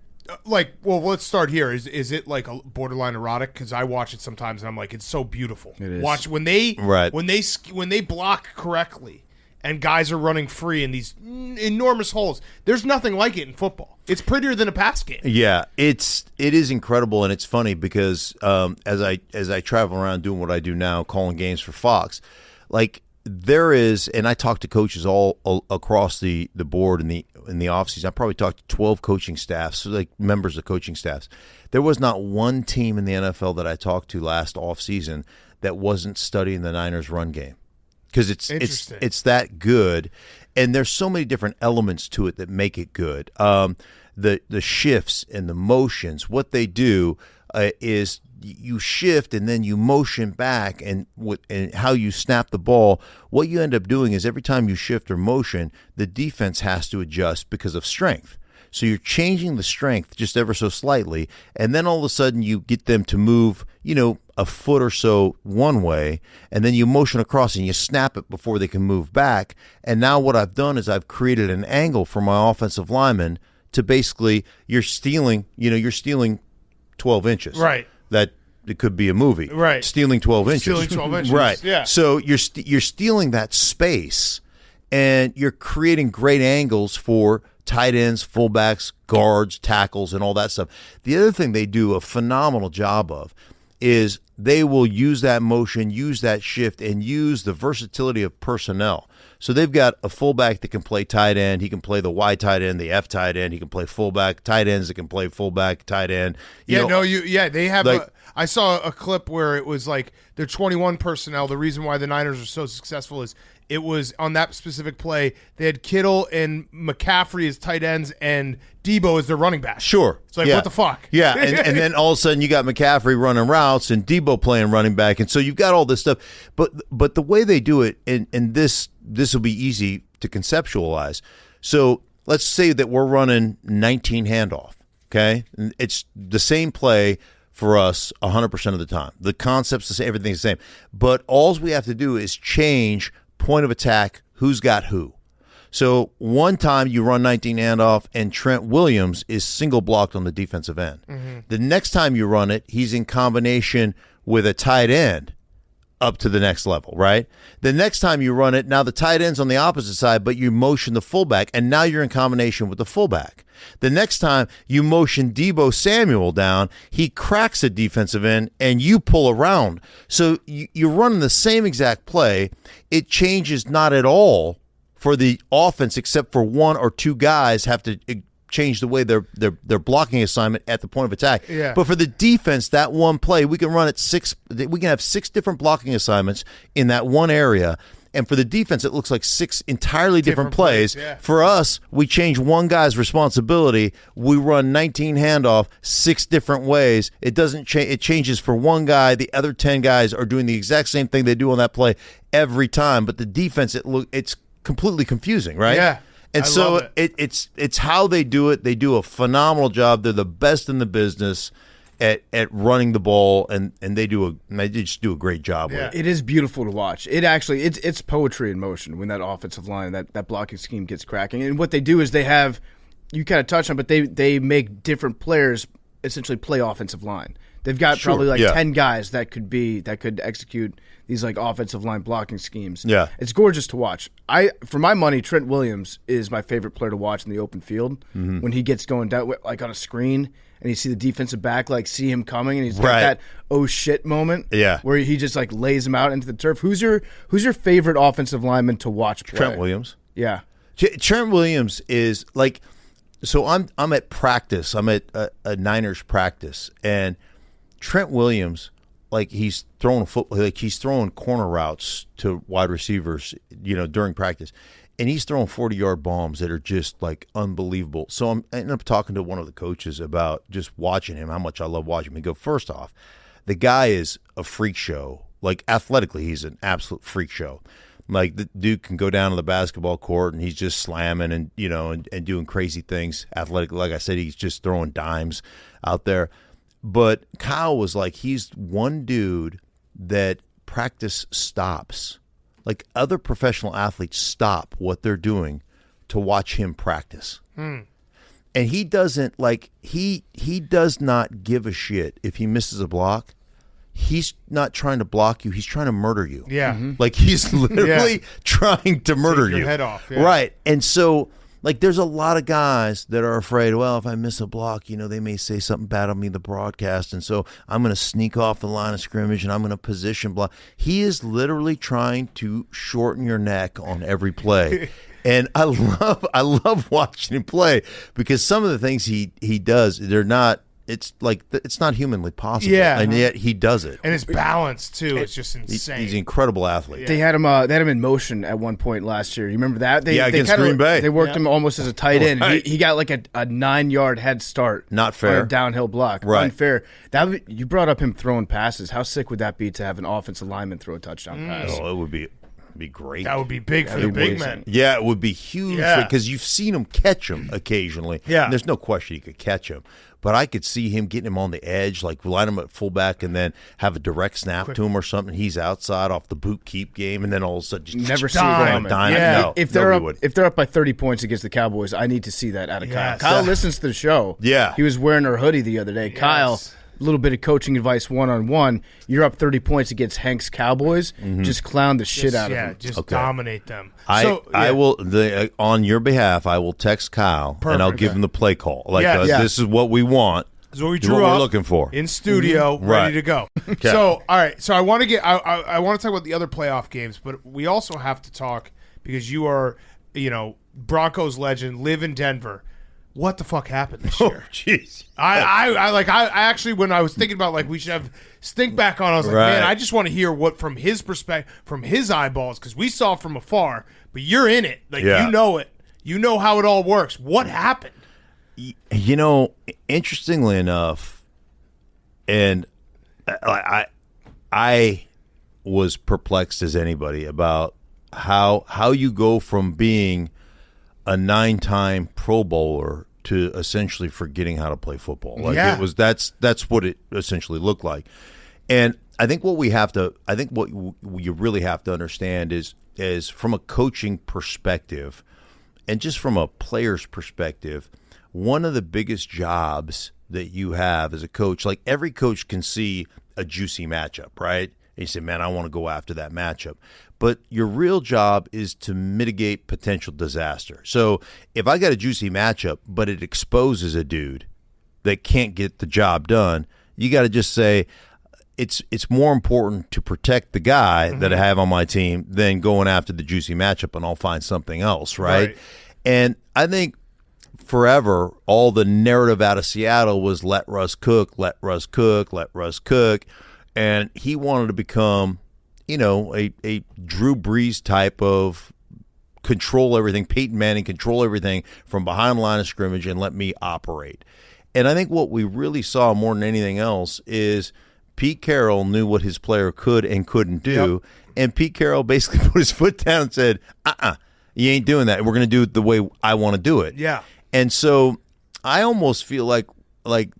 let's start here. Is it like a borderline erotic? Because I watch it sometimes and I'm like, it's so beautiful. It is. Watch when they Right. when they block correctly and guys are running free in these enormous holes. There's nothing like it in football. It's prettier than a pass game. Yeah, it is incredible, and it's funny because as I travel around doing what I do now, calling games for Fox, like there is, and I talk to coaches all across the board in the offseason. I probably talked to 12 coaching staffs, so like members of coaching staffs. There was not one team in the NFL that I talked to last offseason that wasn't studying the Niners run game. Because it's that good, and there's so many different elements to it that make it good. The shifts and the motions, what they do is you shift and then you motion back, and how you snap the ball. What you end up doing is every time you shift or motion, the defense has to adjust because of strength. So you're changing the strength just ever so slightly, and then all of a sudden you get them to move, a foot or so one way, and then you motion across and you snap it before they can move back. And now what I've done is I've created an angle for my offensive lineman to basically, you're stealing 12 inches. Right. That it could be a movie. Right. Stealing 12 inches. Stealing 12 inches. Right. Yeah. So you're stealing that space, and you're creating great angles for tight ends, fullbacks, guards, tackles, and all that stuff. The other thing they do a phenomenal job of is they will use that motion, use that shift, and use the versatility of personnel. So they've got a fullback that can play tight end. He can play the Y tight end, the F tight end. He can play fullback. Tight ends that can play fullback, tight end. They have. I saw a clip where it was like their 21 personnel. The reason why the Niners are so successful is it was on that specific play. They had Kittle and McCaffrey as tight ends and Debo as their running back. Sure. It's like, what the fuck? Yeah, and then all of a sudden you got McCaffrey running routes and Debo playing running back, and so you've got all this stuff. But the way they do it, and this will be easy to conceptualize. So let's say that we're running 19 handoff, okay? And it's the same play for us 100% of the time. The concept's the same, everything's the same. But all we have to do is change point of attack, who's got who. So one time you run 19 handoff and Trent Williams is single blocked on the defensive end. Mm-hmm. The next time you run it, he's in combination with a tight end up to the next level, right? The next time you run it, now the tight end's on the opposite side, but you motion the fullback, and now you're in combination with the fullback. The next time you motion Debo Samuel down, he cracks a defensive end, and you pull around. So you're running the same exact play. It changes not at all for the offense, except for one or two guys have to change the way their blocking assignment at the point of attack. Yeah. But for the defense, that one play, we can run it we can have 6 different blocking assignments in that one area. And for the defense, it looks like 6 entirely different plays. Yeah. For us, we change one guy's responsibility. We run 19 handoff 6 different ways. It doesn't change. It changes for one guy. The other 10 guys are doing the exact same thing they do on that play every time. But the defense, it's completely confusing, right? Yeah. And so it's how they do it. They do a phenomenal job. They're the best in the business at running the ball, and they just do a great job with it. It is beautiful to watch. It actually it's poetry in motion when that offensive line, that blocking scheme gets cracking. And what they do is they have, you kind of touched on, but they make different players essentially play offensive line. They've got probably 10 guys that could execute these like offensive line blocking schemes. Yeah. It's gorgeous to watch. For my money, Trent Williams is my favorite player to watch in the open field. Mm-hmm. When he gets going down like on a screen and you see the defensive back like see him coming and he's got that oh shit moment where he just like lays him out into the turf. Who's your favorite offensive lineman to watch play? Trent Williams. Yeah. Trent Williams is like, so I'm at practice. I'm at a Niners practice, and Trent Williams, like he's throwing he's throwing corner routes to wide receivers, during practice, and he's throwing 40-yard bombs that are just like unbelievable. So I ended up talking to one of the coaches about just watching him, how much I love watching him. He go, first off, the guy is a freak show. Like athletically, he's an absolute freak show. Like the dude can go down to the basketball court and he's just slamming and and doing crazy things athletically. Like I said, he's just throwing dimes out there. But Kyle was like, he's one dude that practice stops. Like other professional athletes stop what they're doing to watch him practice. And he doesn't he does not give a shit if he misses a block. He's not trying to block you. He's trying to murder you. Yeah. Mm-hmm. Like he's literally trying to murder Take your you. head off. Yeah. Right. And so like there's a lot of guys that are afraid, well, if I miss a block, they may say something bad on me in the broadcast, and so I'm going to sneak off the line of scrimmage and I'm going to position block. He is literally trying to shorten your neck on every play. And I love watching him play because some of the things he does, they're not, it's not humanly possible. Yeah. And yet he does it. And his balance too is just insane. He's an incredible athlete. They had him in motion at one point last year. You remember that? Against Green Bay. They worked him almost as a tight end. Right. He got like a 9-yard head start. Not fair. On a downhill block. Right. Unfair. You brought up him throwing passes. How sick would that be to have an offensive lineman throw a touchdown pass? Oh, it would be great. That would be big for the big men. Yeah, it would be huge because you've seen him catch him occasionally. Yeah. And there's no question he could catch him. But I could see him getting him on the edge, like line him at fullback and then have a direct snap to him or something. He's outside off the boot keep game, and then all of a sudden just never see it dime. coming. Yeah. No, if they're up by 30 points against the Cowboys, I need to see that out of Kyle. Yes. Kyle listens to the show. Yeah. He was wearing her hoodie the other day. Kyle, a little bit of coaching advice one-on-one. You're up 30 points against Hank's Cowboys. Just clown the shit out of them. Just dominate them. I will on your behalf. I will text Kyle and I'll give him the play call. This is what we want. This is what we This is drew what we're up looking for in studio, ready to go. Okay. So, all right. So I want to get. I want to talk about the other playoff games, but we also have to talk because you are, Broncos legend, live in Denver. what the fuck happened this year? Jeez. I actually, when I was thinking about like we should have Stink back on, I was like, Right. man, I just want to hear what from his perspective, from his eyeballs, because we saw from afar, but you're in it, like Yeah. you know it, you know how it all works. What happened? You know, interestingly enough, and I was perplexed as anybody about how you go from being a 9-time Pro Bowler to essentially forgetting how to play football. Like Yeah. that's what it essentially looked like. And I think what you really have to understand is from a coaching perspective and just from a player's perspective, one of the biggest jobs that you have as a coach, like every coach can see a juicy matchup, right? And you say, man, I want to go after that matchup. But your real job is to mitigate potential disaster. So if I got a juicy matchup, but it exposes a dude that can't get the job done, you got to just say, it's more important to protect the guy that I have on my team than going after the juicy matchup, and I'll find something else, right? And I think forever, all the narrative out of Seattle was let Russ cook, let Russ cook, let Russ cook. And he wanted to become, you know, a Drew Brees type of control everything, Peyton Manning, control everything from behind the line of scrimmage and let me operate. And I think what we really saw more than anything else is Pete Carroll knew what his player could and couldn't do. Yep. And Pete Carroll basically put his foot down and said, you ain't doing that. We're going to do it the way I want to do it. Yeah. And so I almost feel like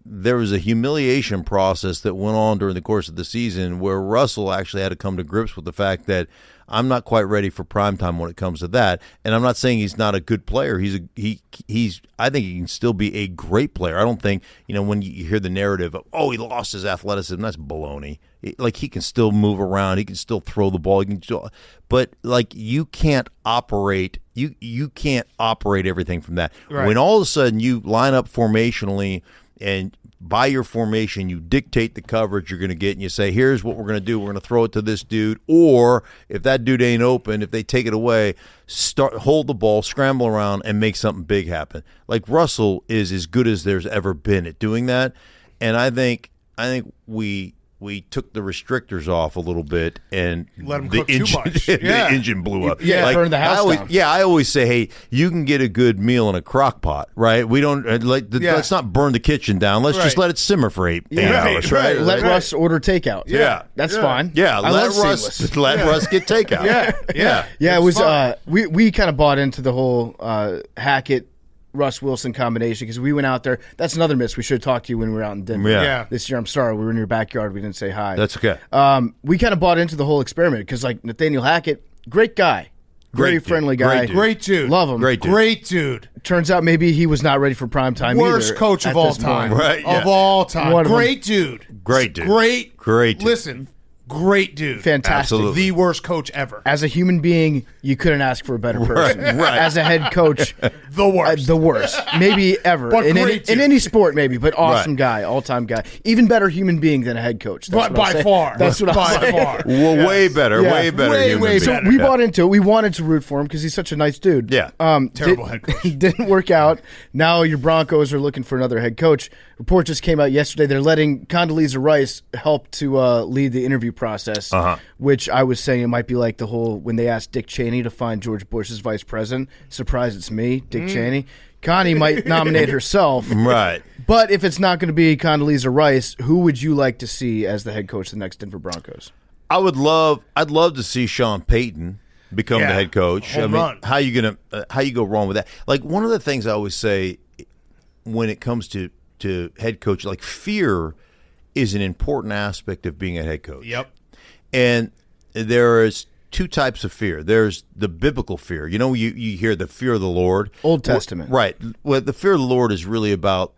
there was a humiliation process that went on during the course of the season where Russell actually had to come to grips with the fact that I'm not quite ready for primetime when it comes to that. And I'm not saying he's not a good player. He's I think he can still be a great player. I don't think, you know, when you hear the narrative of, he lost his athleticism, that's baloney. Like, he can still move around, he can still throw the ball, but like, you can't operate you can't operate everything from that. Right. When all of a sudden you line up formationally, and by your formation, you dictate the coverage you're going to get, and you say, here's what we're going to do. We're going to throw it to this dude. Or if that dude ain't open, if they take it away, hold the ball, scramble around, and make something big happen. Like, Russell is as good as there's ever been at doing that. And I think we took the restrictors off a little bit, and let him the cook engine, too much. the Yeah. engine blew up. Yeah, like, burned the house down. I always say, hey, you can get a good meal in a crock pot, right? We don't let's not burn the kitchen down. Let's just Right. let it simmer for eight Right, hours, right? Let Russ order takeout. Yeah. That's fine. Yeah, I let love Russ seamless. Russ get takeout. Yeah. Yeah, it It's was. fun. We kind of bought into the whole Hackett Russ Wilson combination because we went out there. That's another miss. We should have talked to you when we were out in Denver. Yeah. This year, I'm sorry, we were in your backyard. We didn't say hi. That's okay. We kind of bought into the whole experiment because, like, Nathaniel Hackett, great guy, very Great dude. friendly guy, Great dude. Great dude. love him. Great dude. Great dude. Turns out maybe he was not ready for prime time. Worst either coach at of all this time. point. Right, yeah. Of all time. One of them. Great dude. Great dude. Great dude. Listen, great dude. Fantastic. Absolutely. The worst coach ever. As a human being, you couldn't ask for a better person. right. As a head coach, The worst. the worst, maybe ever But in great in dude. any sport, maybe. But awesome Right. guy, all-time guy, even better human being than a head coach. That's But what I'll by say. far. That's what by I'm saying. far. Well, way better. Yeah. Way better. Way, human way being. better. We Yeah. bought into it. We wanted to root for him because he's such a nice dude. Yeah. Terrible head coach. Didn't work out. Now your Broncos are looking for another head coach. Report just came out yesterday. They're letting Condoleezza Rice help to lead the interview process, which I was saying it might be like the whole when they asked Dick Cheney to find George Bush's vice president. Surprise, it's me, Dick Cheney. Connie might nominate herself. Right. But if it's not going to be Condoleezza Rice, who would you like to see as the head coach of the next Denver Broncos? I'd love to see Sean Payton become Yeah. the head coach. Home run. how you go wrong with that? Like, one of the things I always say when it comes to head coach, like, fear is an important aspect of being a head coach. Yep. And there is two types of fear. There's the biblical fear. You know, you hear the fear of the Lord. Old Testament. Right. Well, the fear of the Lord is really about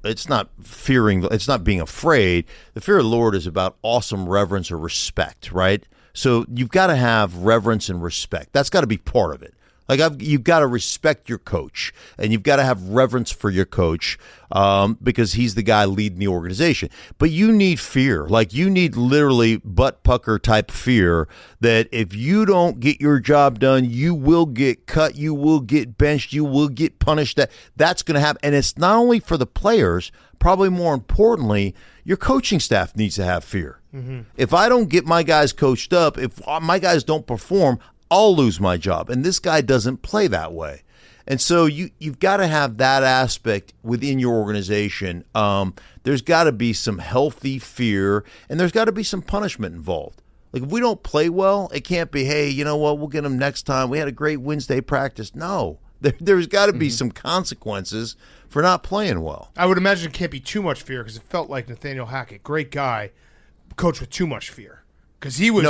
it's not fearing, it's not being afraid. The fear of the Lord is about awesome reverence or respect, right? So you've got to have reverence and respect. That's got to be part of it. Like you've got to respect your coach, and you've got to have reverence for your coach because he's the guy leading the organization. But you need fear. Like you need literally butt pucker type fear that if you don't get your job done, you will get cut, you will get benched, you will get punished. That's going to happen. And it's not only for the players, probably more importantly, your coaching staff needs to have fear. Mm-hmm. If I don't get my guys coached up, if my guys don't perform, I'll lose my job. And this guy doesn't play that way. And so you've got to have that aspect within your organization. There's got to be some healthy fear, and there's got to be some punishment involved. Like if we don't play well, it can't be, hey, you know what, we'll get them next time. We had a great Wednesday practice. No, there's got to be some consequences for not playing well. I would imagine it can't be too much fear because it felt like Nathaniel Hackett, great guy, coach with too much fear. Because he was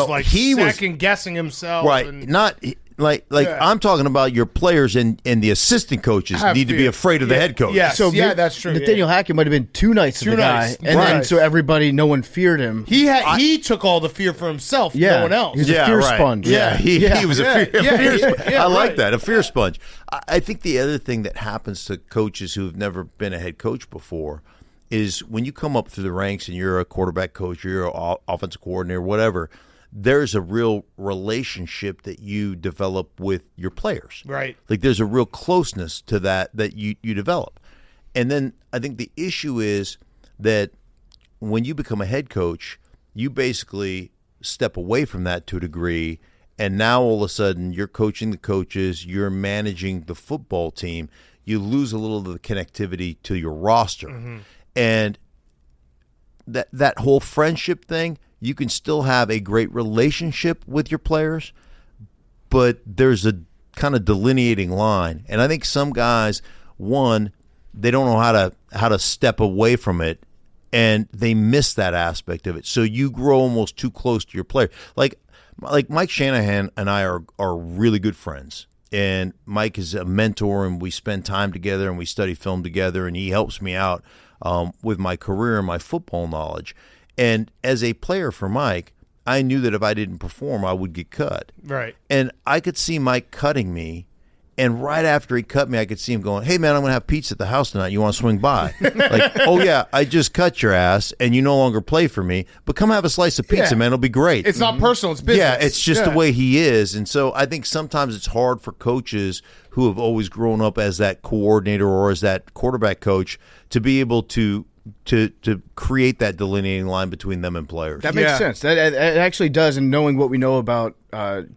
second guessing himself. Right. And, not like I'm talking about your players and the assistant coaches need to be afraid of the head coach. Yes. So that's true. Nathaniel Hackett might have been two nights of the guy. And then so everybody, no one feared him. He took all the fear for himself, no one else. He was a fear sponge. Yeah, he was a fear sponge. I like that, a fear Right. sponge. I think the other thing that happens to coaches who've never been a head coach before is when you come up through the ranks and you're a quarterback coach, you're an offensive coordinator, whatever, there's a real relationship that you develop with your players. Right. Like there's a real closeness to that you develop. And then I think the issue is that when you become a head coach, you basically step away from that to a degree, and now all of a sudden you're coaching the coaches, you're managing the football team, you lose a little of the connectivity to your roster. Mm-hmm. And that whole friendship thing, you can still have a great relationship with your players, but there's a kind of delineating line. And I think some guys, one, they don't know how to step away from it, and they miss that aspect of it. So you grow almost too close to your player. Like Mike Shanahan and I are really good friends. And Mike is a mentor, and we spend time together, and we study film together, and he helps me out with my career and my football knowledge. And as a player for Mike, I knew that if I didn't perform, I would get cut. Right. And I could see Mike cutting me, and right after he cut me, I could see him going, hey, man, I'm going to have pizza at the house tonight. You want to swing by? Like, oh, yeah, I just cut your ass, and you no longer play for me, but come have a slice of pizza, man. It'll be great. It's not personal. It's business. Yeah, it's just the way he is. And so I think sometimes it's hard for coaches who have always grown up as that coordinator or as that quarterback coach to be able to create that delineating line between them and players. That makes sense. That it actually does. And knowing what we know about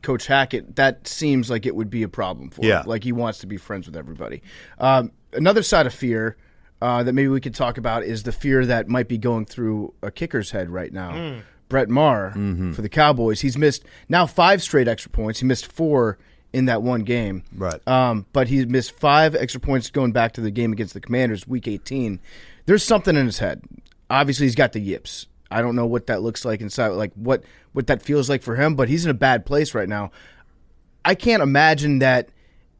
Coach Hackett, that seems like it would be a problem for him. Like he wants to be friends with everybody. Another side of fear that maybe we could talk about is the fear that might be going through a kicker's head right now. Brett Maher for the Cowboys. He's missed now 5 straight extra points. He missed 4 in that one game. Right. But he missed 5 extra points going back to the game against the Commanders, Week 18. There's something in his head. Obviously, he's got the yips. I don't know what that looks like inside, like what that feels like for him, but he's in a bad place right now. I can't imagine that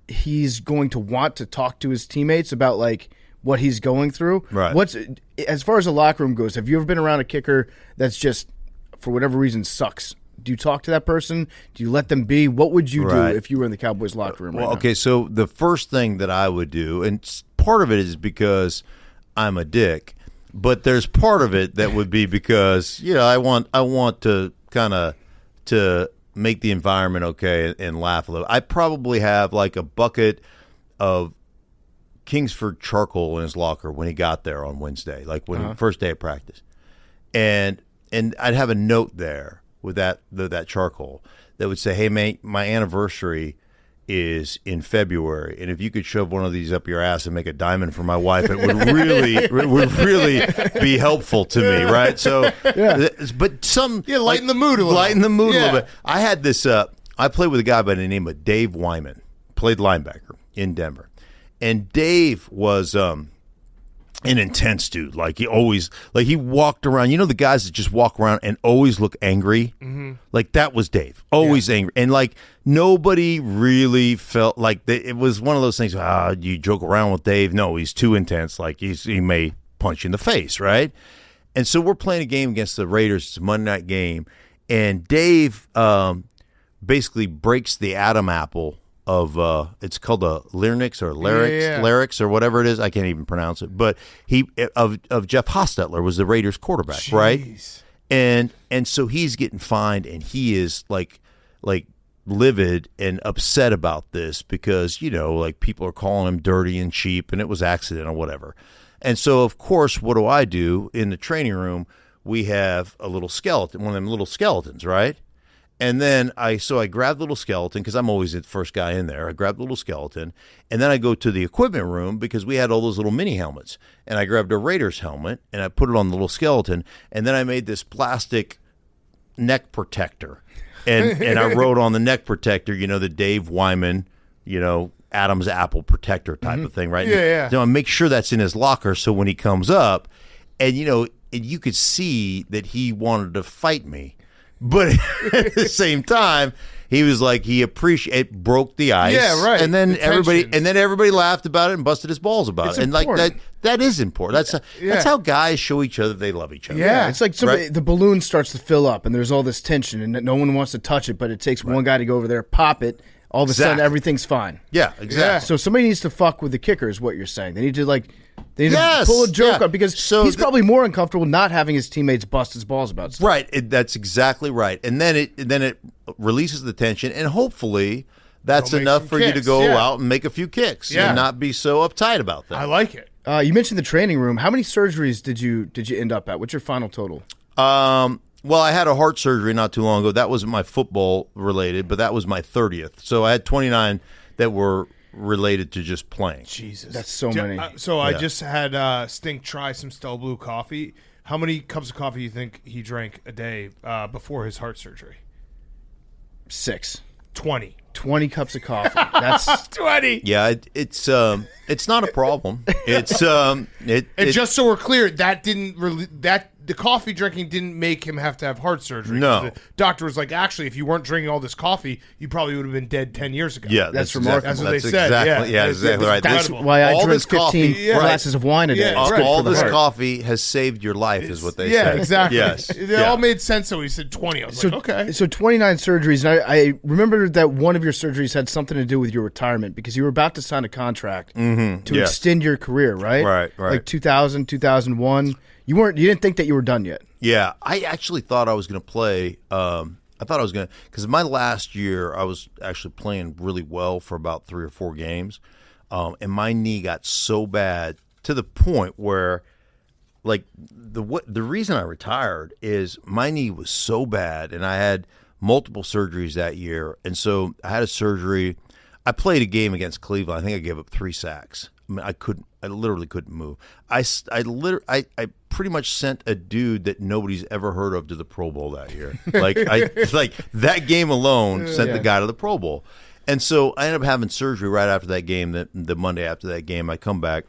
he's going to want to talk to his teammates about like what he's going through. Right. As far as the locker room goes, have you ever been around a kicker that's just, for whatever reason, sucks? Do you talk to that person? Do you let them be? What would you do if you were in the Cowboys locker room right now? Okay, so the first thing that I would do, and part of it is because I'm a dick, but there's part of it that would be because I want to kind of to make the environment okay and laugh a little. I probably have like a bucket of Kingsford charcoal in his locker when he got there on Wednesday, like when first day of practice, and I'd have a note there with that charcoal that would say, "Hey, mate, my anniversary is in February, and if you could shove one of these up your ass and make a diamond for my wife, it would really be helpful to me, right?" So, but lighten the mood a little. Lighten the mood a little bit. I had this. I played with a guy by the name of Dave Wyman, played linebacker in Denver, and Dave was an intense dude. Like he walked around. You know the guys that just walk around and always look angry? Mm-hmm. Like that was Dave. Always angry. And like nobody really felt like it was one of those things, you joke around with Dave. No, he's too intense. Like he may punch you in the face, right? And so we're playing a game against the Raiders. It's a Monday night game. And Dave basically breaks the Adam apple it's called a Larynx or Larynx, Yeah. Larynx or whatever it is. I can't even pronounce it. But of Jeff Hostetler was the Raiders quarterback, right? Jeez. And so he's getting fined, and he is like livid and upset about this because, like people are calling him dirty and cheap, and it was accidental, whatever. And so, of course, what do? In the training room, we have a little skeleton, one of them little skeletons, right? And then I grabbed the little skeleton because I'm always the first guy in there. I grabbed the little skeleton, and then I go to the equipment room because we had all those little mini helmets. And I grabbed a Raiders helmet, and I put it on the little skeleton, and then I made this plastic neck protector. And I wrote on the neck protector, the Dave Wyman, Adam's apple protector type of thing, right? Yeah. So I make sure that's in his locker so when he comes up, and, you could see that he wanted to fight me. But at the same time, he was like it broke the ice. Yeah, right. And then The everybody laughed about it and busted his balls about It's it. And like important. that is important. That's how guys show each other they love each other. Yeah. It's like the balloon starts to fill up, and there's all this tension, and no one wants to touch it, but it takes one guy to go over there, pop it. All of a sudden, Exactly. everything's fine. Yeah, exactly. So somebody needs to fuck with the kicker, is what you're saying. They need to Yes, pull a joke yeah. up because So he's probably more uncomfortable not having his teammates bust his balls about stuff. Right. That's exactly right. And then it releases the tension, and hopefully that's Go make enough some for you to kicks, go yeah. out and make a few kicks Yeah. and not be so uptight about that. I like it. You mentioned the training room. How many surgeries did you end up at? What's your final total? Well, I had a heart surgery not too long ago. That wasn't my football related, but that was my 30th. So I had 29 that were related to just playing. Jesus. That's so many. I just had Stink try some Stella Blue coffee. How many cups of coffee do you think he drank a day before his heart surgery? 6. 20. 20 cups of coffee. That's 20. Yeah, it's not a problem. It's And just so we're clear, the coffee drinking didn't make him have to have heart surgery. No. The doctor was like, actually, if you weren't drinking all this coffee, you probably would have been dead 10 years ago. yeah, That's exactly- remarkable. That's what they that's said, Exactly, yeah. exactly right. that's incredible. why I all drink this 15 coffee- yeah. glasses of wine a day. Yeah, It's right. good all for the this heart. coffee has saved your life, is what they Yeah, say. exactly. Yes. It Yeah. all made sense, so he said 20. I was like, okay. So 29 surgeries, and I remember that one of your surgeries had something to do with your retirement because you were about to sign a contract to yes. extend your career, right? Right. Like 2000, 2001. You didn't think that you were done yet. Yeah, I actually thought I was going to play. I thought I was going to, because my last year I was actually playing really well for about 3 or 4 games, and my knee got so bad to the point where, like, the reason I retired is my knee was so bad, and I had multiple surgeries that year, and so I had a surgery. I played a game against Cleveland. I think I gave up 3 sacks. I mean, I literally couldn't move. I pretty much sent a dude that nobody's ever heard of to the Pro Bowl that year. Like that game alone sent the guy to the Pro Bowl. And so I ended up having surgery right after that game. The Monday after that game, I come back,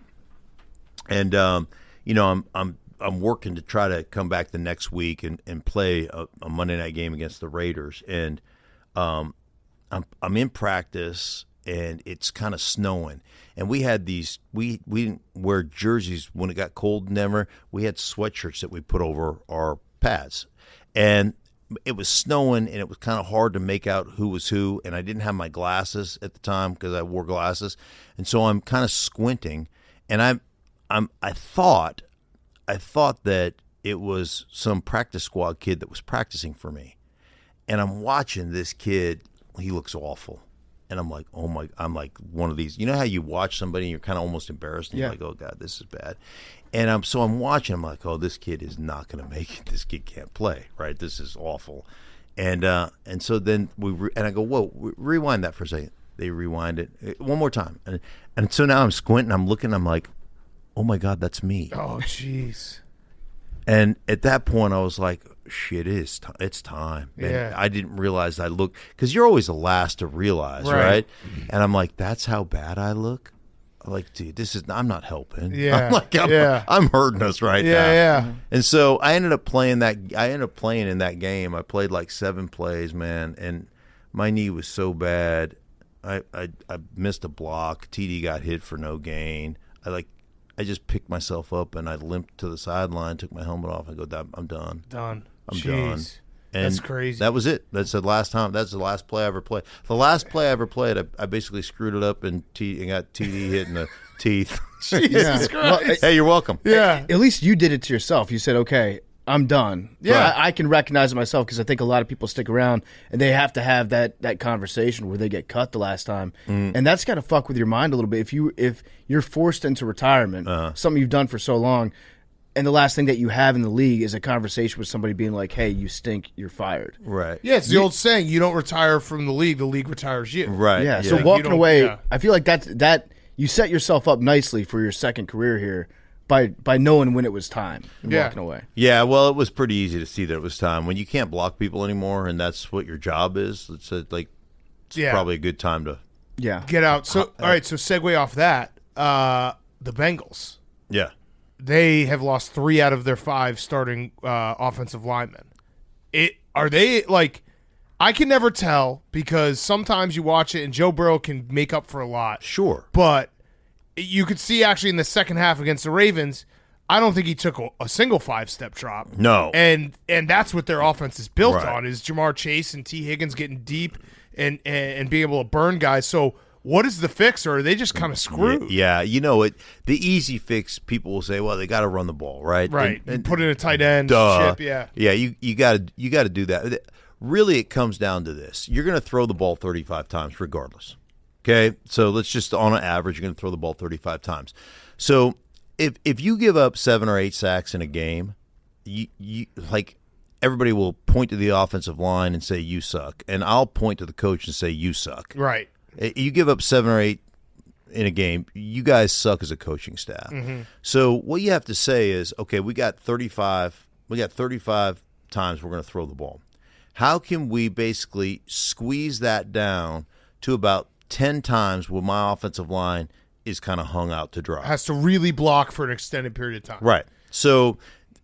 and I'm working to try to come back the next week and play a Monday night game against the Raiders. And I'm in practice, and it's kind of snowing. And we had these, we didn't wear jerseys when it got cold in Denver. We had sweatshirts that we put over our pads. And it was snowing, and it was kind of hard to make out who was who. And I didn't have my glasses at the time because I wore glasses. And so I'm kind of squinting. And I thought that it was some practice squad kid that was practicing for me. And I'm watching this kid. He looks awful. And I'm like, oh my, I'm like one of these, you know how you watch somebody and you're kind of almost embarrassed and you're like, oh God, this is bad. And I'm watching, I'm like, oh, this kid is not going to make it. This kid can't play, right? This is awful. And so then and I go, whoa, rewind that for a second. They rewind it one more time. And so now I'm squinting, I'm looking, I'm like, oh my God, that's me. Oh, jeez. And at that point, I was like, shit, it's time. And Yeah. I didn't realize I looked, because you're always the last to realize, right? And I'm like, that's how bad I look? I'm like, dude, I'm not helping. Yeah. I'm like, I'm hurting us right now. Yeah. And so I ended up playing in that game. I played like 7 plays, man, and my knee was so bad. I missed a block. TD got hit for no gain. I just picked myself up and I limped to the sideline, took my helmet off, and go, I'm done. Done. I'm Jeez. done. And That's crazy. That was it. That's the last time. That's the last play I ever played. The last play I ever played, I basically screwed it up and got TD hit in the teeth. Jesus Christ. Hey, you're welcome. Yeah. At least you did it to yourself. You said, okay, I'm done. Yeah. I can recognize it myself because I think a lot of people stick around and they have to have that conversation where they get cut the last time. And that's got to fuck with your mind a little bit. If you're forced into retirement, something you've done for so long, and the last thing that you have in the league is a conversation with somebody being like, hey, you stink, you're fired. Right. Yeah, it's the old saying, you don't retire from the league retires you. Right. Yeah, Yeah. so Like, walking you don't- away, yeah. I feel like that you set yourself up nicely for your second career here by knowing when it was time and Yeah. walking away. Yeah, well, it was pretty easy to see that it was time. When you can't block people anymore and that's what your job is, it's Yeah. probably a good time to. Yeah. Get out. So, all right, so segue off that, the Bengals. Yeah. They have lost 3 out of their 5 starting offensive linemen. Are they like? I can never tell because sometimes you watch it and Joe Burrow can make up for a lot. Sure. But you could see actually in the second half against the Ravens, I don't think he took a single 5-step drop. No. And that's what their offense is built Right. on is Jamar Chase and T. Higgins getting deep and being able to burn guys. So what is the fix, or are they just kind of screwed? Yeah, you know it. The easy fix, people will say, well, they got to run the ball, right? Right. And Put in a tight end, duh. chip, yeah. Yeah, you got to do that. Really, it comes down to this: you're going to throw the ball 35 times, regardless. Okay, so let's just on an average, you're going to throw the ball 35 times. So if you give up 7 or 8 sacks in a game, you like everybody will point to the offensive line and say you suck, and I'll point to the coach and say you suck. Right. You give up 7 or 8 in a game, you guys suck as a coaching staff. So what you have to say is, okay, we got 35 times we're going to throw the ball. How can we basically squeeze that down to about 10 times where my offensive line is kind of hung out to dry? Has to really block for an extended period of time. Right. So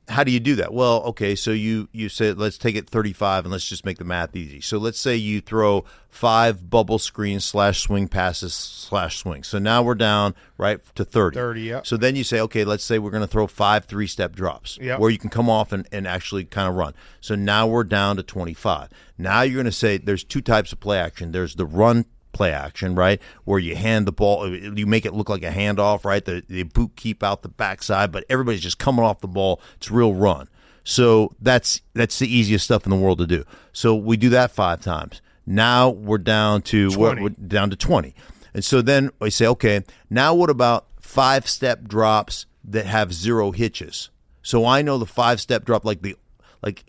how do you do that? Well, okay, so you said let's take it 35 and let's just make the math easy. So let's say you throw 5 bubble screens / swing passes / swing. So now we're down right to 30. 30, yeah. So then you say, okay, let's say we're going to throw 5 3-step drops Yep. where you can come off and actually kind of run. So now we're down to 25. Now you're going to say there's 2 types of play action. There's the run play action, right, where you hand the ball, you make it look like a handoff, right? The boot keep out the backside, but everybody's just coming off the ball. It's real run. So that's the easiest stuff in the world to do. So we do that 5 times. Now we're down to 20. we're down to 20. And so then I say, okay, now what about 5-step drops that have 0 hitches? So I know the 5-step drop, like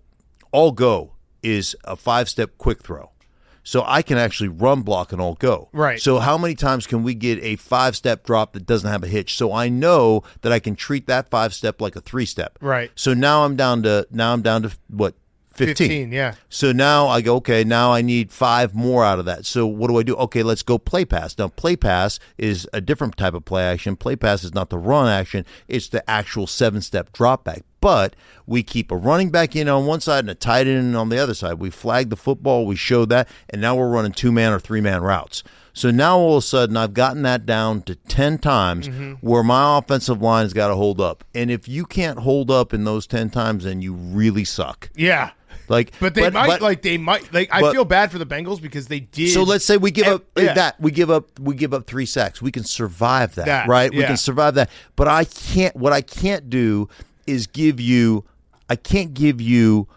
all go is a 5-step quick throw. So I can actually run block and all go. Right. So how many times can we get a 5-step drop that doesn't have a hitch? So I know that I can treat that 5-step like a 3-step. Right. So now I'm down to what? 15. Yeah. So now I go, okay, now I need 5 more out of that. So what do I do? Okay, let's go play pass. Now, play pass is a different type of play action. Play pass is not the run action. It's the actual 7-step drop back. But we keep a running back in on one side and a tight end on the other side. We flag the football. We show that. And now we're running 2-man or 3-man routes. So now all of a sudden I've gotten that down to 10 times where my offensive line has got to hold up. And if you can't hold up in those 10 times, then you really suck. Yeah. Like, But they might. I feel bad for the Bengals because they did. So let's say we give up yeah. that. We give up 3 sacks. We can survive that, right? We yeah. can survive that. But I can't. What I can't do is give you. I can't give you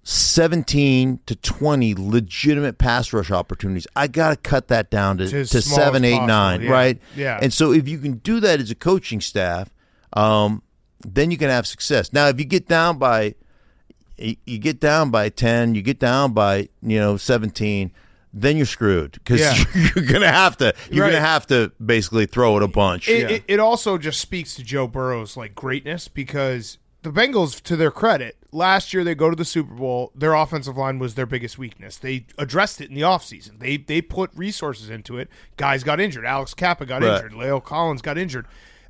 17 to 20 legitimate pass rush opportunities. I got to cut that down to as small 7, as 8, possible. 9, Yeah. right? Yeah. And so if you can do that as a coaching staff, then you can have success. Now, if you get down by 10, you get down by 17, then you're screwed because Yeah. you're gonna have to basically throw it a bunch. It also just speaks to Joe Burrow's greatness because the Bengals, to their credit, last year they go to the Super Bowl. Their offensive line was their biggest weakness. They addressed it in the offseason. They put resources into it. Guys got injured. Alex Kappa got injured. Leo Collins got injured.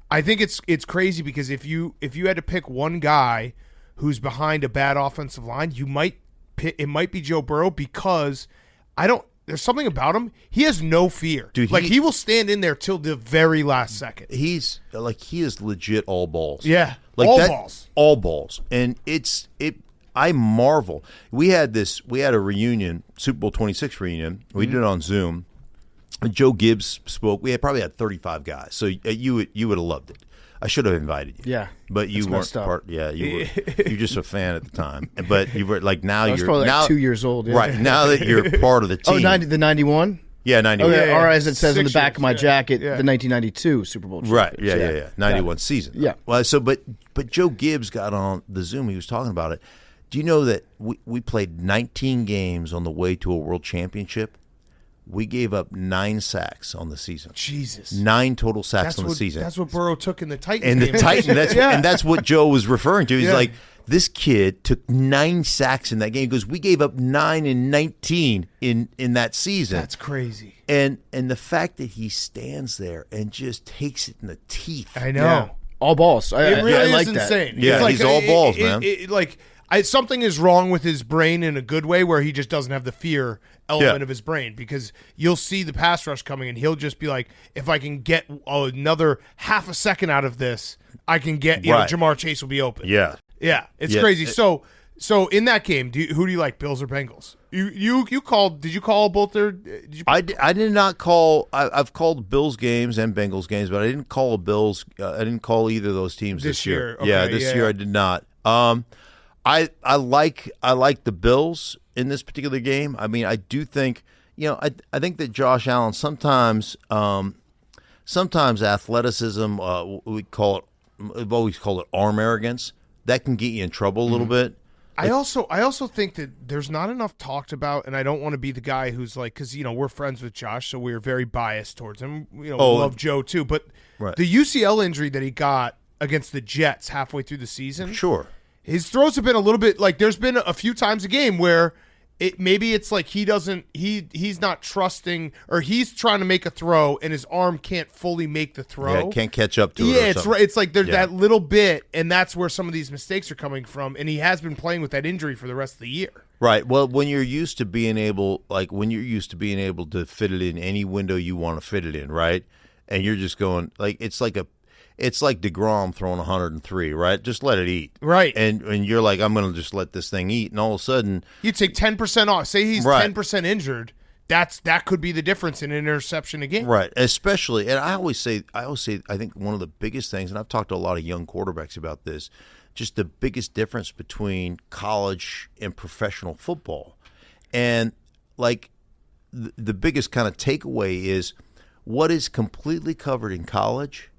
I think it's crazy because if you had to pick one guy who's behind a bad offensive line, it might be Joe Burrow because there's something about him. He has no fear. Dude, he will stand in there till the very last second. He is legit all balls. Yeah, Like all that- balls. all balls, and I marvel. We had a reunion, Super Bowl 26 reunion. We did it on Zoom. Joe Gibbs spoke. We probably had 35 guys. So you would have loved it. I should have invited you. Yeah, but you weren't part. Yeah, you were just a fan at the time. But you were like now I was you're probably now 2 years old. Yeah. right now that you're part of the team. The 91. Yeah, 91. Oh, yeah, or as it says on the 6 back of my years, jacket, yeah. the 1992 Super Bowl. Right. champions. Yeah. 91 season. Yeah. Well, but Joe Gibbs got on the Zoom. He was talking about it. Do you know that we played 19 games on the way to a world championship? We gave up 9 sacks on the season. Jesus. 9 total sacks on the season. That's what Burrow took in the Titans And the game. Titan, that's what Joe was referring to. He's Yeah. like, this kid took 9 sacks in that game. He goes, we gave up 9 and 19 in that season. That's crazy. And the fact that he stands there and just takes it in the teeth. I know. Yeah. All balls. It really I like is that. insane. Yeah, It's he's all balls, man. Something is wrong with his brain in a good way where he just doesn't have the fear element Yeah. of his brain, because you'll see the pass rush coming and he'll just be like, if I can get another half a second out of this, I can get, Right. Jamar Chase will be open. Yeah. Yeah, it's Yeah. crazy. So in that game, who do you like, Bills or Bengals? You called? Did you call both their? Did you, I did not call. I've called Bills games and Bengals games, but I didn't call Bills. I didn't call either of those teams This this year. year. Okay, yeah, this year yeah. I did not. I like the Bills in this particular game. I mean, I do think I think that Josh Allen sometimes athleticism we've always called it arm arrogance, that can get you in trouble a little bit. I also think that there's not enough talked about, and I don't want to be the guy who's like, because we're friends with Josh, so we're very biased towards him. We love Joe too, but Right. the UCL injury that he got against the Jets halfway through the season, Sure. his throws have been a little bit like, there's been a few times a game where it's like he's not trusting, or he's trying to make a throw and his arm can't fully make the throw. Yeah, can't catch up to it. Yeah, or it's something. right. It's like there's Yeah. that little bit, and that's where some of these mistakes are coming from. And he has been playing with that injury for the rest of the year. Right. Well, when you're used to being able to fit it in any window you want to fit it in, right? And you're just going it's like DeGrom throwing 103, right? Just let it eat. Right. And you're like, I'm going to just let this thing eat, and all of a sudden, You take 10% off. Say he's Right. 10% injured. That could be the difference in an interception a game. right? Especially, and I always say, I think one of the biggest things, and I've talked to a lot of young quarterbacks about this, just the biggest difference between college and professional football, and like the biggest kind of takeaway is what is completely covered in college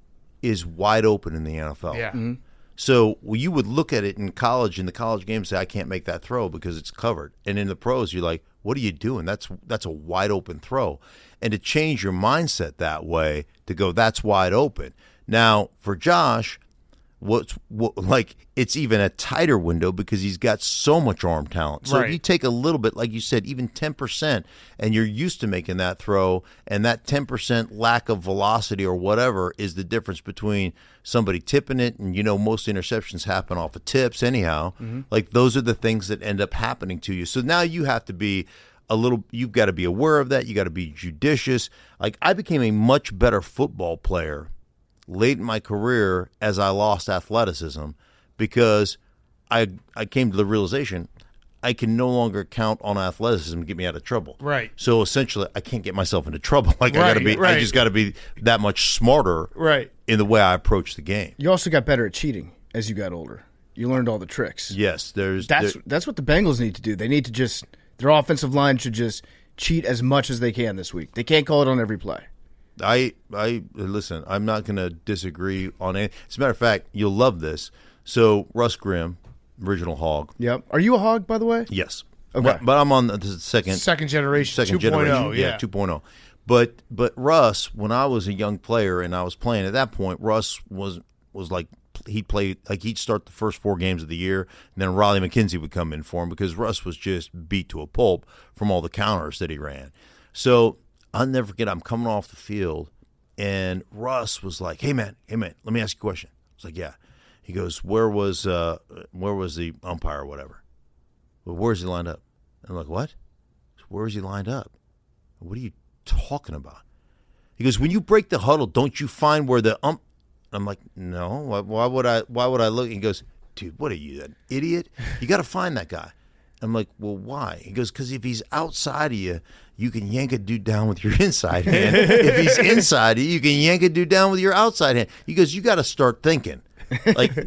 is wide open in the NFL. Yeah. So you would look at it in the college game and say, I can't make that throw because it's covered. And in the pros, you're like, what are you doing? That's a wide open throw. And to change your mindset that way, to go, that's wide open. Now, for Josh, it's even a tighter window because he's got so much arm talent. So Right. if you take a little bit, like you said, even 10%, and you're used to making that throw, and that 10% lack of velocity or whatever is the difference between somebody tipping it, and most interceptions happen off of tips anyhow. Like those are the things that end up happening to you. So now you have to be you've got to be aware of that. You got to be judicious. Like I became a much better football player late in my career as I lost athleticism because I came to the realization I can no longer count on athleticism to get me out of trouble. Right. So essentially, I can't get myself into trouble. I Right. just got to be that much smarter. Right. In the way I approach the game. You also got better at cheating as you got older. You learned all the tricks. Yes, That's what the Bengals need to do. They need to their offensive line should just cheat as much as they can this week. They can't call it on every play. I listen. I'm not going to disagree on it. As a matter of fact, you'll love this. So Russ Grimm, original Hog. Yep. Are you a hog, by the way? Yes. Okay. But I'm on the second generation, 2.0. generation. Yeah. 2.0. But Russ, when I was a young player and I was playing at that point, Russ was like he'd start the first 4 games of the year, and then Riley McKenzie would come in for him because Russ was just beat to a pulp from all the counters that he ran. So I'll never forget, I'm coming off the field, and Russ was like, hey man, let me ask you a question. I was like, yeah. He goes, where was the umpire or whatever? Well, where's he lined up? And I'm like, what? Where is he lined up? What are you talking about? He goes, when you break the huddle, don't you find where the I'm like, no. Why would I look? He goes, dude, what are you, an idiot? You got to find that guy. I'm like, well, why? He goes, because if he's outside of you, you can yank a dude down with your inside hand. If he's inside of you, you can yank a dude down with your outside hand. He goes, you got to start thinking.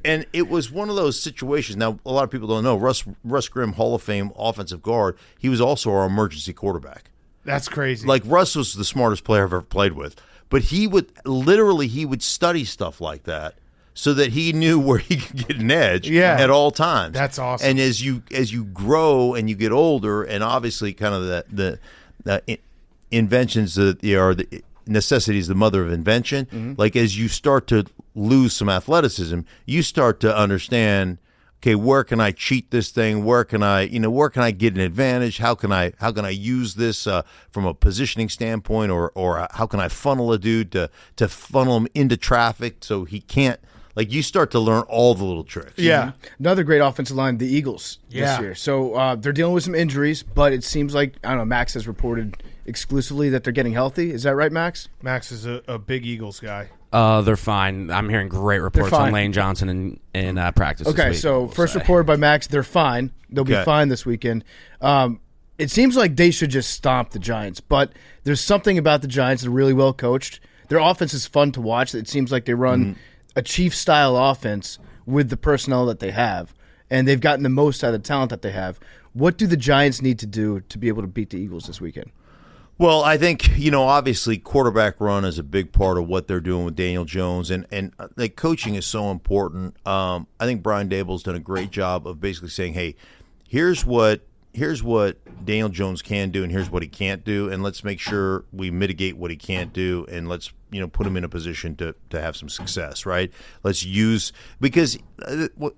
And it was one of those situations. Now, a lot of people don't know, Russ Grimm, Hall of Fame offensive guard, he was also our emergency quarterback. That's crazy. Like, Russ was the smartest player I've ever played with. But he would study stuff like that so that he knew where he could get an edge at all times. That's awesome. And as you grow and you get older, and obviously kind of the inventions that are the necessity is the mother of invention. Mm-hmm. Like, as you start to lose some athleticism, you start to understand, okay, where can I cheat this thing? Where can I get an advantage? How can I use this from a positioning standpoint, or how can I funnel a dude to funnel him into traffic so he can't? Like, you start to learn all the little tricks. Yeah. Mm-hmm. Another great offensive line, the Eagles this year. So they're dealing with some injuries, but it seems like, I don't know, Max has reported exclusively that they're getting healthy. Is that right, Max? Max is a big Eagles guy. They're fine. I'm hearing great reports on Lane Johnson in practice. Okay, so first report by Max, they're fine. They'll be fine this weekend. It seems like they should just stomp the Giants, but there's something about the Giants that are really well coached. Their offense is fun to watch. It seems like they run a Chiefs-style offense with the personnel that they have, and they've gotten the most out of the talent that they have. What do the Giants need to do to be able to beat the Eagles this weekend? Well, I think, obviously quarterback run is a big part of what they're doing with Daniel Jones, and like, coaching is so important. I think Brian Daboll's done a great job of basically saying, hey, here's what Daniel Jones can do and here's what he can't do, and let's make sure we mitigate what he can't do, and let's put him in a position to have some success, right? Let's use, because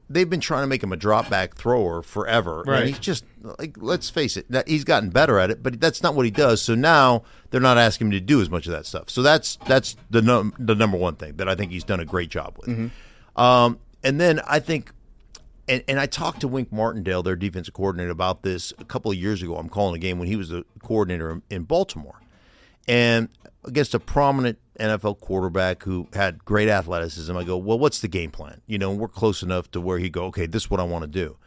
they've been trying to make him a drop back thrower forever, right? And he's just, like, let's face it, he's gotten better at it, but that's not what he does. So now they're not asking him to do as much of that stuff. So that's the number one thing that I think he's done a great job with. Mm-hmm. And then I think, and I talked to Wink Martindale, their defensive coordinator, about this a couple of years ago. I'm calling a game when he was the coordinator in Baltimore, and against a prominent NFL quarterback who had great athleticism. I go, well, what's the game plan? We're close enough to where he'd go, okay, this is what I want to do.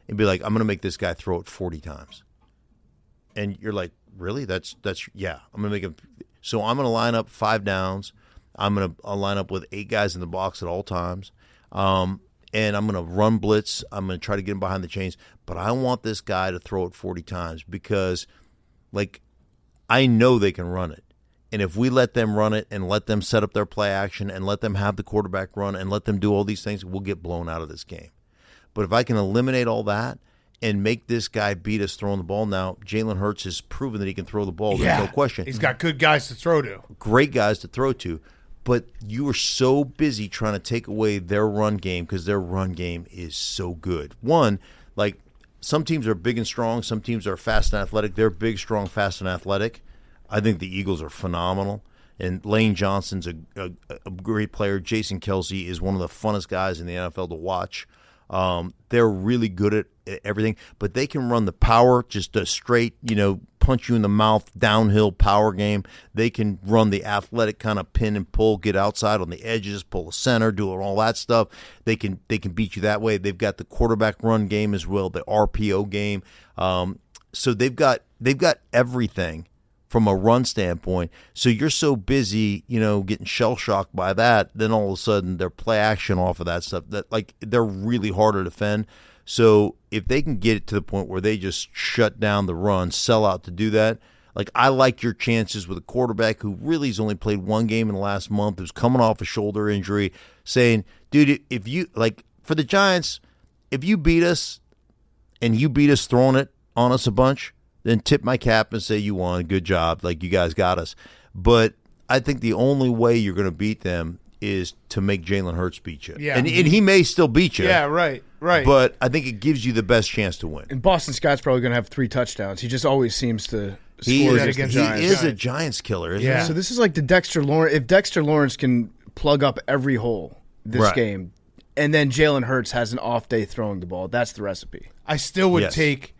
And be like, I'm going to make this guy throw it 40 times. And you're like, really? That's yeah. I'm going to make him. So I'm going to line up 5 downs. I'll line up with 8 guys in the box at all times. And I'm going to run blitz. I'm going to try to get him behind the chains. But I want this guy to throw it 40 times because, like, I know they can run it. And if we let them run it and let them set up their play action and let them have the quarterback run and let them do all these things, we'll get blown out of this game. But if I can eliminate all that and make this guy beat us throwing the ball, now Jalen Hurts has proven that he can throw the ball. There's no question. He's got good guys to throw to. Great guys to throw to. But you are so busy trying to take away their run game because their run game is so good. One, like, some teams are big and strong. Some teams are fast and athletic. They're big, strong, fast, and athletic. I think the Eagles are phenomenal. And Lane Johnson's a great player. Jason Kelsey is one of the funnest guys in the NFL to watch. They're really good at everything, but they can run the power, just a straight, punch you in the mouth, downhill power game. They can run the athletic kind of pin and pull, get outside on the edges, pull the center, do all that stuff. They can beat you that way. They've got the quarterback run game as well, the RPO game. So they've got everything from a run standpoint. So you're so busy, getting shell-shocked by that, then all of a sudden their play action off of that stuff, that, like, they're really hard to defend. So if they can get it to the point where they just shut down the run, sell out to do that, like, I like your chances with a quarterback who really has only played 1 game in the last month, who's coming off a shoulder injury, saying, dude, if you, like, for the Giants, if you beat us and you beat us throwing it on us a bunch, then tip my cap and say you won. Good job. Like, you guys got us. But I think the only way you're going to beat them is to make Jalen Hurts beat you. Yeah. And he may still beat you. Yeah, right. But I think it gives you the best chance to win. And Boston Scott's probably going to have 3 touchdowns. He just always seems to He score is, against the Giants. he is a Giants killer, isn't Yeah. he? So this is like the Dexter Lawrence. If Dexter Lawrence can plug up every hole this Right. game, and then Jalen Hurts has an off day throwing the ball, that's the recipe. I still would Yes. take,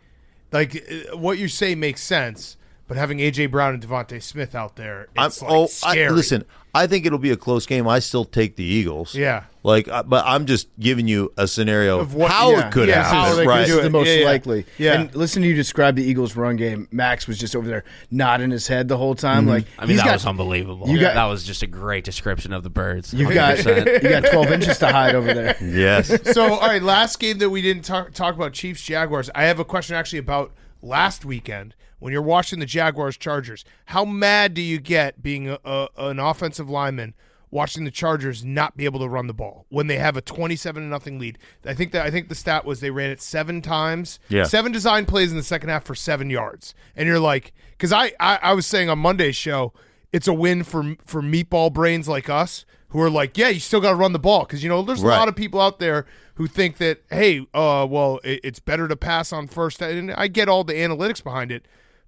like, what you say makes sense, But having A.J. Brown and Devontae Smith out there, it's scary. Listen, I think it'll be a close game. I still take the Eagles. Yeah. But I'm just giving you a scenario of what- how yeah, it could yeah, happen. how they could right. do it. the most Yeah. likely. Yeah. And listen to you describe the Eagles' run game. Max was just over there nodding his head the whole time. Like I mean, he's that got, was unbelievable. that was just a great description of the birds. you got 12 inches to hide over there. Yes. So, all right, last game that we didn't talk about, Chiefs-Jaguars. I have a question actually about last weekend. When you're watching the Jaguars-Chargers, how mad do you get being an offensive lineman watching the Chargers not be able to run the ball when they have a 27-0 lead? I think the stat was they ran it 7 times, 7 design plays in the second half for 7 yards, and you're like, because I was saying on Monday's show, it's a win for meatball brains like us who are like, yeah, you still got to run the ball because there's a lot of people out there who think that it's better to pass on first, and I get all the analytics behind it.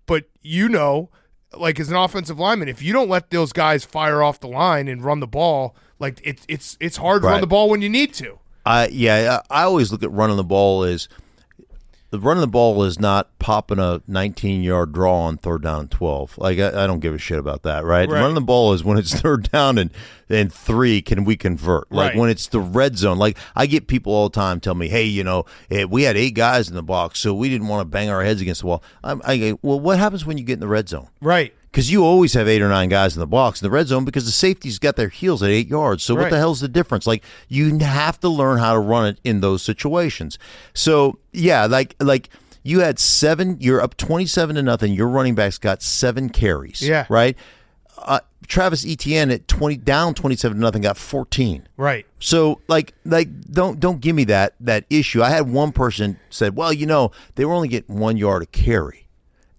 But like as an offensive lineman, if you don't let those guys fire off the line and run the ball, like it's hard to run the ball when you need to. I always look at running the ball as the running the ball is not popping a 19-yard draw on 3rd down and 12. Like I don't give a shit about that, right? Running the ball is when it's 3rd down and 3, can we convert? Like when it's the red zone. Like I get people all the time tell me, hey, we had 8 guys in the box, so we didn't want to bang our heads against the wall. I go, well, what happens when you get in the red zone? Right. Because you always have 8 or 9 guys in the box in the red zone because the safety's got their heels at 8 yards. So what the hell's the difference? Like you have to learn how to run it in those situations. So yeah, like you had 7. You're up 27-0. Your running backs got 7 carries. Yeah. Right. Travis Etienne at down 27-0 got 14. Right. So like don't give me that issue. I had one person said, well, they were only getting 1 yard a carry,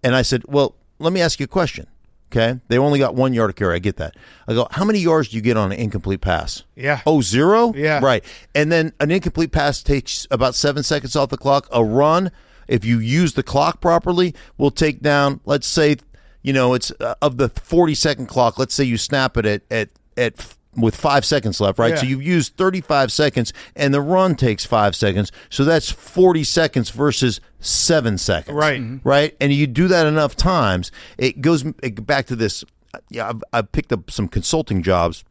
and I said, well, let me ask you a question. Okay, they only got 1 yard to carry. I get that. I go, how many yards do you get on an incomplete pass? Yeah. Oh, 0? Yeah. Right. And then an incomplete pass takes about 7 seconds off the clock. A run, if you use the clock properly, will take down, let's say, it's of the 40-second clock, let's say you snap it at with 5 seconds left, right? Yeah. So you've used 35 seconds, and the run takes 5 seconds. So that's 40 seconds versus 7 seconds. Right. Right? And you do that enough times, it goes back to this. Yeah, I've picked up some consulting jobs,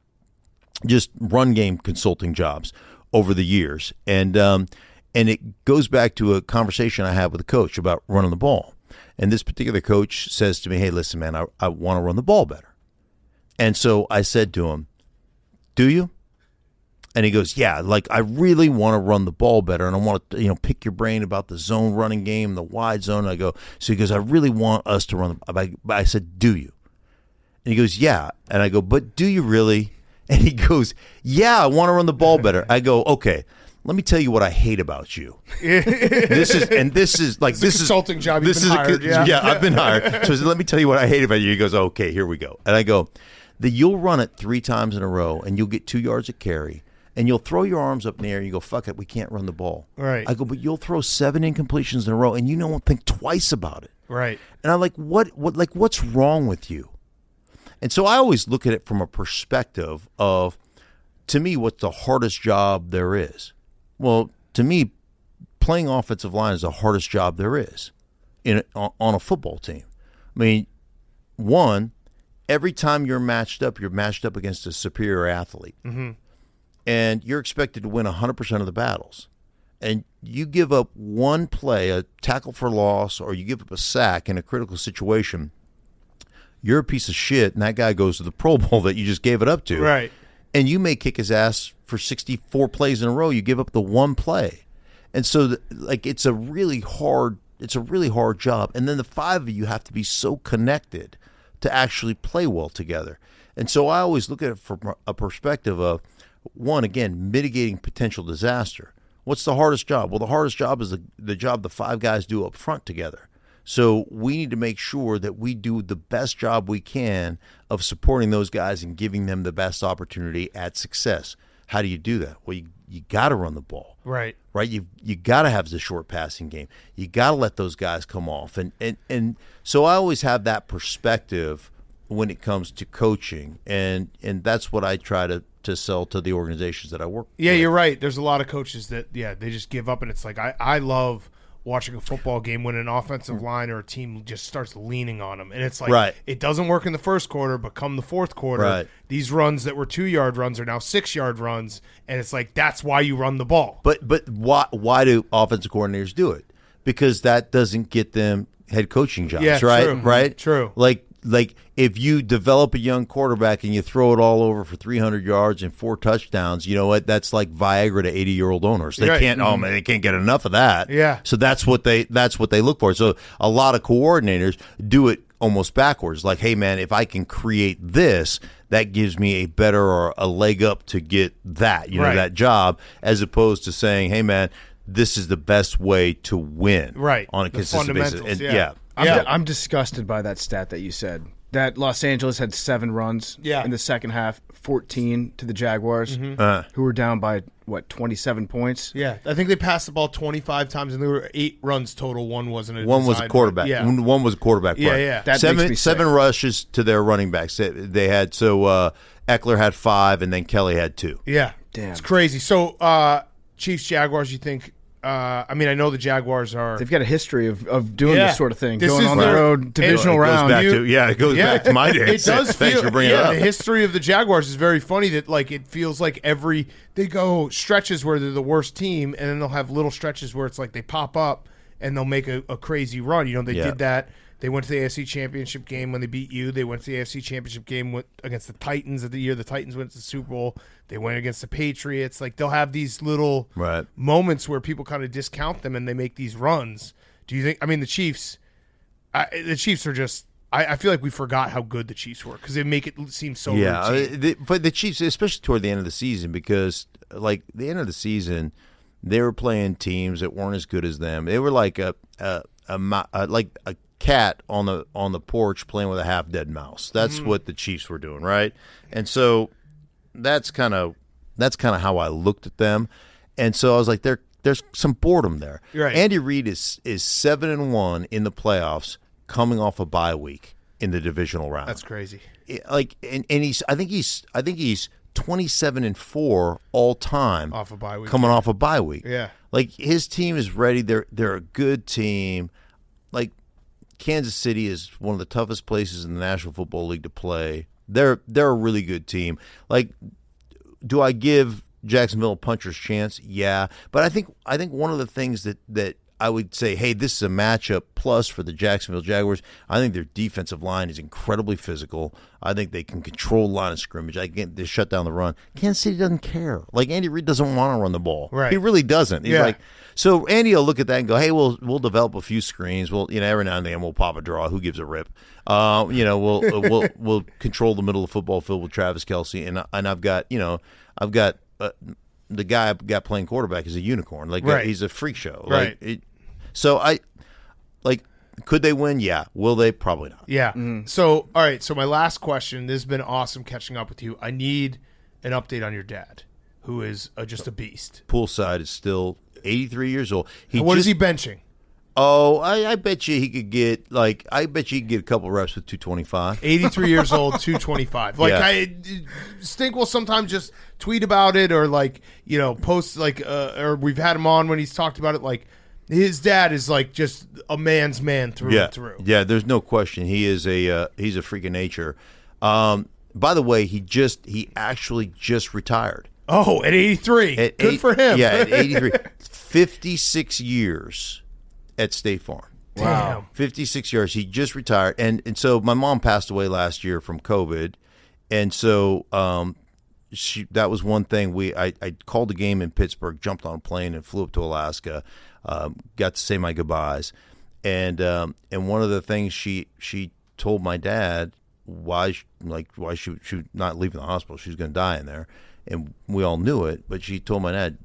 just run game consulting jobs over the years. And it goes back to a conversation I had with a coach about running the ball. And this particular coach says to me, hey, listen, man, I want to run the ball better. And so I said to him, do you? And he goes, yeah, like I really want to run the ball better, and I want to, pick your brain about the zone running game, the wide zone. I go, so he goes, I really want us to run. I said, do you? And he goes, yeah. And I go, but do you really? And he goes, yeah, I want to run the ball better. I go, okay, let me tell you what I hate about you. This is a consulting job. You've been hired, yeah, I've been hired. So he said, let me tell you what I hate about you. He goes, okay, here we go. And I go, that you'll run it 3 times in a row and you'll get 2 yards of carry and you'll throw your arms up in the air and you go, fuck it, we can't run the ball. Right. I go, but you'll throw 7 incompletions in a row and you don't think twice about it. Right. And I'm like, what's wrong with you? And so I always look at it from a perspective of, to me, what's the hardest job there is? Well, to me, playing offensive line is the hardest job there is on a football team. I mean, one, every time you're matched up against a superior athlete. Mm-hmm. And you're expected to win 100% of the battles. And you give up one play, a tackle for loss, or you give up a sack in a critical situation, you're a piece of shit, and that guy goes to the Pro Bowl that you just gave it up to. Right. And you may kick his ass for 64 plays in a row. You give up the one play. And so, it's a really hard job. And then the 5 of you have to be so connected to actually play well together. And so I always look at it from a perspective of, one, again, mitigating potential disaster. What's the hardest job? Well, the hardest job is the job the 5 guys do up front together. So we need to make sure that we do the best job we can of supporting those guys and giving them the best opportunity at success. How do you do that? Well, you got to run the ball. Right. Right? You got to have the short passing game. You got to let those guys come off. And so I always have that perspective when it comes to coaching, and that's what I try to sell to the organizations that I work with. Yeah, you're right. There's a lot of coaches that, they just give up, and it's like I love watching a football game when an offensive line or a team just starts leaning on them. And it's like, Right. it doesn't work in the first quarter, but come the fourth quarter, Right. these runs that were 2-yard runs are now 6-yard runs. And it's like, that's why you run the ball. But why do offensive coordinators do it? Because that doesn't get them head coaching jobs, Yeah, right? true. Right? True. Like if you develop a young quarterback and you throw it all over for 300 yards and 4 touchdowns, you know what? That's like Viagra to 80-year-old owners. They Right. can't. Oh man, they can't get enough of that. Yeah. So that's what they look for. So a lot of coordinators do it almost backwards. Like, hey man, if I can create this, that gives me a better or a leg up to get that, Right. that job, as opposed to saying, hey man, this is the best way to win, Right. on a The consistent basis. fundamentals, And, yeah. I'm disgusted by that stat that you said. That Los Angeles had 7 runs in the second half, 14 to the Jaguars, who were down by, 27 points? Yeah. I think they passed the ball 25 times, and there were 8 runs total. One wasn't a One was a design quarterback. run. Yeah. One was a quarterback. Yeah, run. yeah. That makes me sick. Seven rushes to their running backs. They had Eckler had 5, and then Kelly had 2. Yeah. Damn. It's crazy. So, Chiefs, Jaguars, you think I know the Jaguars are. They've got a history of doing Yeah. this sort of thing, This going is on the their- road, divisional It goes round. back to my days. It does Thanks feel. for bringing it up. The history of the Jaguars is very funny. That like it feels like they go stretches where they're the worst team, and then they'll have little stretches where it's like they pop up and they'll make a crazy run. They did that. They went to the AFC Championship game when they beat you. They went to the AFC Championship game against the Titans of the year. The Titans went to the Super Bowl. They went against the Patriots. Like they'll have these little moments where people kind of discount them and they make these runs. Do you think? I mean, the Chiefs. The Chiefs are just. I feel like we forgot how good the Chiefs were because they make it seem so. routine. But the Chiefs, especially toward the end of the season, because like the end of the season, they were playing teams that weren't as good as them. They were like a cat on the porch playing with a half dead mouse. That's what the Chiefs were doing, right? And so that's kind of how I looked at them. And so I was like, there's some boredom there. Right. Andy Reid is 7-1 in the playoffs, coming off a bye week in the divisional round. That's crazy. Like, and I think he's 27-4 all time Off a bye week. coming off a bye week. Yeah. Like his team is ready. They're a good team. Like Kansas City is one of the toughest places in the National Football League to play. They're a really good team. Like, do I give Jacksonville a puncher's chance? Yeah, but I think one of the things that I would say, hey, this is a matchup plus for the Jacksonville Jaguars. I think their defensive line is incredibly physical. I think they can control line of scrimmage. They shut down the run. Kansas City doesn't care. Like Andy Reid doesn't want to run the ball. Right. He really doesn't. He's Yeah. like, so Andy will look at that and go, hey, we'll develop a few screens. We'll every now and then we'll pop a draw. Who gives a rip? We'll control the middle of the football field with Travis Kelce, and I've got the guy I've got playing quarterback is a unicorn. Like Right. he's a freak show. Right. Could they win? Yeah. Will they? Probably not. Yeah. So, all right. So, my last question. This has been awesome catching up with you. I need an update on your dad, who is just a beast. Poolside is still 83 years old. What is he benching? Oh, I bet you he could get a couple reps with 225. 83 years old, 225. Like Yeah. Stink will sometimes just tweet about it or post or we've had him on when he's talked about it. Like his dad is like just a man's man through and through. Yeah, there's no question. He is he's a freak of nature. By the way, he actually just retired. Oh, at 83. Good for him. Yeah, at 83. 56 years at State Farm. Wow. 56 years. He just retired. And so my mom passed away last year from COVID. And so that was one thing. I called the game in Pittsburgh, jumped on a plane and flew up to Alaska, got to say my goodbyes. And one of the things she told my dad why she was not leaving the hospital. She was going to die in there. And we all knew it, but she told my dad,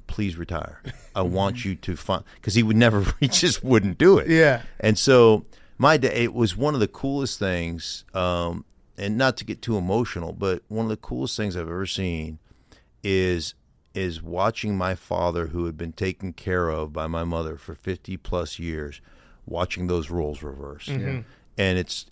please retire. I want you to find, because he just wouldn't do it. Yeah. And so my dad, it was one of the coolest things, and not to get too emotional, but one of the coolest things I've ever seen is watching my father, who had been taken care of by my mother for 50 plus years, watching those roles reverse. Mm-hmm. And it's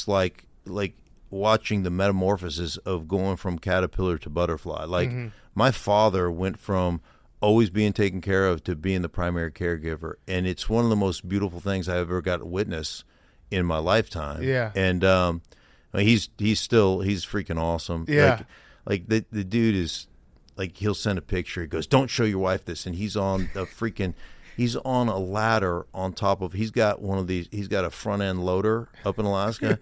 like watching the metamorphosis of going from caterpillar to butterfly. Like my father went from always being taken care of to being the primary caregiver, and it's one of the most beautiful things I've ever got to witness in my lifetime. Yeah. And he's freaking awesome. Yeah. Like the dude is like, he'll send a picture. He goes, "Don't show your wife this," and he's on a ladder on top of. He's got a front end loader up in Alaska.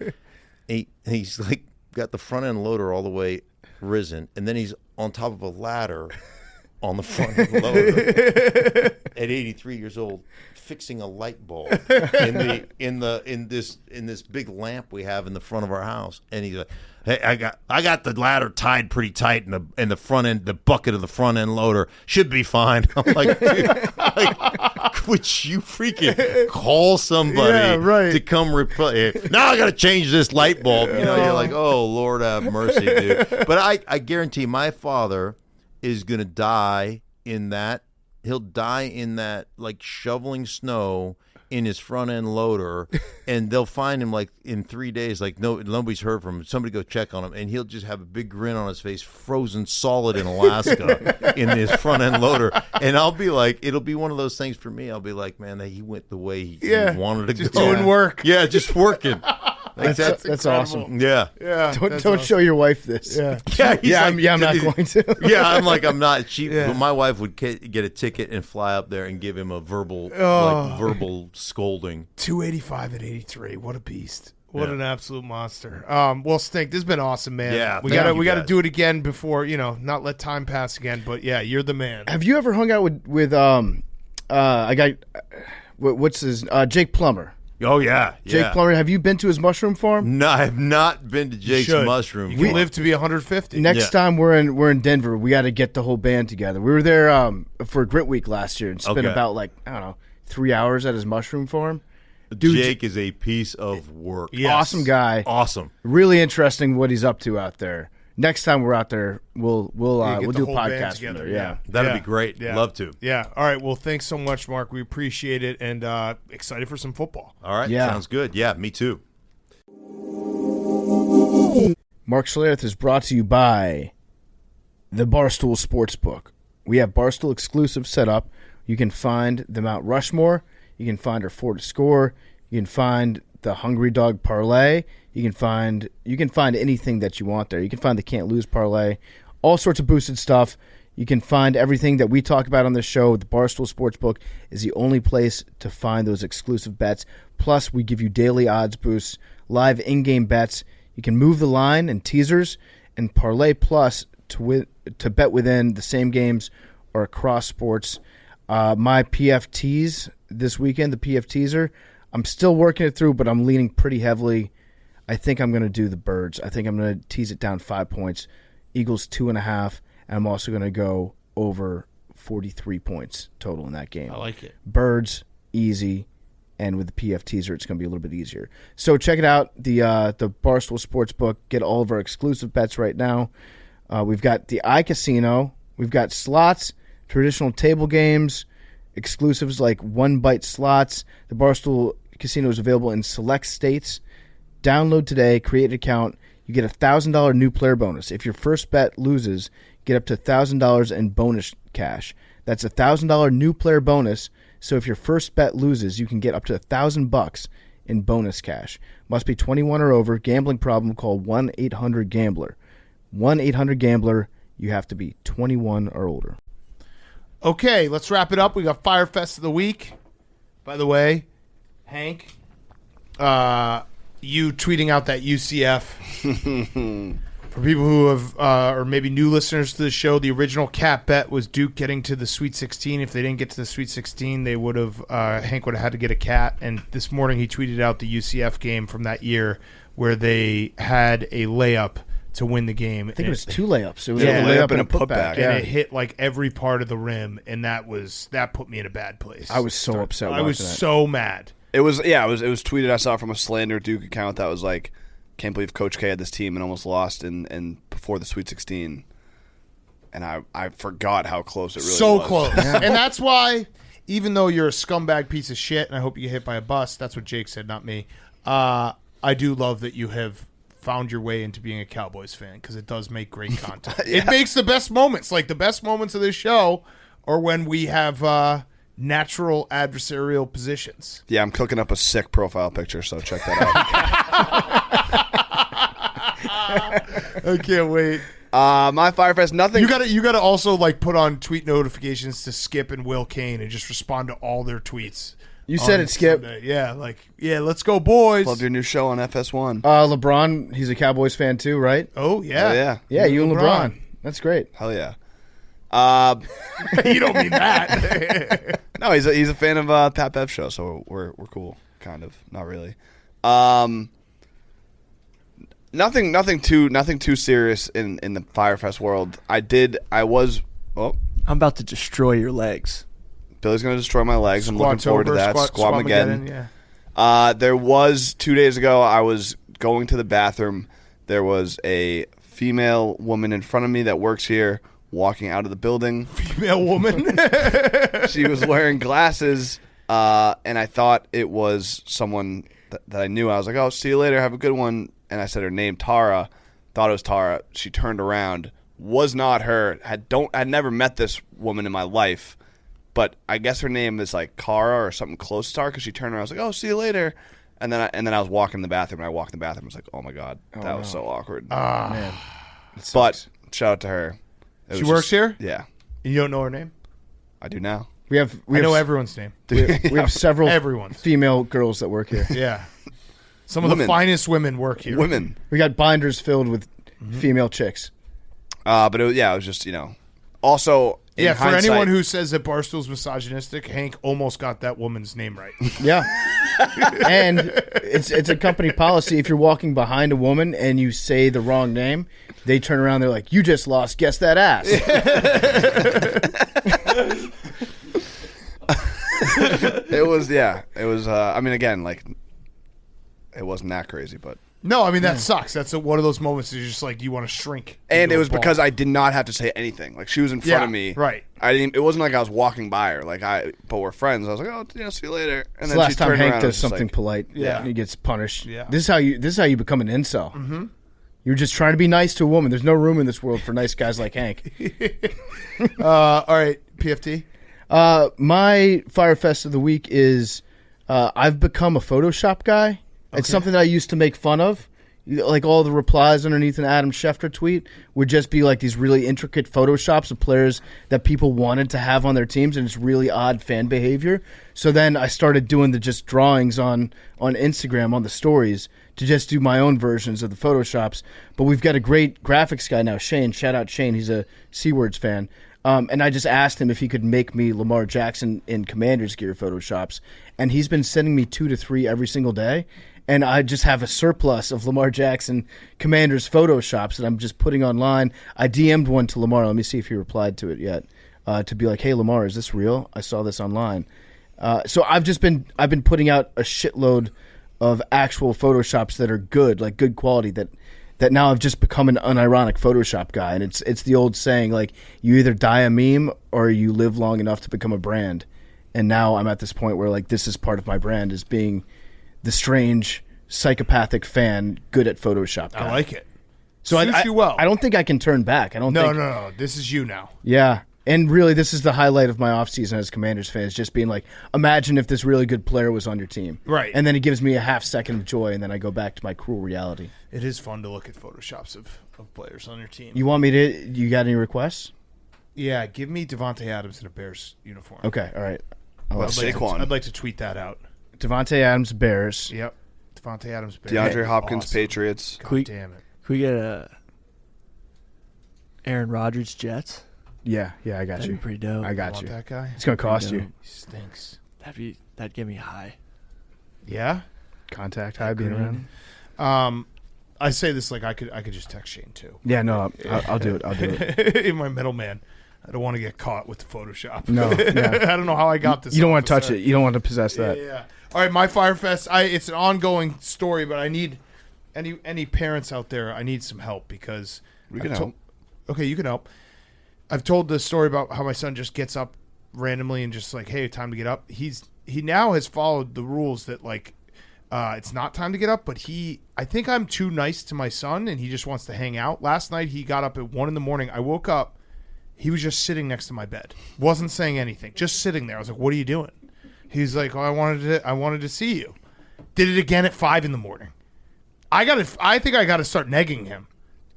He's like got the front end loader all the way risen, and then he's on top of a ladder on the front end loader at 83 years old, fixing a light bulb in this big lamp we have in the front of our house. And he's like, "Hey, I got the ladder tied pretty tight in the front end, the bucket of the front end loader should be fine." I'm like, "Dude, would you freaking call somebody to come replace? Now I got to change this light bulb." You're like, "Oh, Lord have mercy, dude." But I guarantee my father is going to die in that. He'll die in that, like, shoveling snow in his front end loader, and they'll find him like in 3 days. Like nobody's heard from him. Somebody go check on him, and he'll just have a big grin on his face, frozen solid in Alaska in his front end loader. And I'll be like, it'll be one of those things for me. I'll be like, man, he went the way he wanted to just go. doing work. Yeah, just working. Like That's awesome. Yeah. Don't show your wife this. Yeah. I'm not going to. Yeah, I'm not. My wife would get a ticket and fly up there and give him a verbal scolding. 285 at 83. What a beast. What an absolute monster. Well, Stink, this has been awesome, man. Yeah, we got to do it again before, not let time pass again. But yeah, you're the man. Have you ever hung out with what's his Jake Plummer? Oh yeah, Jake Plummer. Have you been to his mushroom farm? No, I have not been to Jake's mushroom farm. You live to be 150. Next time we're in Denver, we got to get the whole band together. We were there for Grit Week last year and spent about 3 hours at his mushroom farm. Dude, Jake is a piece of work. Yes. Awesome guy. Awesome. Really interesting what he's up to out there. Next time we're out there, we'll do a podcast together. Yeah. That'd be great. Yeah. Love to. Yeah. All right. Well, thanks so much, Mark. We appreciate it and excited for some football. All right. Yeah. Sounds good. Yeah, me too. Mark Schlereth is brought to you by the Barstool Sportsbook. We have Barstool exclusive set up. You can find the Mount Rushmore. You can find our 4 to score. You can find the Hungry Dog Parlay. You can find anything that you want there. You can find the Can't Lose Parlay. All sorts of boosted stuff. You can find everything that we talk about on this show. The Barstool Sportsbook is the only place to find those exclusive bets. Plus, we give you daily odds boosts, live in-game bets. You can move the line and teasers and Parlay Plus to bet within the same games or across sports. My PFTs this weekend, the PF teaser, I'm still working it through, but I'm leaning pretty heavily. I think I'm going to do the Birds. I think I'm going to tease it down 5 points. Eagles 2.5, and I'm also going to go over 43 points total in that game. I like it. Birds, easy, and with the PF teaser, it's going to be a little bit easier. So check it out, the Barstool Sportsbook. Get all of our exclusive bets right now. We've got the iCasino. We've got slots, traditional table games, exclusives like one-bite slots. The Barstool Casino is available in select states. Download today, create an account. You get a $1,000 new player bonus. If your first bet loses, get up to $1,000 in bonus cash. That's a $1,000 new player bonus. So if your first bet loses, you can get up to $1,000 in bonus cash. Must be 21 or over. Gambling problem? Call 1-800-GAMBLER. 1-800-GAMBLER. You have to be 21 or older. Okay, let's wrap it up. We got Fyre Fest of the week. By the way, Hank, you tweeting out that UCF. For people who have, or maybe new listeners to the show, the original cap bet was Duke getting to the Sweet 16. If they didn't get to the Sweet 16, they would have, Hank would have had to get a cat. And this morning he tweeted out the UCF game from that year where they had a layup to win the game. I think it was 2 layups. It was a layup and a putback. And it hit like every part of the rim, and that put me in a bad place. I was so upset. I was so mad. It was tweeted. I saw from a slander Duke account that was like, can't believe Coach K had this team and almost lost in before the Sweet 16. And I forgot how close it really was. So close. And that's why, even though you're a scumbag piece of shit, and I hope you get hit by a bus, that's what Jake said, not me, I do love that you have found your way into being a Cowboys fan, because it does make great content. It makes the best moments. Like, the best moments of this show or when we have natural adversarial positions. Yeah, I'm cooking up a sick profile picture, so check that out. I can't wait. My Firefest, nothing. You gotta also like put on tweet notifications to Skip and Will Kane and just respond to all their tweets. You said it, Skip. Sunday. Yeah, let's go, boys. Love your new show on FS1. LeBron, he's a Cowboys fan too, right? Oh yeah, Oh, yeah. Yeah, you and LeBron. That's great. Hell yeah. You don't mean that. No, he's a fan of Pat Bev show, so we're cool, kind of. Not really. Nothing too serious in the Firefest world. Oh, I'm about to destroy your legs. Billy's gonna destroy my legs. I'm looking forward to that. Squamageddon. Yeah. There was 2 days ago. I was going to the bathroom. There was a female woman in front of me that works here, walking out of the building. Female woman. She was wearing glasses, and I thought it was someone that I knew. I was like, "Oh, see you later. Have a good one." And I said her name, Tara. Thought it was Tara. She turned around. Was not her. Had never met this woman in my life, but I guess her name is like Kara or something close to Tara because she turned around. I was like, "Oh, see you later." And then I was walking in the bathroom. And I walked in the bathroom. I was like, "Oh my god, that was so awkward." Man. But shout out to her. It She was works just- here? Yeah, You don't know her name? I do now. We have I know everyone's name. we have several Everyone's. female girls that work here. Yeah. Some of the Women. finest women work here. Women. We got binders filled with female chicks. But it was just Also, in Yeah, for hindsight- anyone who says that Barstool's misogynistic, Hank almost got that woman's name right. Yeah. And it's a company policy. If you're walking behind a woman and you say the wrong name, they turn around. They're like, "You just lost. Guess that ass." It was. I mean, again, like, it wasn't that crazy, but No, I mean, that sucks. That's one of those moments that you're just like, you want to shrink. and into it a was ball. because I did not have to say anything. Like, she was in front of me, right. I didn't. It wasn't like I was walking by her. But we're friends. I was like, "Oh, see you later." And It's then the last she time turned Hank around and does was just something like, polite. Yeah. And he gets punished. Yeah. This is how you become an incel. Mm-hmm. You're just trying to be nice to a woman. There's no room in this world for nice guys like Hank. All right, PFT. My Firefest of the week is I've become a Photoshop guy. It's something that I used to make fun of. Like all the replies underneath an Adam Schefter tweet would just be like these really intricate Photoshops of players that people wanted to have on their teams, and it's really odd fan behavior. So then I started doing the just drawings on Instagram on the stories to just do my own versions of the Photoshops. But we've got a great graphics guy now, Shane. Shout out Shane. He's a Seawords fan. And I just asked him if he could make me Lamar Jackson in Commanders gear Photoshops. And he's been sending me 2 to 3 every single day. And I just have a surplus of Lamar Jackson Commanders Photoshops that I'm just putting online. I DM'd one to Lamar. Let me see if he replied to it yet. To be like, "Hey, Lamar, is this real? I saw this online." So I've been putting out a shitload of actual Photoshops that are good, like good quality, that now I've just become an unironic Photoshop guy. And it's the old saying, like, you either die a meme or you live long enough to become a brand. And now I'm at this point where, like, this is part of my brand, is being the strange psychopathic fan good at Photoshop guy. I like it. So Suits you well. I don't think I can turn back. I don't think. No. This is you now. Yeah. And really, this is the highlight of my offseason as Commanders fans, just being like, imagine if this really good player was on your team. Right. And then it gives me a half second of joy, and then I go back to my cruel reality. It is fun to look at Photoshops of players on your team. You want me to? You got any requests? Yeah, give me Devontae Adams in a Bears uniform. Okay, all right. Saquon. I'd like to tweet that out. Devontae Adams, Bears. Yep. Devontae Adams, Bears. DeAndre Hopkins, Awesome. Patriots. God Quick. damn it. Could we get a Aaron Rodgers Jets? Yeah, I got That'd you. be pretty dope. I got Want you. that guy? It's going to cost Pretty you. He stinks. That'd get me high. Yeah? Contact high being around. I say this like I could just text Shane too. Yeah, no, I'll do it. I'll do it. My middleman. I don't want to get caught with the Photoshop. No, I don't know how I got this. You don't off want to the touch set. it. You don't want to possess that. Yeah. All right, my Firefest. It's an ongoing story, but I need any parents out there. I need some help because We can I've help. Okay, you can help. I've told the story about how my son just gets up randomly and just like, hey, time to get up. He now has followed the rules that like it's not time to get up, but I think I'm too nice to my son and he just wants to hang out. Last night he got up at 1 a.m. I woke up He was just sitting next to my bed. Wasn't saying anything. Just sitting there. I was like, what are you doing? He's like, oh, I wanted to see you. Did it again at 5 a.m. I think I got to start negging him.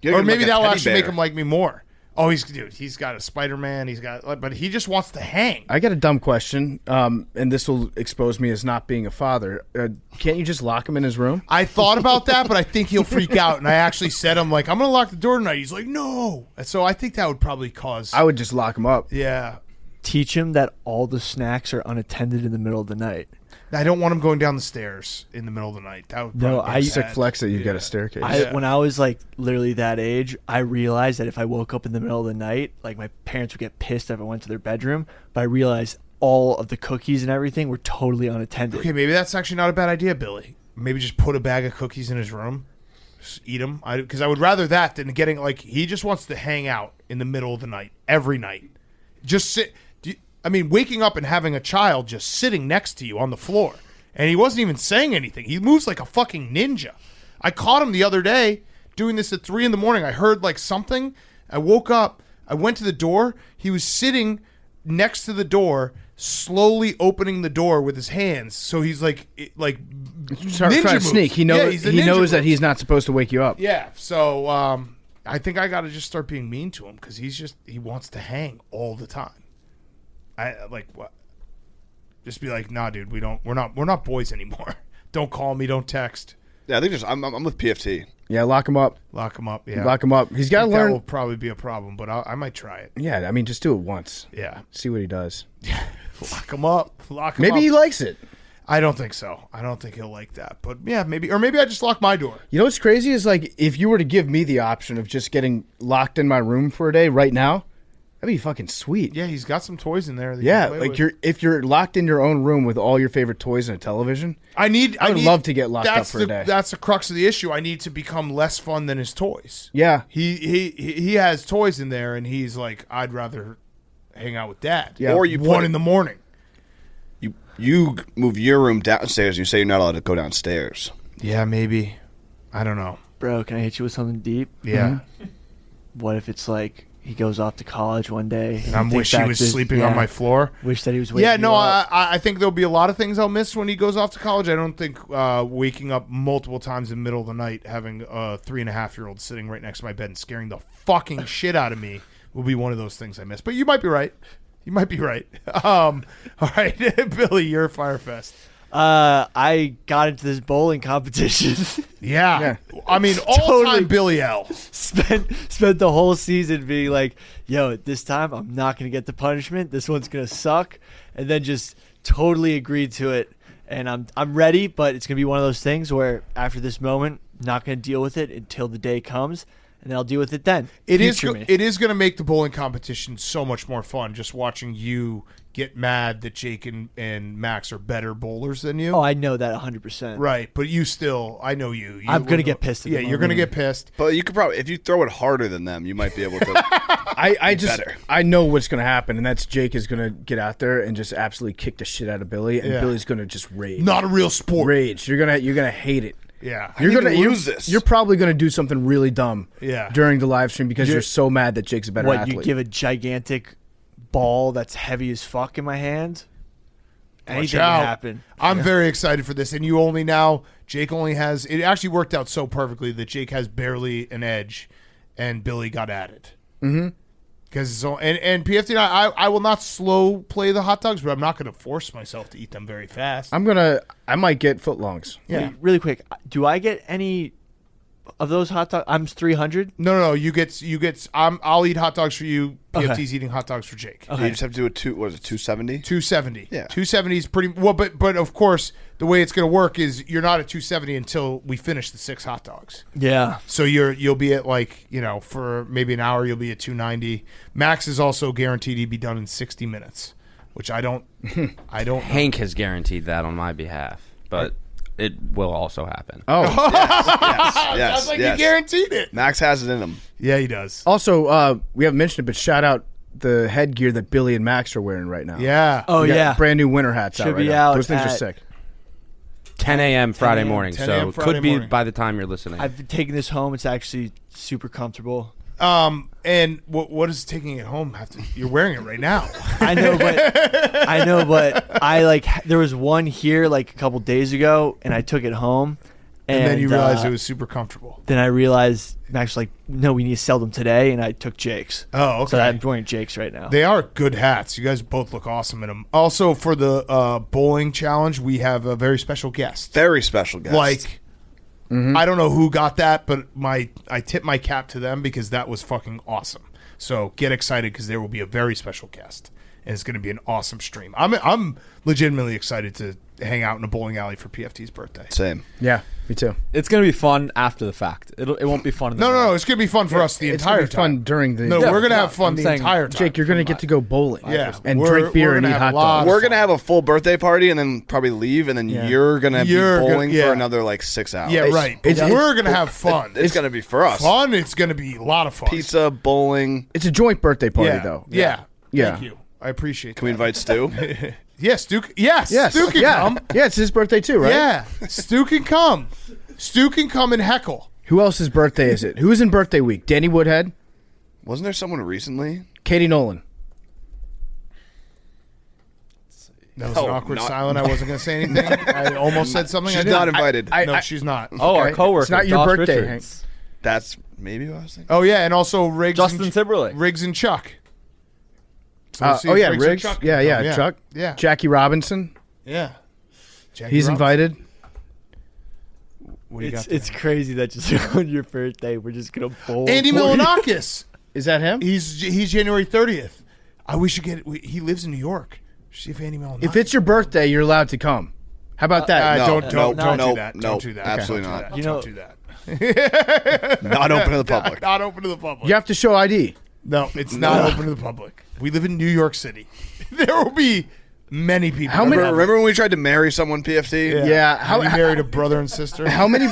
Or maybe that'll actually make him like me more. Oh, he's got a Spider-Man. But he just wants to hang. I got a dumb question, and this will expose me as not being a father. Can't you just lock him in his room? I thought about that, but I think he'll freak out. And I actually said, I'm going to lock the door tonight. He's like, no. So I think that would probably cause. I would just lock him up. Yeah. Teach him that all the snacks are unattended in the middle of the night. I don't want him going down the stairs in the middle of the night. That would sick flex that you got a staircase. When I was like literally that age, I realized that if I woke up in the middle of the night, like my parents would get pissed if I went to their bedroom. But I realized all of the cookies and everything were totally unattended. Okay, maybe that's actually not a bad idea, Billy. Maybe just put a bag of cookies in his room, just eat them. Because I would rather that than getting he just wants to hang out in the middle of the night every night. Just sit. Waking up and having a child just sitting next to you on the floor. And he wasn't even saying anything. He moves like a fucking ninja. I caught him the other day doing this at 3 a.m. I heard something. I woke up. I went to the door. He was sitting next to the door, slowly opening the door with his hands. So he's like trying to sneak. He knows that he's not supposed to wake you up. Yeah. So I think I got to just start being mean to him because he wants to hang all the time. What? Just be like, nah, dude, we're not boys anymore. Don't call me, don't text. Yeah, I think I'm with PFT. Yeah, lock him up. Lock him up. Yeah, lock him up. He's got to learn. That will probably be a problem, but I might try it. Yeah, just do it once. Yeah, see what he does. Yeah, lock him up. Maybe he likes it. I don't think so. I don't think he'll like that. But yeah, maybe I just lock my door. You know what's crazy is if you were to give me the option of just getting locked in my room for a day right now. That'd be fucking sweet. Yeah, he's got some toys in there. If you're locked in your own room with all your favorite toys and a television, I would love to get locked up for a day. That's the crux of the issue. I need to become less fun than his toys. Yeah, he has toys in there, and he's like, I'd rather hang out with Dad. Yeah, or you 1 a.m. You move your room downstairs, and you say you're not allowed to go downstairs. Yeah, maybe. I don't know, bro. Can I hit you with something deep? Yeah. What if it's he goes off to college one day. And I wish he was sleeping on my floor. Wish that he was waking I think there'll be a lot of things I'll miss when he goes off to college. I don't think waking up multiple times in the middle of the night, having a 3.5-year-old sitting right next to my bed and scaring the fucking shit out of me will be one of those things I miss. But you might be right. All right, Billy, you're a Firefest. I got into this bowling competition. Yeah. All-time Billy L. Spent the whole season being like, yo, this time I'm not going to get the punishment. This one's going to suck. And then just totally agreed to it. And I'm ready, but it's going to be one of those things where after this moment, not going to deal with it until the day comes. And I'll deal with it then. It is going to make the bowling competition so much more fun just watching you get mad that Jake and Max are better bowlers than you. Oh, I know that 100%. Right, but you still, I know you. I'm going to get pissed at them. Yeah, you're going to get pissed. But you could probably, if you throw it harder than them, you might be able to I know what's going to happen, and that's Jake is going to get out there and just absolutely kick the shit out of Billy, and Billy's going to just rage. Not a real sport. Rage. You're going to hate it. Yeah, you're gonna lose this. You're probably gonna do something really dumb. Yeah. During the live stream because you're so mad that Jake's a better athlete. You give a gigantic ball that's heavy as fuck in my hand? Anything can happen. I'm very excited for this, and Jake only has. It actually worked out so perfectly that Jake has barely an edge, and Billy got at it. Mm-hmm. Because and PFT and I will not slow play the hot dogs, but I'm not going to force myself to eat them very fast. I might get footlongs. Yeah. Wait, really quick, do I get any of those hot dogs? I'm 300. No. You get. I'll eat hot dogs for you. PFT's eating hot dogs for Jake. Okay. You just have to do a 270. 270. Yeah. 270 is pretty well, but of course the way it's going to work is you're not at 270 until we finish the 6 hot dogs. Yeah. So you'll be at for maybe an hour you'll be at 290. Max is also guaranteed he'd be done in 60 minutes, which I don't. Hank has guaranteed that on my behalf, but. It will also happen. Oh, yes. Sounds like he guaranteed it. Max has it in him. Yeah, he does. Also, we haven't mentioned it, but shout out the headgear that Billy and Max are wearing right now. Yeah. Oh, yeah. Brand new winter hats Should out right be now. out Those things are at- sick. 10 a.m. Friday 10 morning, 10 so a.m. it Friday could be morning. by the time you're listening. I've been taking this home. It's actually super comfortable. And what is taking it home have to? You're wearing it right now. I know, but there was one here like a couple days ago, and I took it home, And then you realized it was super comfortable. Then I realized Max was like, no, we need to sell them today, and I took Jake's. Oh, okay. So I'm wearing Jake's right now. They are good hats. You guys both look awesome in them. Also, for the bowling challenge, we have a very special guest. Very special guest. Like, I don't know who got that, but I tip my cap to them because that was fucking awesome. So get excited because there will be a very special guest, and it's going to be an awesome stream. I'm legitimately excited to hang out in a bowling alley for PFT's birthday. Same. Yeah, me too. It's going to be fun after the fact. It won't be fun in the No, it's going to be fun for us the It's entire gonna be time. fun during the. No, Yeah, we're going to have I'm fun the saying, entire time. Jake, you're going to get to go bowling. Yeah. and We're- drink beer we're and gonna eat have hot a lot dogs. of We're going to have a full birthday party and then probably leave, and then you're going to be bowling for another like 6 hours. Yeah, right. But we're going to have fun. It's going to be for us. Fun. It's going to be a lot of fun. Pizza, bowling. It's a joint birthday party, Yeah. though. Yeah. Yeah. Thank you. I appreciate Can we that. invite Stu? Yes, Stu. Yes, Stu can yeah. come. Yeah, it's his birthday too, right? Yeah, Stu can come. Stu can come and heckle. Who else's birthday is it? Who's in birthday week? Danny Woodhead, Wasn't there someone recently? Katie Nolan. That was No, an awkward not- silence. I wasn't going to say anything. I almost said something. She's I didn't. not invited. No, she's not. Oh, our Okay. coworker. It's not your Josh birthday, Richards. That's maybe what I was thinking. Oh yeah, and also Riggs. Justin and, Timberlake. Riggs and Chuck. So we'll see Oh if yeah, and Riggs. Chuck Yeah, can yeah, come. Chuck. Yeah, Jackie Robinson. yeah. Jackie He's Robinson. invited. What do you got? It's crazy that just on your birthday we're just gonna bowl. Andy for you. Milonakis. Is that him? He's January 30th. We should get. He lives in New York. See if Andy Milonakis. If it's your birthday, you're allowed to come. How about that? No, don't no, do no, that. no, Don't do that. absolutely Don't not. do that. You know- Don't do that. Not open to the public. Not open to the public. You have to show ID. No, it's not open to the public. We live in New York City. There will be many people. How many- Remember when we tried to marry someone, PFT? Yeah. How you married a brother and sister? How many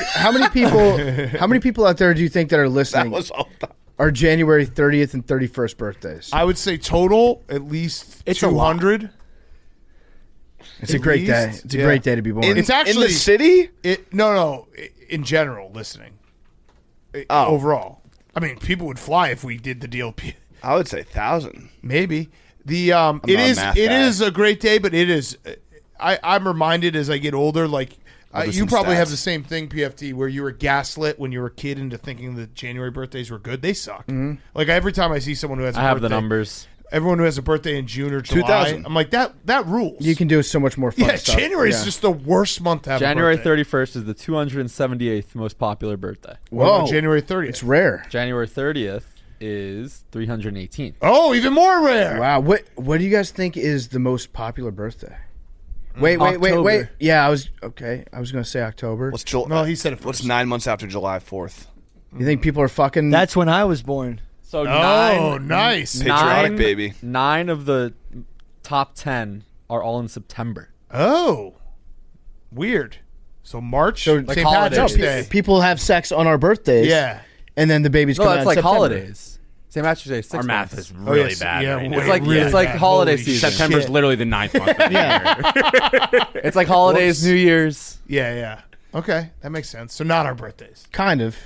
people out there do you think that are That listening was all. are January 30th and 31st birthdays? I would say total at least It's a lot. 200. It's a great day. least, It's a yeah. great day to be born. It's in actually the city. No. In general, listening. Oh. Overall, I mean, people would fly if we did the deal. I would say 1,000. Maybe it not a is math it guy. is a great day, but it is. I'm reminded as I get older, like I'll do you some probably have stats. the same thing, PFT, where you were gaslit when you were a kid into thinking that January birthdays were good. They suck. Like every time I see someone who has, a I have the birthday- numbers. Everyone who has a birthday in June or July, 2000. I'm like that rules. you can do so much more fun yeah, stuff. January is Yeah. just the worst month to have. January a birthday. 31st is the 278th most popular birthday. What about Whoa. January 30th. It's rare. January 30th is 318. Oh, even more rare. Wow. What do you guys think is the most popular birthday? Wait. October. Yeah, I was going to say October. What's No, he said it What's first. 9 months after July 4th? You think people are fucking? That's when I was born. So Oh, nice. Patriotic baby. 9 of the top 10 are all in September. Oh, weird. So March, So, St. like no, holidays. Patrick's Day. people have sex on our birthdays. Yeah. and then the babies No, come out that's in like September. holidays. St. Patrick's Day is 6 Our math months. is really yes, bad. yeah, right wait, now. It's like really it's like bad. holiday Holy season. September's shit. literally the 9th month. Of the year. It's like holidays, Whoops. New Year's. Yeah. Okay, that makes sense. So not our birthdays. Kind of.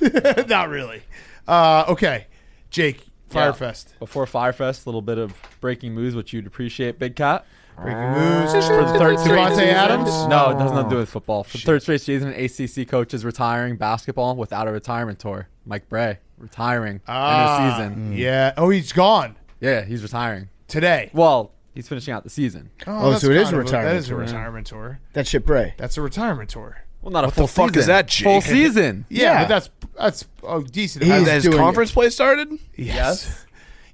Not really. Okay, Jake, Yeah. Firefest. Before Firefest, a little bit of breaking news, which you'd appreciate, Big Cat. Breaking news For the third straight Devontae season. Adams. No, it has nothing to do with football. For the third straight season, an ACC coach is retiring basketball without a retirement tour. Mike Bray retiring in the season. Yeah. Oh, he's gone Yeah, he's retiring. today. Well, he's finishing out the season. Oh, that's so it is kind a of retirement That is a tour. retirement tour. That shit, Bray. That's a retirement tour. Well, not a What full the fuck season. is that, Jake? Full season. Yeah, Yeah. but that's decent. He's Has his doing conference play started? yes.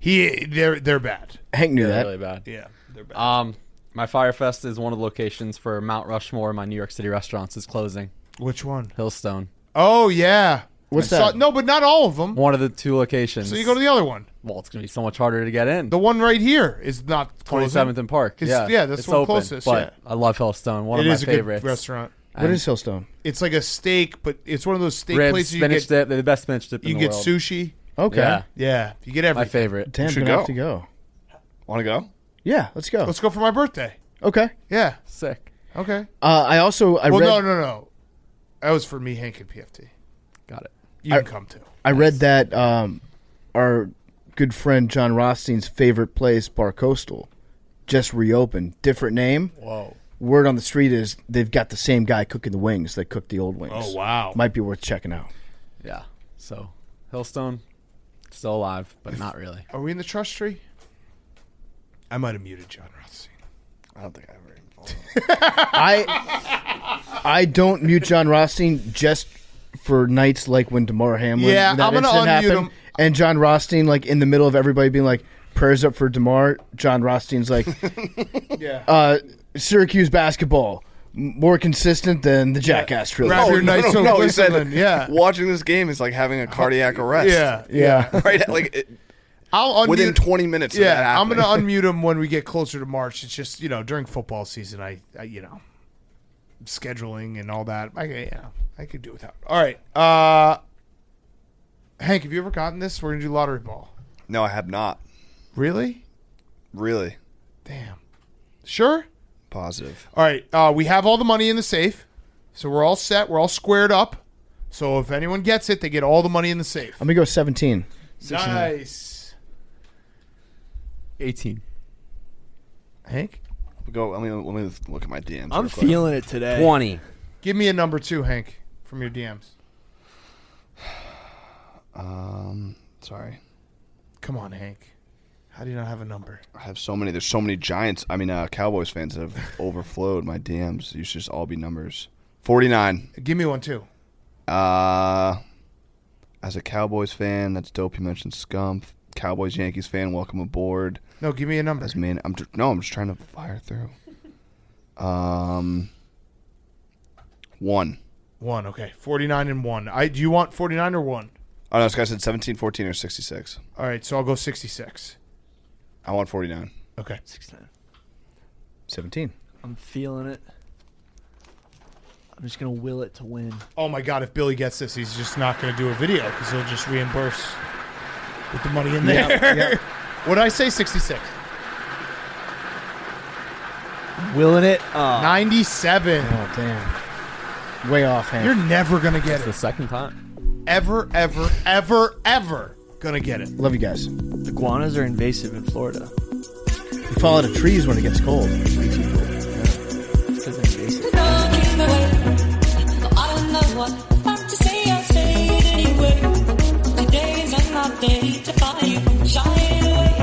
They're bad. Hank knew Yeah, that. really bad. Yeah, they're bad. My Firefest is one of the locations for Mount Rushmore. My New York City restaurants is closing. Which one? Hillstone. Oh yeah. What's I saw- that? no, but not all of them. One of the 2 locations. So you go to the other one. Well, it's going to be so much harder to get in. The one right here is not closing. 27th and Park. It's- yeah, that's it's the open, closest, But yeah. I love Hillstone. One It of my is a favorites. good restaurant. What is Hillstone? It's like a steak, but it's one of those steak Ribs, places spinach you get. dip. They're the best spinach dip in You the get world. sushi. Okay. Yeah, Yeah, you get my everything. favorite. Damn, should gonna go. have to go. Want to go? Yeah, let's go. Let's go for my birthday. Okay. Yeah. Sick. Okay. I Well, read. no. That was for me, Hank, and PFT. Got it. You can come too. I read that our good friend John Rothstein's favorite place, Bar Coastal, just reopened. Different name. Whoa. Word on the street is they've got the same guy cooking the wings that cooked the old wings. Oh, wow. Might be worth checking out. Yeah. So Hillstone, still alive, but not really. Are we in the trust tree? I might have muted John Rothstein. I don't think I ever even followed. I don't mute John Rothstein just for nights like when DeMar Hamlin. Yeah, that I'm gonna incident unmute happened, him. And John Rothstein, like in the middle of everybody being like, prayers up for DeMar. John Rothstein's like, Syracuse basketball more consistent than the Jackass trilogy. Grab your nights so He said, glistening. Yeah. watching this game is like having a cardiac arrest. Yeah. Right? Like, I'll unmute. within 20 minutes of that Yeah, I'm happening. going to unmute him when we get closer to March. It's just, during football season, I scheduling and all that. I could do without. All right. Hank, have you ever gotten this? We're going to do lottery ball. No, I have not. Really? Really. Damn. Sure? Positive. All right. We have all the money in the safe. So we're all set. We're all squared up. So if anyone gets it, they get all the money in the safe. I'm going to go 17. Nice. 18. Hank? Let me look at my DMs. I'm real quick. feeling it today. 20. Give me a number 2, Hank, from your DMs. Sorry. Come on, Hank. How do you not have a number? I have so many. There's so many Cowboys fans that have overflowed my DMs. You should just all be numbers. 49. Give me one, too. As a Cowboys fan, that's dope. You mentioned Scump. Cowboys Yankees fan, welcome aboard. No, give me a number. As man, I'm just trying to fire through. 1. 1, okay. 49 and 1. Do you want 49 or 1? Oh no, this guy said 17, 14, or 66. All right, so I'll go 66. I want 49. Okay. 69. 17. I'm feeling it. I'm just going to will it to win. Oh, my God. If Billy gets this, he's just not going to do a video because he'll just reimburse with the money in there. Yeah. What did I say? 66. Willing it. 97. Oh, damn. Way off, Hank. You're never going to get It's the it. second time. Ever going to get it. Love you guys. Iguanas are invasive in Florida. You fall out of trees when it gets cold. Way too cold. Because they're invasive. I don't know what to say, I'll say it anyway. Today is my day to find you. Shine away.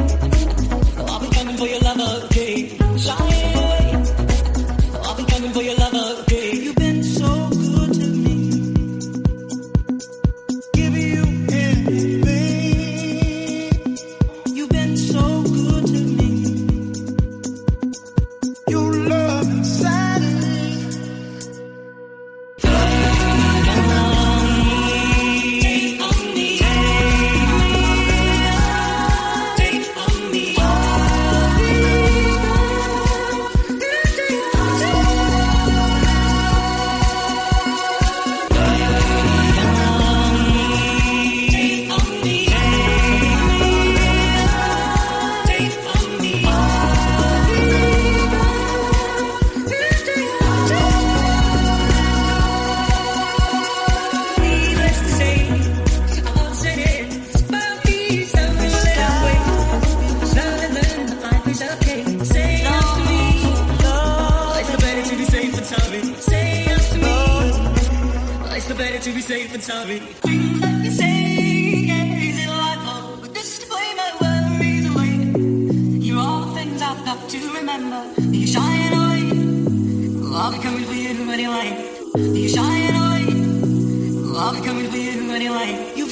I'll be coming for your love, okay. Shine away. I'll be coming for your love, okay. You've been so good to me. Give you everything. You've been so good to me. Your love inside of me. To be safe and sorry. Things that you say can't easy life, oh, but this is play my worries away. You're all the things I've got to remember. You shine away. I'll be coming for you anyway. You shine away. I'll be coming for you anyway. You